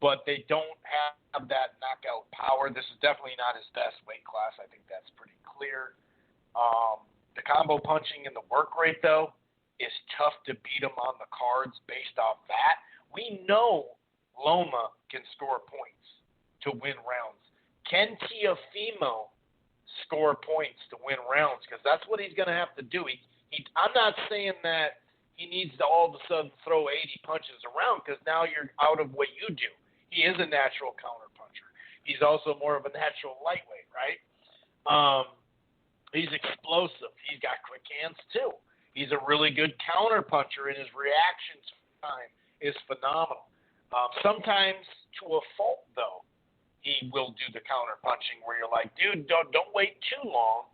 but they don't have that knockout power. This is definitely not his best weight class. I think that's pretty clear. The combo punching and the work rate, though, is tough to beat him on the cards based off that. We know Loma can score points to win rounds. Can Tiafimo score points to win rounds? Because that's what he's going to have to do. I'm not saying that he needs to all of a sudden throw 80 punches around because now you're out of what you do. He is a natural counter puncher. He's also more of a natural lightweight, right? He's explosive. He's got quick hands too. He's a really good counter puncher, and his reaction time is phenomenal. Sometimes to a fault, though, he will do the counter punching where you're like, dude, don't wait too long.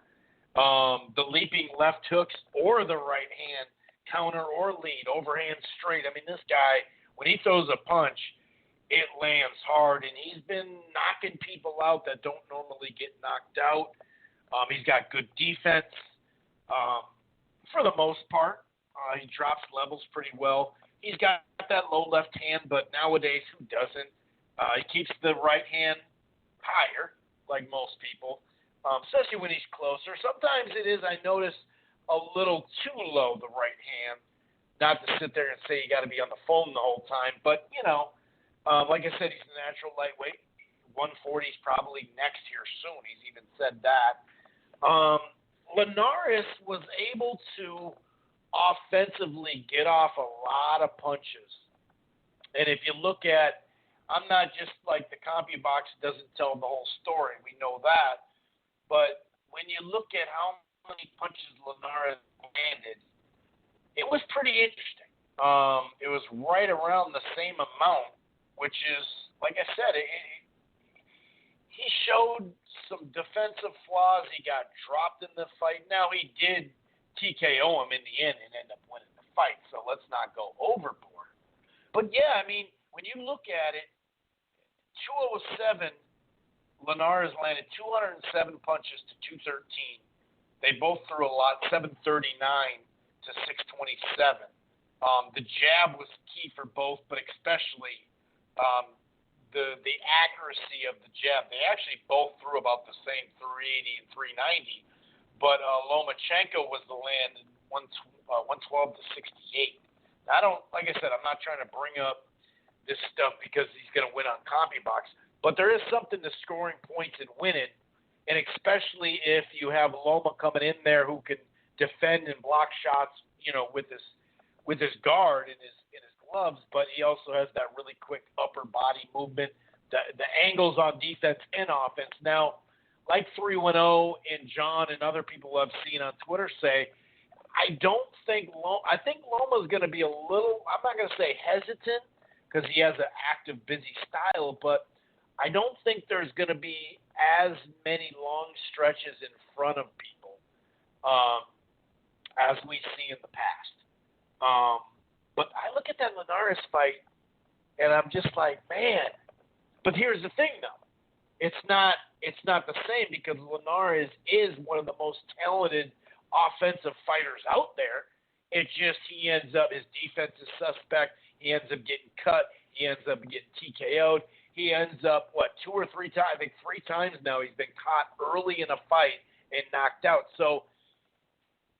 The leaping left hooks or the right hand counter or lead, overhand straight. I mean, this guy, when he throws a punch, it lands hard, and he's been knocking people out that don't normally get knocked out. He's got good defense for the most part. He drops levels pretty well. He's got that low left hand, but nowadays, who doesn't? He keeps the right hand higher, like most people, especially when he's closer. Sometimes it is, I notice, a little too low, the right hand. Not to sit there and say you got to be on the phone the whole time, but, like I said, he's a natural lightweight. 140 is probably next here soon. He's even said that. Linares was able to offensively get off a lot of punches. And if you look at, I'm not just like the CompuBox doesn't tell the whole story. We know that. But when you look at how many punches Linares landed, it was pretty interesting. It was right around the same amount, which is, like I said, he showed some defensive flaws. He got dropped in the fight. Now, he did TKO him in the end and end up winning the fight, so let's not go overboard. But, yeah, I mean, when you look at it, 207 Linares landed 207 punches to 213. They both threw a lot, 739 to 627. The jab was key for both, but especially the accuracy of the jab. They actually both threw about the same, 380 and 390, but Lomachenko was the land 112 to 68. I don't, like I said, I'm not trying to bring up this stuff because he's going to win on CompuBox, but there is something to scoring points and winning, and especially if you have Loma coming in there who can defend and block shots, with his guard and his gloves, but he also has that really quick upper body movement, the angles on defense and offense. Now, like 310 and John and other people I've seen on Twitter say, I think Loma's going to be a little, I'm not going to say hesitant because he has an active, busy style, but I don't think there's going to be as many long stretches in front of people as we see in the past. But I look at that Linares fight, and I'm just like, man. But here's the thing, though. It's not the same because Linares is one of the most talented offensive fighters out there. It's just he ends up, his defense is suspect. He ends up getting cut. He ends up getting TKO'd. He ends up, 2 or 3 times? I think 3 times now he's been caught early in a fight and knocked out. So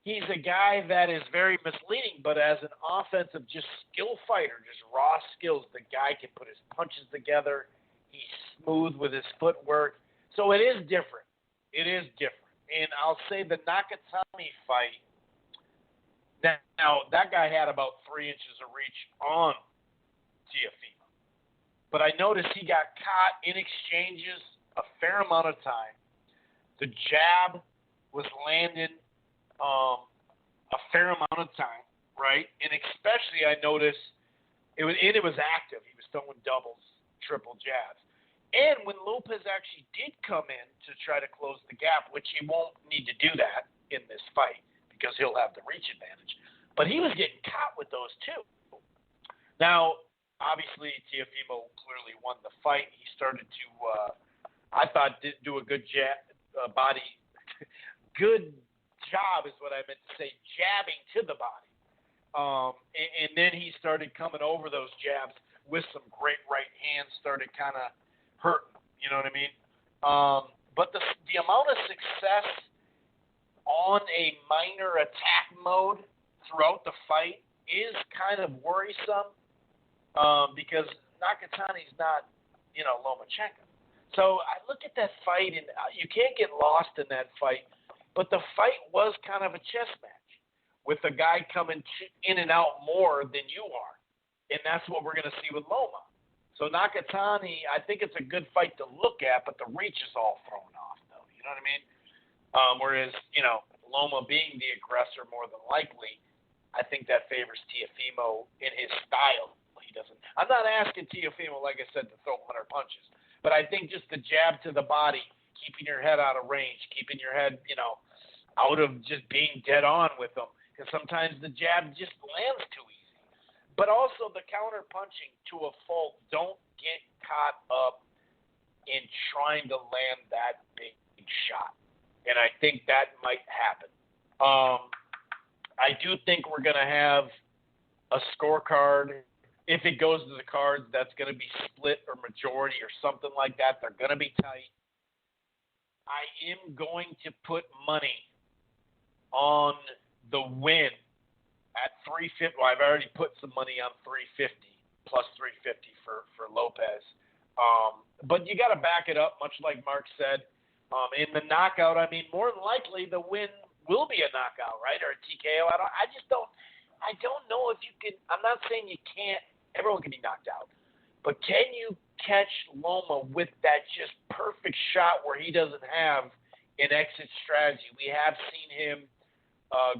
he's a guy that is very misleading, but as an offensive, just skill fighter, just raw skills, the guy can put his punches together. He's smooth with his footwork. So it is different. It is different. And I'll say the Nakatani fight, now that guy had about 3 inches of reach on Teofimo. But I noticed he got caught in exchanges a fair amount of time. The jab was landing a fair amount of time, right? And especially I noticed it was active. He was throwing doubles, triple jabs. And when Lopez actually did come in to try to close the gap, which he won't need to do that in this fight because he'll have the reach advantage, but he was getting caught with those too. Now, obviously, Teofimo clearly won the fight. He started to, I thought, did do a good good job is what I meant to say, jabbing to the body. And then he started coming over those jabs with some great right hands, started kind of hurting, you know what I mean? But the amount of success on a minor attack mode throughout the fight is kind of worrisome because Nakatani's not, Lomachenko. So I look at that fight, and you can't get lost in that fight. But the fight was kind of a chess match with a guy coming in and out more than you are. And that's what we're going to see with Loma. So Nakatani, I think it's a good fight to look at, but the reach is all thrown off, though. You know what I mean? Whereas, Loma being the aggressor more than likely, I think that favors Teofimo in his style. He doesn't. I'm not asking Teofimo, like I said, to throw 100 punches. But I think just the jab to the body, keeping your head out of range, keeping your head, out of just being dead on with them. Because sometimes the jab just lands too easy. But also the counter punching to a fault. Don't get caught up in trying to land that big shot. And I think that might happen. I do think we're going to have a scorecard. If it goes to the cards, that's going to be split or majority or something like that. They're going to be tight. I am going to put money on the win at 350. Well, I've already put some money on 350 plus 350 for Lopez. But you got to back it up, much like Mark said. In the knockout, more than likely the win will be a knockout, right, or a TKO. I don't know if you can. I'm not saying you can't. Everyone can be knocked out, but can you catch Loma with that just perfect shot where he doesn't have an exit strategy? We have seen him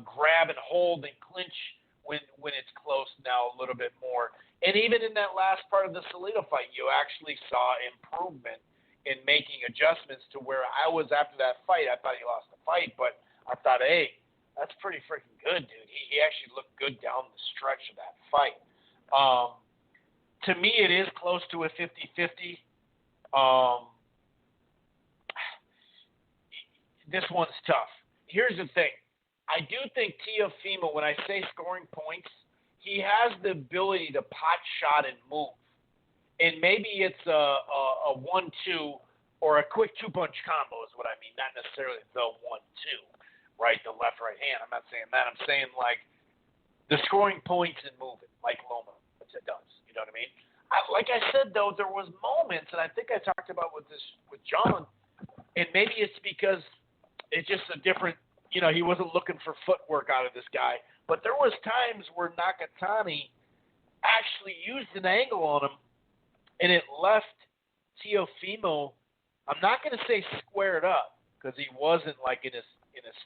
grab and hold and clinch when it's close now a little bit more. And even in that last part of the Salido fight, you actually saw improvement in making adjustments to where I was after that fight. I thought he lost the fight, but I thought, hey, that's pretty freaking good, dude. He actually looked good down the stretch of that fight. To me, it is close to a 50-50. this one's tough. Here's the thing. I do think Teofimo, when I say scoring points, he has the ability to pot shot and move. And maybe it's a 1-2 or a quick two-punch combo is what I mean, not necessarily the 1-2, right, the left, right hand. I'm not saying that. I'm saying, like, the scoring points and moving, like Loma does. You know what I mean? Like I said, though, there was moments, and I think I talked about with John, and maybe it's because it's just a different, he wasn't looking for footwork out of this guy. But there was times where Nakatani actually used an angle on him, and it left Teofimo, I'm not going to say squared up, because he wasn't like in his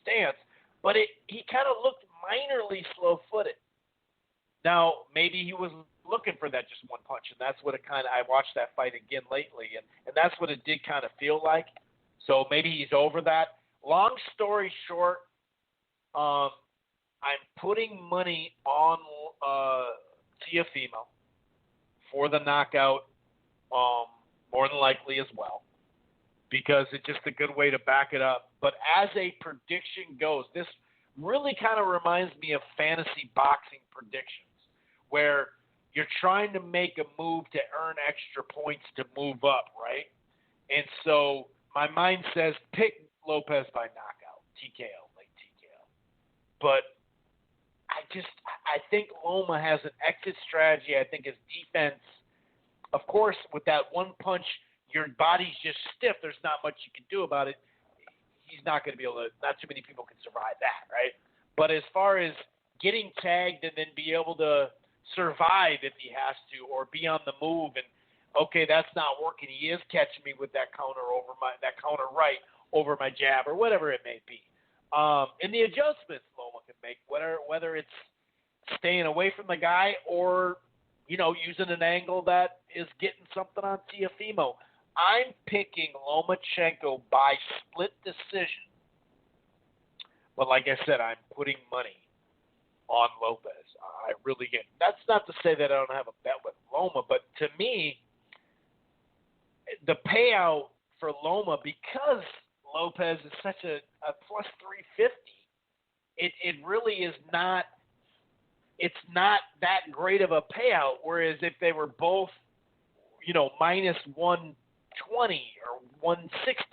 stance, but he kind of looked minorly slow-footed. Now, maybe he was looking for that just one punch, and that's what I watched that fight again lately, and that's what it did kind of feel like. So maybe he's over that. Long story short, I'm putting money on Teofimo for the knockout, more than likely as well, because it's just a good way to back it up. But as a prediction goes, this really kind of reminds me of fantasy boxing predictions, where you're trying to make a move to earn extra points to move up, right? And so my mind says pick Lopez by knockout, TKO, like TKO. But I think Loma has an exit strategy. I think his defense, of course, with that one punch, your body's just stiff. There's not much you can do about it. He's not going to be able to, not too many people can survive that, right? But as far as getting tagged and then be able to survive if he has to, or be on the move and, okay, that's not working. He is catching me with that counter right over my jab or whatever it may be. And the adjustments Loma can make, whether it's staying away from the guy or, using an angle that is getting something on Teofimo. I'm picking Lomachenko by split decision. But like I said, I'm putting money on Lopez. I really get. That's not to say that I don't have a bet with Loma, but to me, the payout for Loma, because Lopez is such a plus 350, it really is not. It's not that great of a payout. Whereas if they were both, minus 120 or 160,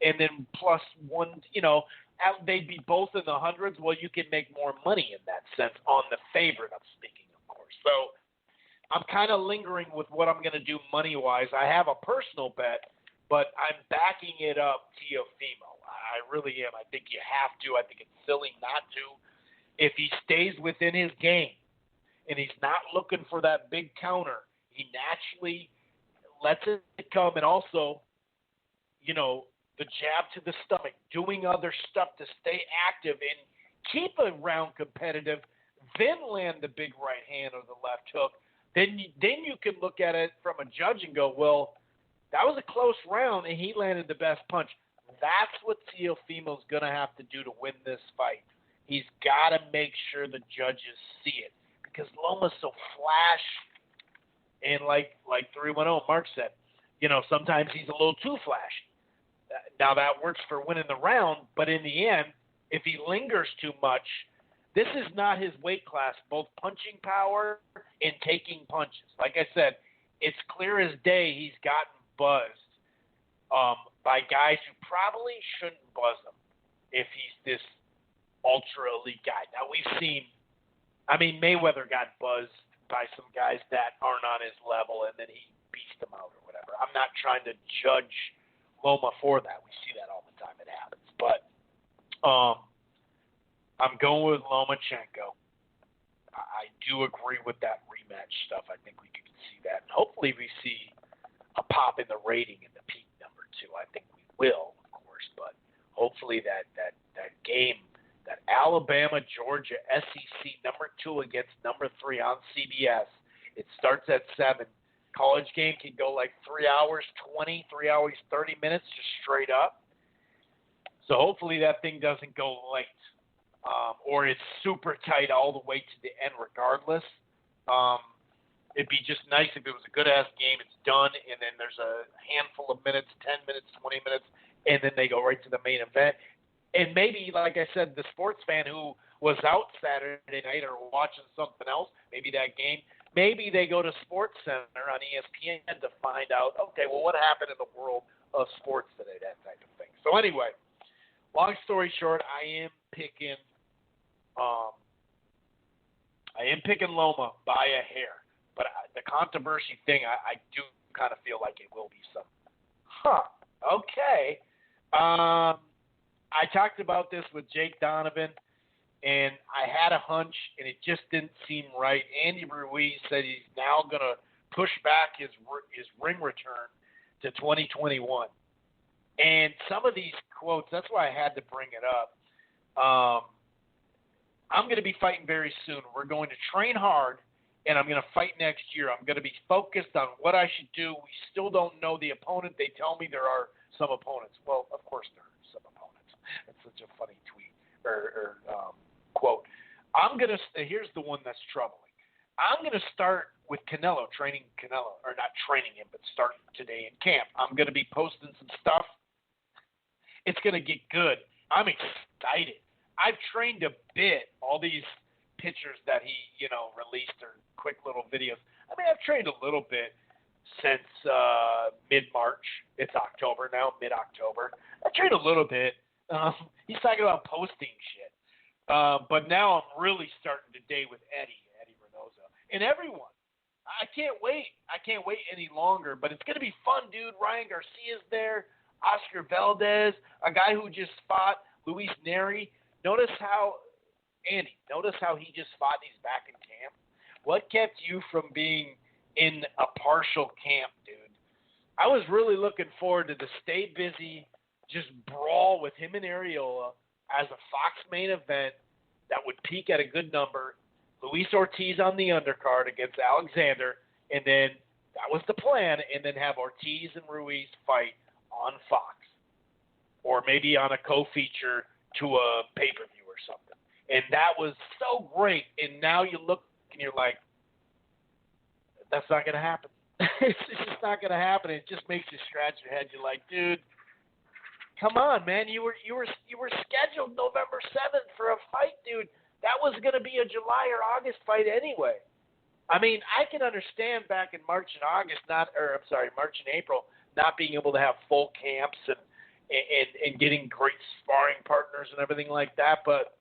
and then plus one, they'd be both in the hundreds. Well, you can make more money in that sense on the favorite. I'm speaking, of course. So I'm kind of lingering with what I'm going to do money-wise. I have a personal bet, but I'm backing it up Teofimo. I really am. I think you have to. I think it's silly not to. If he stays within his game and he's not looking for that big counter, he naturally lets it come. And also, the jab to the stomach, doing other stuff to stay active and keep a round competitive, then land the big right hand or the left hook. Then you can look at it from a judge and go, well, that was a close round and he landed the best punch. That's what Teofimo's going to have to do to win this fight. He's got to make sure the judges see it, because Loma's so flash, and like 310 Mark said, sometimes he's a little too flashy. Now that works for winning the round, but in the end, if he lingers too much, this is not his weight class, both punching power and taking punches. Like I said, it's clear as day he's gotten buzzed by guys who probably shouldn't buzz him if he's this ultra elite guy. Now we've seen, Mayweather got buzzed by some guys that aren't on his level, and then he beats them out or whatever. I'm not trying to judge Loma for that. We see that all the time. It happens. But I'm going with Lomachenko. I do agree with that rematch stuff. I think we can see that. And hopefully we see a pop in the rating in the peak number 2. I think we will, of course. But hopefully that game, that Alabama-Georgia SEC number 2 against number 3 on CBS, it starts at 7. College game can go like 3 hours 20, 3 hours 30 minutes, just straight up. So hopefully that thing doesn't go late, or it's super tight all the way to the end regardless. It'd be just nice if it was a good-ass game, it's done, and then there's a handful of minutes, 10 minutes, 20 minutes, and then they go right to the main event. And maybe, like I said, the sports fan who was out Saturday night or watching something else, maybe that game, maybe they go to Sports Center on ESPN to find out, okay, well, what happened in the world of sports today, that type of thing. So anyway, long story short, I am picking Loma by a hair. But the controversy thing, I do kind of feel like it will be something. Okay. I talked about this with Jake Donovan, and I had a hunch, and it just didn't seem right. Andy Ruiz said he's now going to push back his ring return to 2021. And some of these quotes, that's why I had to bring it up. I'm going to be fighting very soon. We're going to train hard, and I'm going to fight next year. I'm going to be focused on what I should do. We still don't know the opponent. They tell me there are some opponents. Well, of course there are some opponents. That's such a funny tweet or quote. Here's the one that's troubling. I'm going to start with Canelo, training Canelo, or not training him, but start today in camp. I'm going to be posting some stuff. It's going to get good. I'm excited. I've trained a bit. All these pictures that he, released are quick little videos. I mean, I've trained a little bit since mid-March. It's October now, mid-October. I trained a little bit. He's talking about posting shit. But now I'm really starting today with Eddie Reynoso, and everyone. I can't wait. I can't wait any longer, but it's going to be fun, dude. Ryan Garcia's there. Oscar Valdez, a guy who just fought Luis Neri. Notice how he just fought. He's back in camp. What kept you from being in a partial camp, dude? I was really looking forward to the stay busy, just brawl with him and Areola as a Fox main event that would peak at a good number. Luis Ortiz on the undercard against Alexander, and then that was the plan, and then have Ortiz and Ruiz fight on Fox, or maybe on a co-feature to a pay-per-view or something. And that was so great. And now you look and you're like, that's not going to happen. It's just not going to happen. It just makes you scratch your head. You're like, dude, come on, man. You were scheduled November 7th for a fight, dude. That was going to be a July or August fight anyway. I mean, I can understand back in March and April, not being able to have full camps and getting great sparring partners and everything like that. But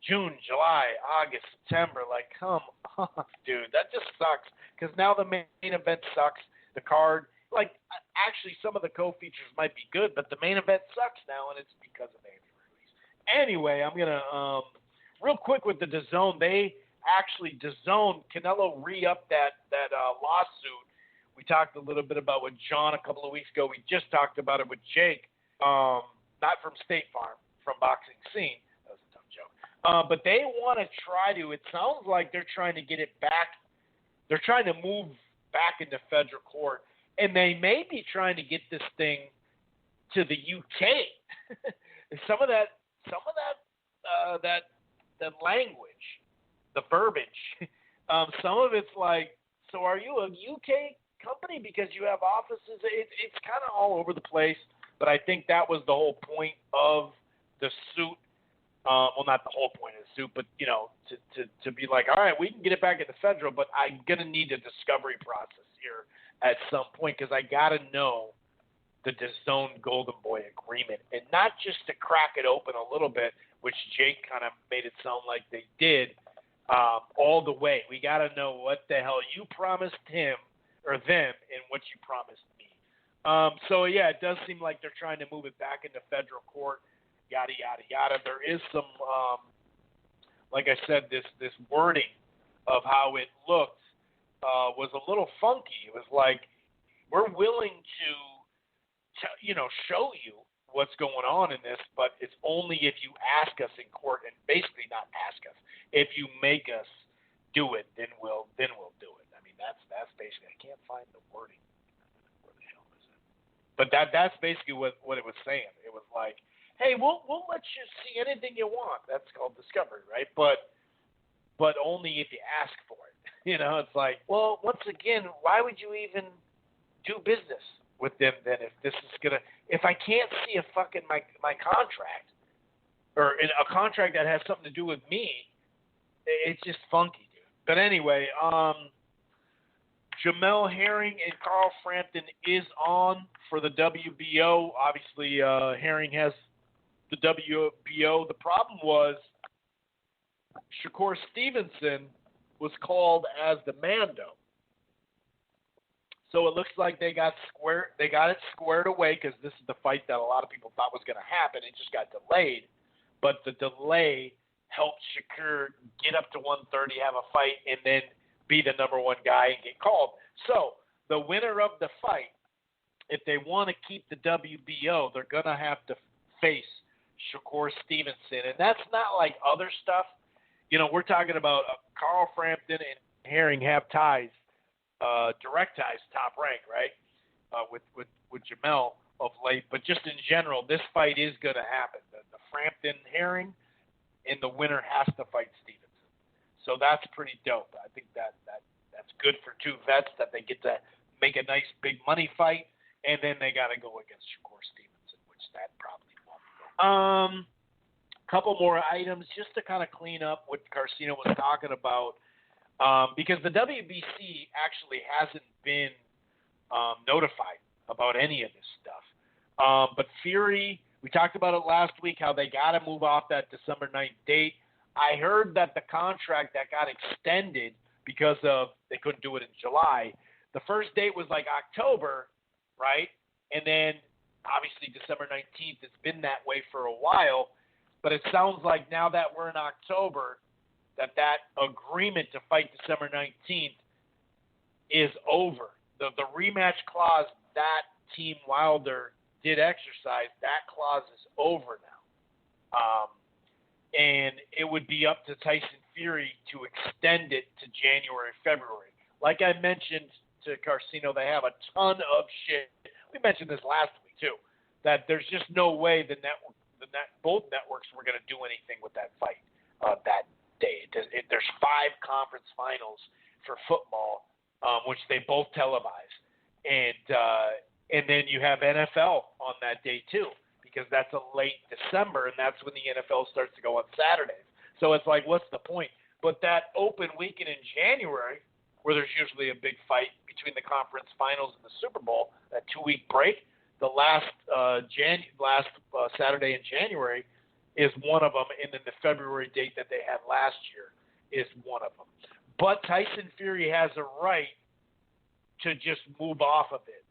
June, July, August, September, like, come on, dude. That just sucks because now the main event sucks. The card, like, actually some of the co-features might be good, but the main event sucks now, and it's because of Andy Ruiz. Anyway, I'm going to, real quick with the DAZN, DAZN, Canelo re-upped that lawsuit. We talked a little bit about with John a couple of weeks ago. We just talked about it with Jake, not from State Farm, from Boxingscene. That was a tough joke. But they want to it sounds like they're trying to get it back. They're trying to move back into federal court, and they may be trying to get this thing to the UK. some of that language, the verbiage, some of it's like, so are you a UK company because you have offices? It's kind of all over the place, but I think that was the whole point of the suit. Well, not the whole point of the suit, but to be like, all right, we can get it back into federal, but I'm gonna need a discovery process here at some point because I gotta know the DAZN Golden Boy agreement, and not just to crack it open a little bit, which Jake kind of made it sound like they did, all the way. We gotta know what the hell you promised him or them and what you promised me. So yeah, it does seem like they're trying to move it back into federal court. Yada yada yada. There is some, like I said, this wording of how it looked was a little funky. It was like, we're willing to show you what's going on in this, but it's only if you ask us in court, and basically not ask us. If you make us do it, then we'll do it. I mean, that's basically. I can't find the wording. Where the hell is it? But that's basically what it was saying. It was like, hey, we'll let you see anything you want. That's called discovery, right? But only if you ask for it. It's like, well, once again, why would you even do business with them than if this is gonna. If I can't see a fucking my contract or a contract that has something to do with me, it's just funky, dude. But anyway, Jamel Herring and Carl Frampton is on for the WBO. Obviously, Herring has the WBO. The problem was Shakur Stevenson was called as the Mando. So it looks like they got it squared away because this is the fight that a lot of people thought was going to happen. It just got delayed. But the delay helped Shakur get up to 130, have a fight, and then be the number one guy and get called. So the winner of the fight, if they want to keep the WBO, they're going to have to face Shakur Stevenson. And that's not like other stuff. You know, we're talking about Carl Frampton and Herring have ties, direct ties, Top Rank, right, with Jamel of late. But just in general, this fight is going to happen. The Frampton Herring, and the winner has to fight Stevenson. So that's pretty dope. I think that's good for two vets that they get to make a nice big money fight, and then they got to go against Shakur Stevenson, which that probably won't. Couple more items just to kind of clean up what Carcino was talking about, because the WBC actually hasn't been notified about any of this stuff. But Fury, we talked about it last week, how they got to move off that December 9th date. I heard that the contract that got extended because of they couldn't do it in July. The first date was like October, right? And then obviously December 19th. It's been that way for a while. But it sounds like now that we're in October, that agreement to fight December 19th is over. The rematch clause that Team Wilder did exercise, that clause is over now. And it would be up to Tyson Fury to extend it to January, February. Like I mentioned to Carcino, they have a ton of shit. We mentioned this last week too, that there's just no way both networks were going to do anything with that fight that day. There's 5 conference finals for football, which they both televise, and then you have NFL on that day too, because that's a late December, and that's when the NFL starts to go on Saturdays. So it's like, what's the point? But that open weekend in January, where there's usually a big fight between the conference finals and the Super Bowl, that 2-week break, the last Saturday in January is one of them, and then the February date that they had last year is one of them. But Tyson Fury has a right to just move off of it.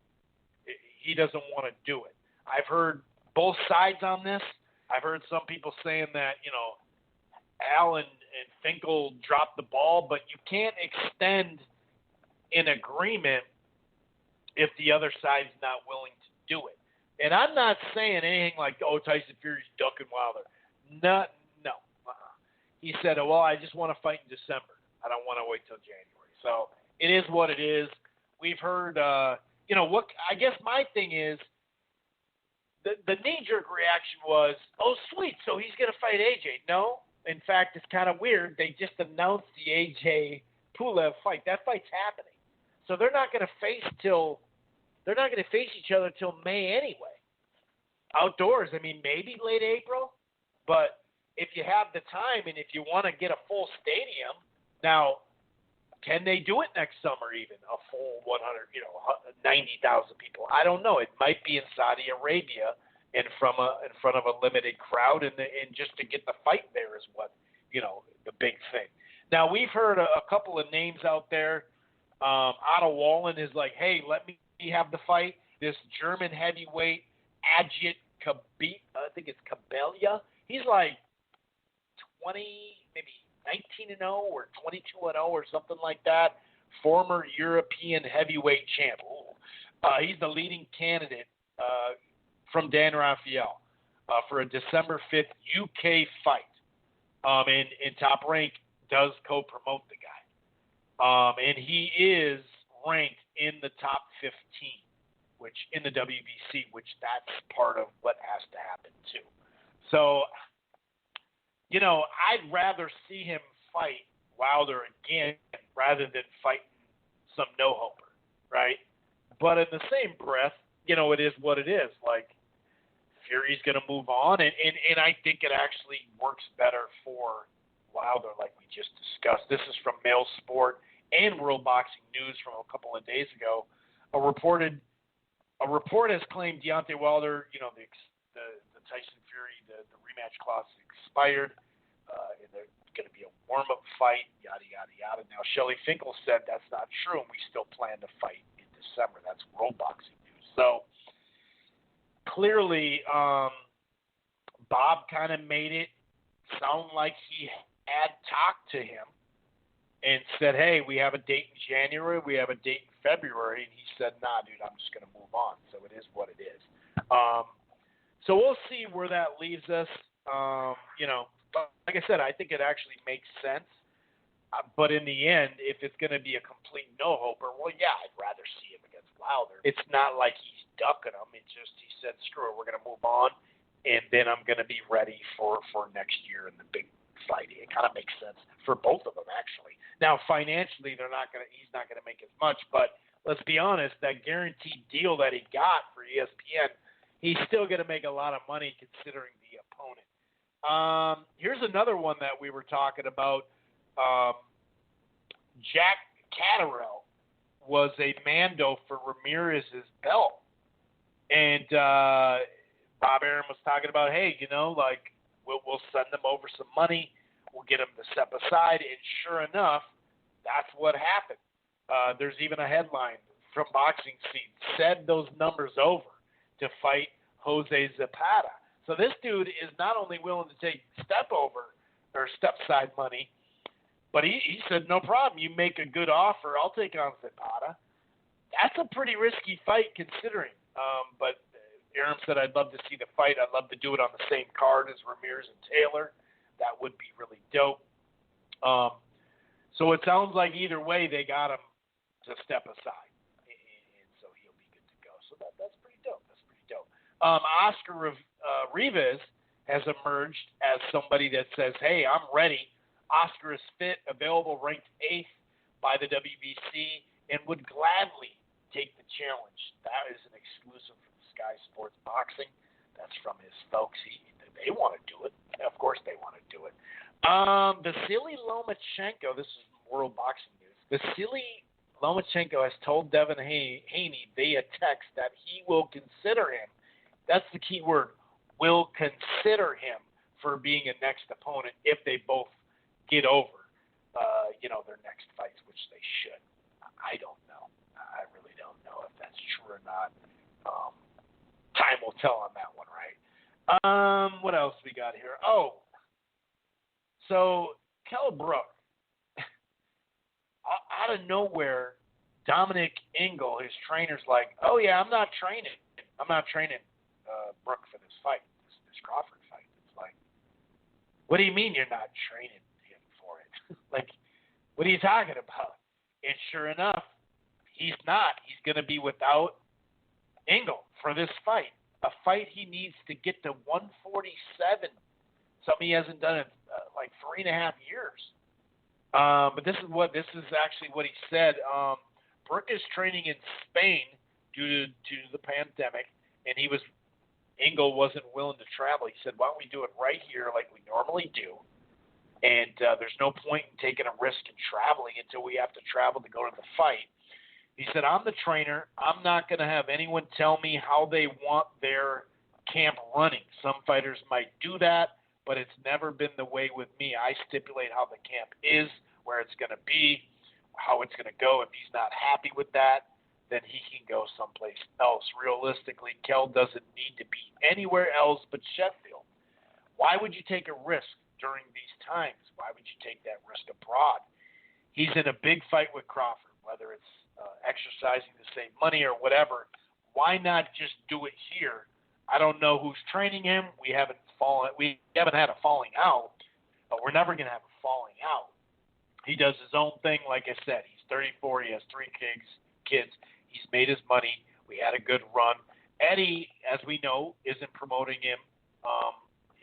He doesn't want to do it. I've heard both sides on this. I've heard some people saying that, Al and Finkel dropped the ball, but you can't extend an agreement if the other side's not willing to do it. And I'm not saying anything like, Tyson Fury's ducking Wilder. No. He said, well, I just want to fight in December. I don't want to wait till January. So it is what it is. We've heard, what I guess my thing is, the knee-jerk reaction was, oh, sweet, so he's going to fight AJ. No. In fact, it's kind of weird. They just announced the AJ Pulev fight. That fight's happening. So they're not going to face each other till May anyway. Outdoors, maybe late April. But if you have the time and if you want to get a full stadium, now, can they do it next summer even? A full 100, 90,000 people. I don't know. It might be in Saudi Arabia in front of a limited crowd, and just to get the fight there is what, the big thing. Now, we've heard a couple of names out there. Otto Wallen is like, hey, let me have the fight. This German heavyweight, Ajit I think it's Kabelia. He's like 20, maybe 19-0 or 22-0 or something like that. Former European heavyweight champ. He's the leading candidate from Dan Rafael for a December 5th UK fight. And Top Rank does co-promote the guy. And he is ranked in the top 15, which in the WBC, which that's part of what has to happen too. So, I'd rather see him fight Wilder again rather than fight some no-hoper, right? But in the same breath, it is what it is. Like, Fury's going to move on, and I think it actually works better for Wilder, like we just discussed. This is from Mail Sport and World Boxing News from a couple of days ago. A report has claimed Deontay Wilder, the Tyson Fury, the rematch clause expired. And there's going to be a warm-up fight, yada, yada, yada. Now, Shelley Finkel said that's not true, and we still plan to fight in December. That's World Boxing News. So, clearly, Bob kind of made it sound like he had talked to him and said, hey, we have a date in January, we have a date in February, and he said, nah, dude, I'm just going to move on. So it is what it is. So we'll see where that leaves us. But like I said, I think it actually makes sense. But in the end, if it's going to be a complete no-hoper, well, yeah, I'd rather see him against Wilder. It's not like he's ducking him. It's just he said, screw it, we're going to move on, and then I'm going to be ready for next year in the big fight. It kind of makes sense for both of them, actually. Now, financially, he's not going to make as much, but let's be honest, that guaranteed deal that he got for ESPN, he's still going to make a lot of money considering the opponent. Here's another one that we were talking about. Jack Catterall was a mando for Ramirez's belt. And Bob Arum was talking about, hey, we'll send them over some money. We'll get them to step aside. And sure enough, that's what happened. There's even a headline from Boxingscene, said those numbers over to fight Jose Zapata. So this dude is not only willing to take step side money, but he said, no problem. You make a good offer, I'll take on Zapata. That's a pretty risky fight considering. But Arum said, I'd love to see the fight. I'd love to do it on the same card as Ramirez and Taylor. That would be really dope. So it sounds like either way they got him to step aside. And so he'll be good to go. So that's pretty dope. Oscar Rivas has emerged as somebody that says, hey, I'm ready. Oscar is fit, available, ranked 8th by the WBC, and would gladly take the challenge. That is an exclusive from Sky Sports Boxing. That's from his folks. They want to do it. Of course they want to do it. Vasily Lomachenko, this is World Boxing News. Vasily Lomachenko has told Devin Haney via text that he will consider him. That's the key word. Will consider him for being a next opponent if they both get over, their next fights, which they should. I don't know. I really don't know if that's true or not. Time will tell on that one, right? What else we got here? Oh, so Kell Brook, out of nowhere, Dominic Ingle, his trainer's like, oh yeah, I'm not training Brook for this fight, this Crawford fight. It's like, what do you mean you're not training him for it? Like, what are you talking about? And sure enough, he's not. He's going to be without Ingle for this fight, a fight he needs to get to 147. Something he hasn't done in like 3.5 years. But this is actually what he said. Brook is training in Spain due to the pandemic, and Ingle wasn't willing to travel. He said, why don't we do it right here like we normally do? And there's no point in taking a risk in traveling until we have to travel to go to the fight. He said, I'm the trainer. I'm not going to have anyone tell me how they want their camp running. Some fighters might do that, but it's never been the way with me. I stipulate how the camp is, where it's going to be, how it's going to go. If he's not happy with that, then he can go someplace else. Realistically, Kell doesn't need to be anywhere else but Sheffield. Why would you take a risk during these times? Why would you take that risk abroad? He's in a big fight with Crawford, whether it's exercising to save money or whatever. Why not just do it here? I don't know who's training him. We haven't had a falling out, but we're never going to have a falling out. He does his own thing. Like I said, he's 34. He has 3 kids. He's made his money. We had a good run. Eddie, as we know, isn't promoting him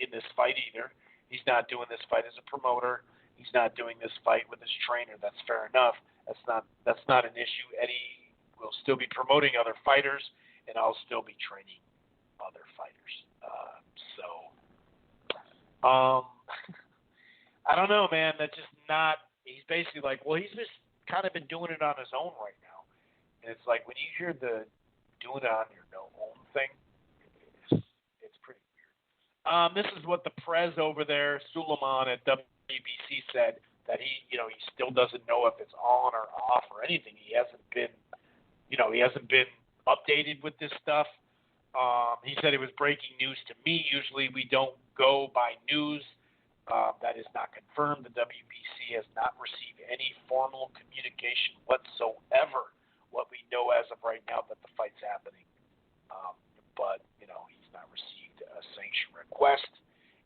in this fight either. He's not doing this fight as a promoter. He's not doing this fight with his trainer. That's fair enough. That's not an issue. Eddie will still be promoting other fighters, and I'll still be training other fighters. I don't know, man. That's just not. He's basically like, well, he's just kind of been doing it on his own right now, and it's like when you hear the doing it on your own thing, it's pretty weird. This is what the Prez over there, Suleiman at WBC, said, that he still doesn't know if it's on or off or anything. He hasn't been updated with this stuff. He said it was breaking news to me. Usually we don't go by news that is not confirmed. The WBC has not received any formal communication whatsoever. What we know as of right now that the fight's happening, but he's not received a sanction request.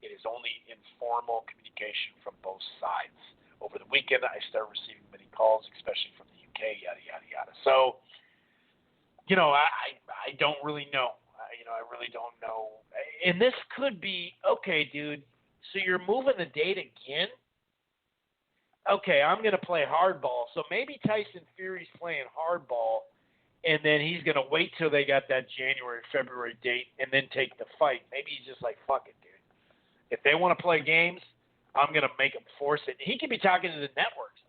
It is only informal communication from both sides. Over the weekend, I started receiving many calls, especially from the UK, yada yada yada. So, I don't really know. I really don't know. And this could be okay, dude. So you're moving the date again? Okay, I'm going to play hardball. So maybe Tyson Fury's playing hardball, and then he's going to wait till they got that January, February date, and then take the fight. Maybe he's just like, fuck it, dude. If they want to play games, I'm going to make them force it. He could be talking to the networks,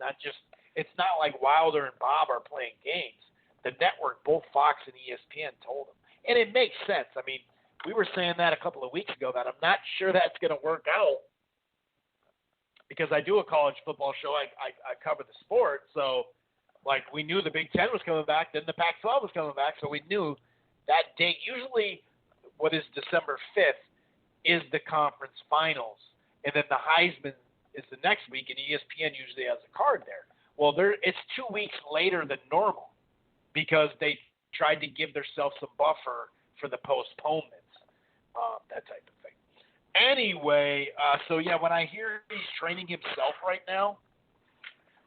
it's not like Wilder and Bob are playing games. The network, both Fox and ESPN, told him. And it makes sense. I mean, we were saying that a couple of weeks ago that I'm not sure that's going to work out because I do a college football show. I cover the sport. So, like, we knew the Big Ten was coming back. Then the Pac-12 was coming back. So we knew that date, usually what is December 5th, is the conference finals. And then the Heisman is the next week, and ESPN usually has a card there. Well, it's 2 weeks later than normal because they tried to give themselves some buffer for the postponements, that type of thing. Anyway, so yeah, when I hear he's training himself right now,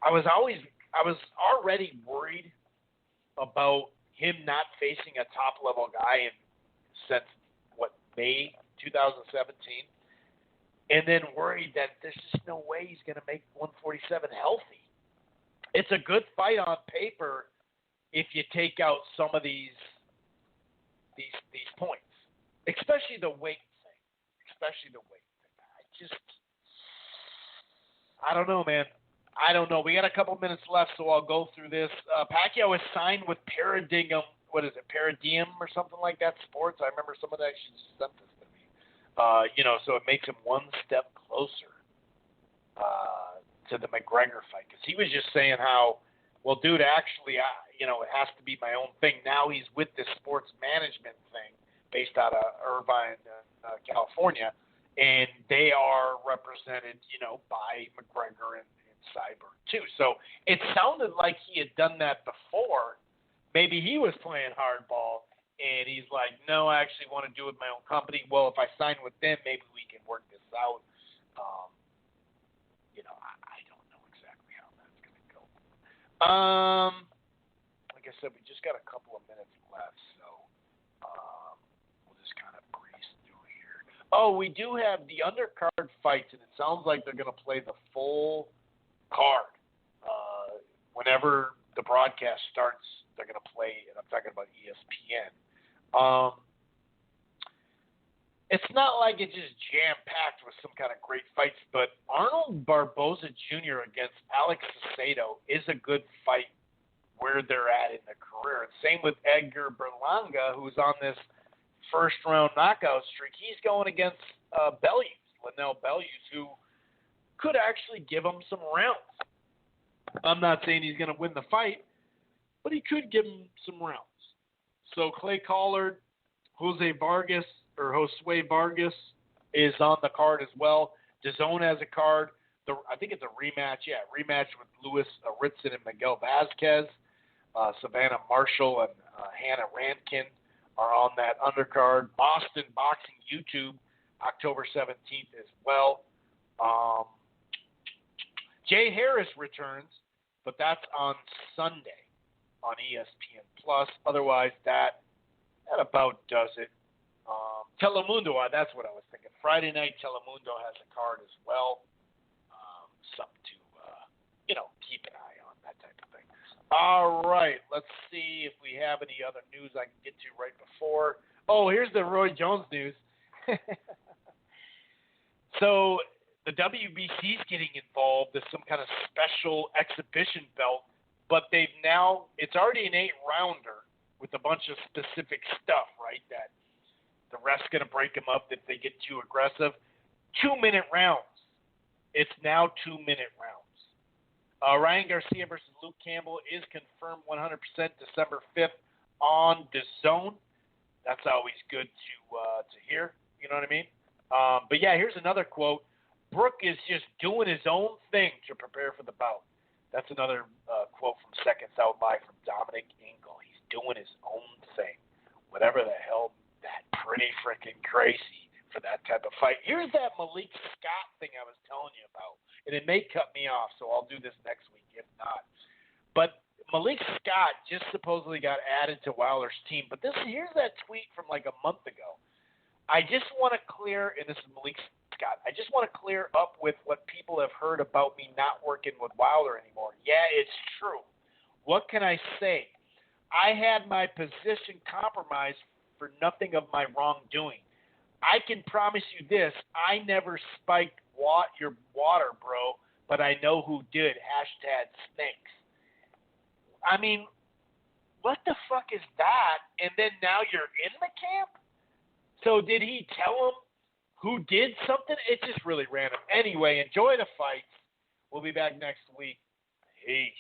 I was already worried about him not facing a top-level guy since, May 2017, and then worried that there's just no way he's going to make 147 healthy. It's a good fight on paper if you take out some of these points, especially the weight thing. I don't know, man. I don't know. We got a couple minutes left, so I'll go through this. Pacquiao is signed with Paradigm. What is it? Paradigm or something like that? Sports. I remember someone actually sent this to me. So it makes him one step closer to the McGregor fight, because he was just saying how, well, dude, actually, it has to be my own thing. Now he's with this sports management thing based out of Irvine, California, and they are represented, by McGregor and Cyber too. So it sounded like he had done that before. Maybe he was playing hardball, and he's like, no, I actually want to do it with my own company. Well, if I sign with them, maybe we can work this out. I don't know exactly how that's going to go. Like I said, we just got a couple of minutes left, so we'll just kind of breeze through here. Oh, we do have the undercard fights, and it sounds like they're going to play the full card. Whenever the broadcast starts, they're going to play, and I'm talking about ESPN. It's not like it's just jam-packed with some kind of great fights, but Arnold Barboza Jr. against Alex Saucedo is a good fight where they're at in their career. And same with Edgar Berlanga, who's on this first-round knockout streak. He's going against Linnell Bellews, who could actually give him some rounds. I'm not saying he's going to win the fight, but he could give him some rounds. So Clay Collard, Josue Vargas is on the card as well. DAZN has a card. I think it's a rematch. Yeah, rematch with Louis Ritson and Miguel Vasquez. Savannah Marshall and Hannah Rankin are on that undercard. Boston Boxing YouTube, October 17th as well. Jay Harris returns, but that's on Sunday on ESPN Plus. Otherwise, that about does it. Telemundo, that's what I was thinking. Friday night, Telemundo has a card as well. Something to, keep an eye on, that type of thing. All right, let's see if we have any other news I can get to right before. Oh, here's the Roy Jones news. So the WBC's getting involved with some kind of special exhibition belt, but it's already an 8-rounder with a bunch of specific stuff, right, that the ref's going to break them up if they get too aggressive. 2-minute rounds. It's now 2-minute rounds. Ryan Garcia versus Luke Campbell is confirmed 100% December 5th on DAZN. That's always good to hear. You know what I mean? But yeah, here's another quote. Brooke is just doing his own thing to prepare for the bout. That's another quote from Seconds Out Live from Dominic Ingle. He's doing his own thing. Whatever the hell, that pretty freaking crazy for that type of fight. Here's that Malik Scott thing I was telling you about. And it may cut me off, so I'll do this next week if not. But Malik Scott just supposedly got added to Wilder's team. But here's that tweet from like a month ago. I just want to clear, and this is Malik Scott, I just want to clear up with what people have heard about me not working with Wilder anymore. Yeah, it's true. What can I say? I had my position compromised for nothing of my wrongdoing. I can promise you this, I never spiked your water, bro, but I know who did. #snakes. I mean, what the fuck is that? And then now you're in the camp? So did he tell him who did something? It's just really random. Anyway, enjoy the fights. We'll be back next week. Peace.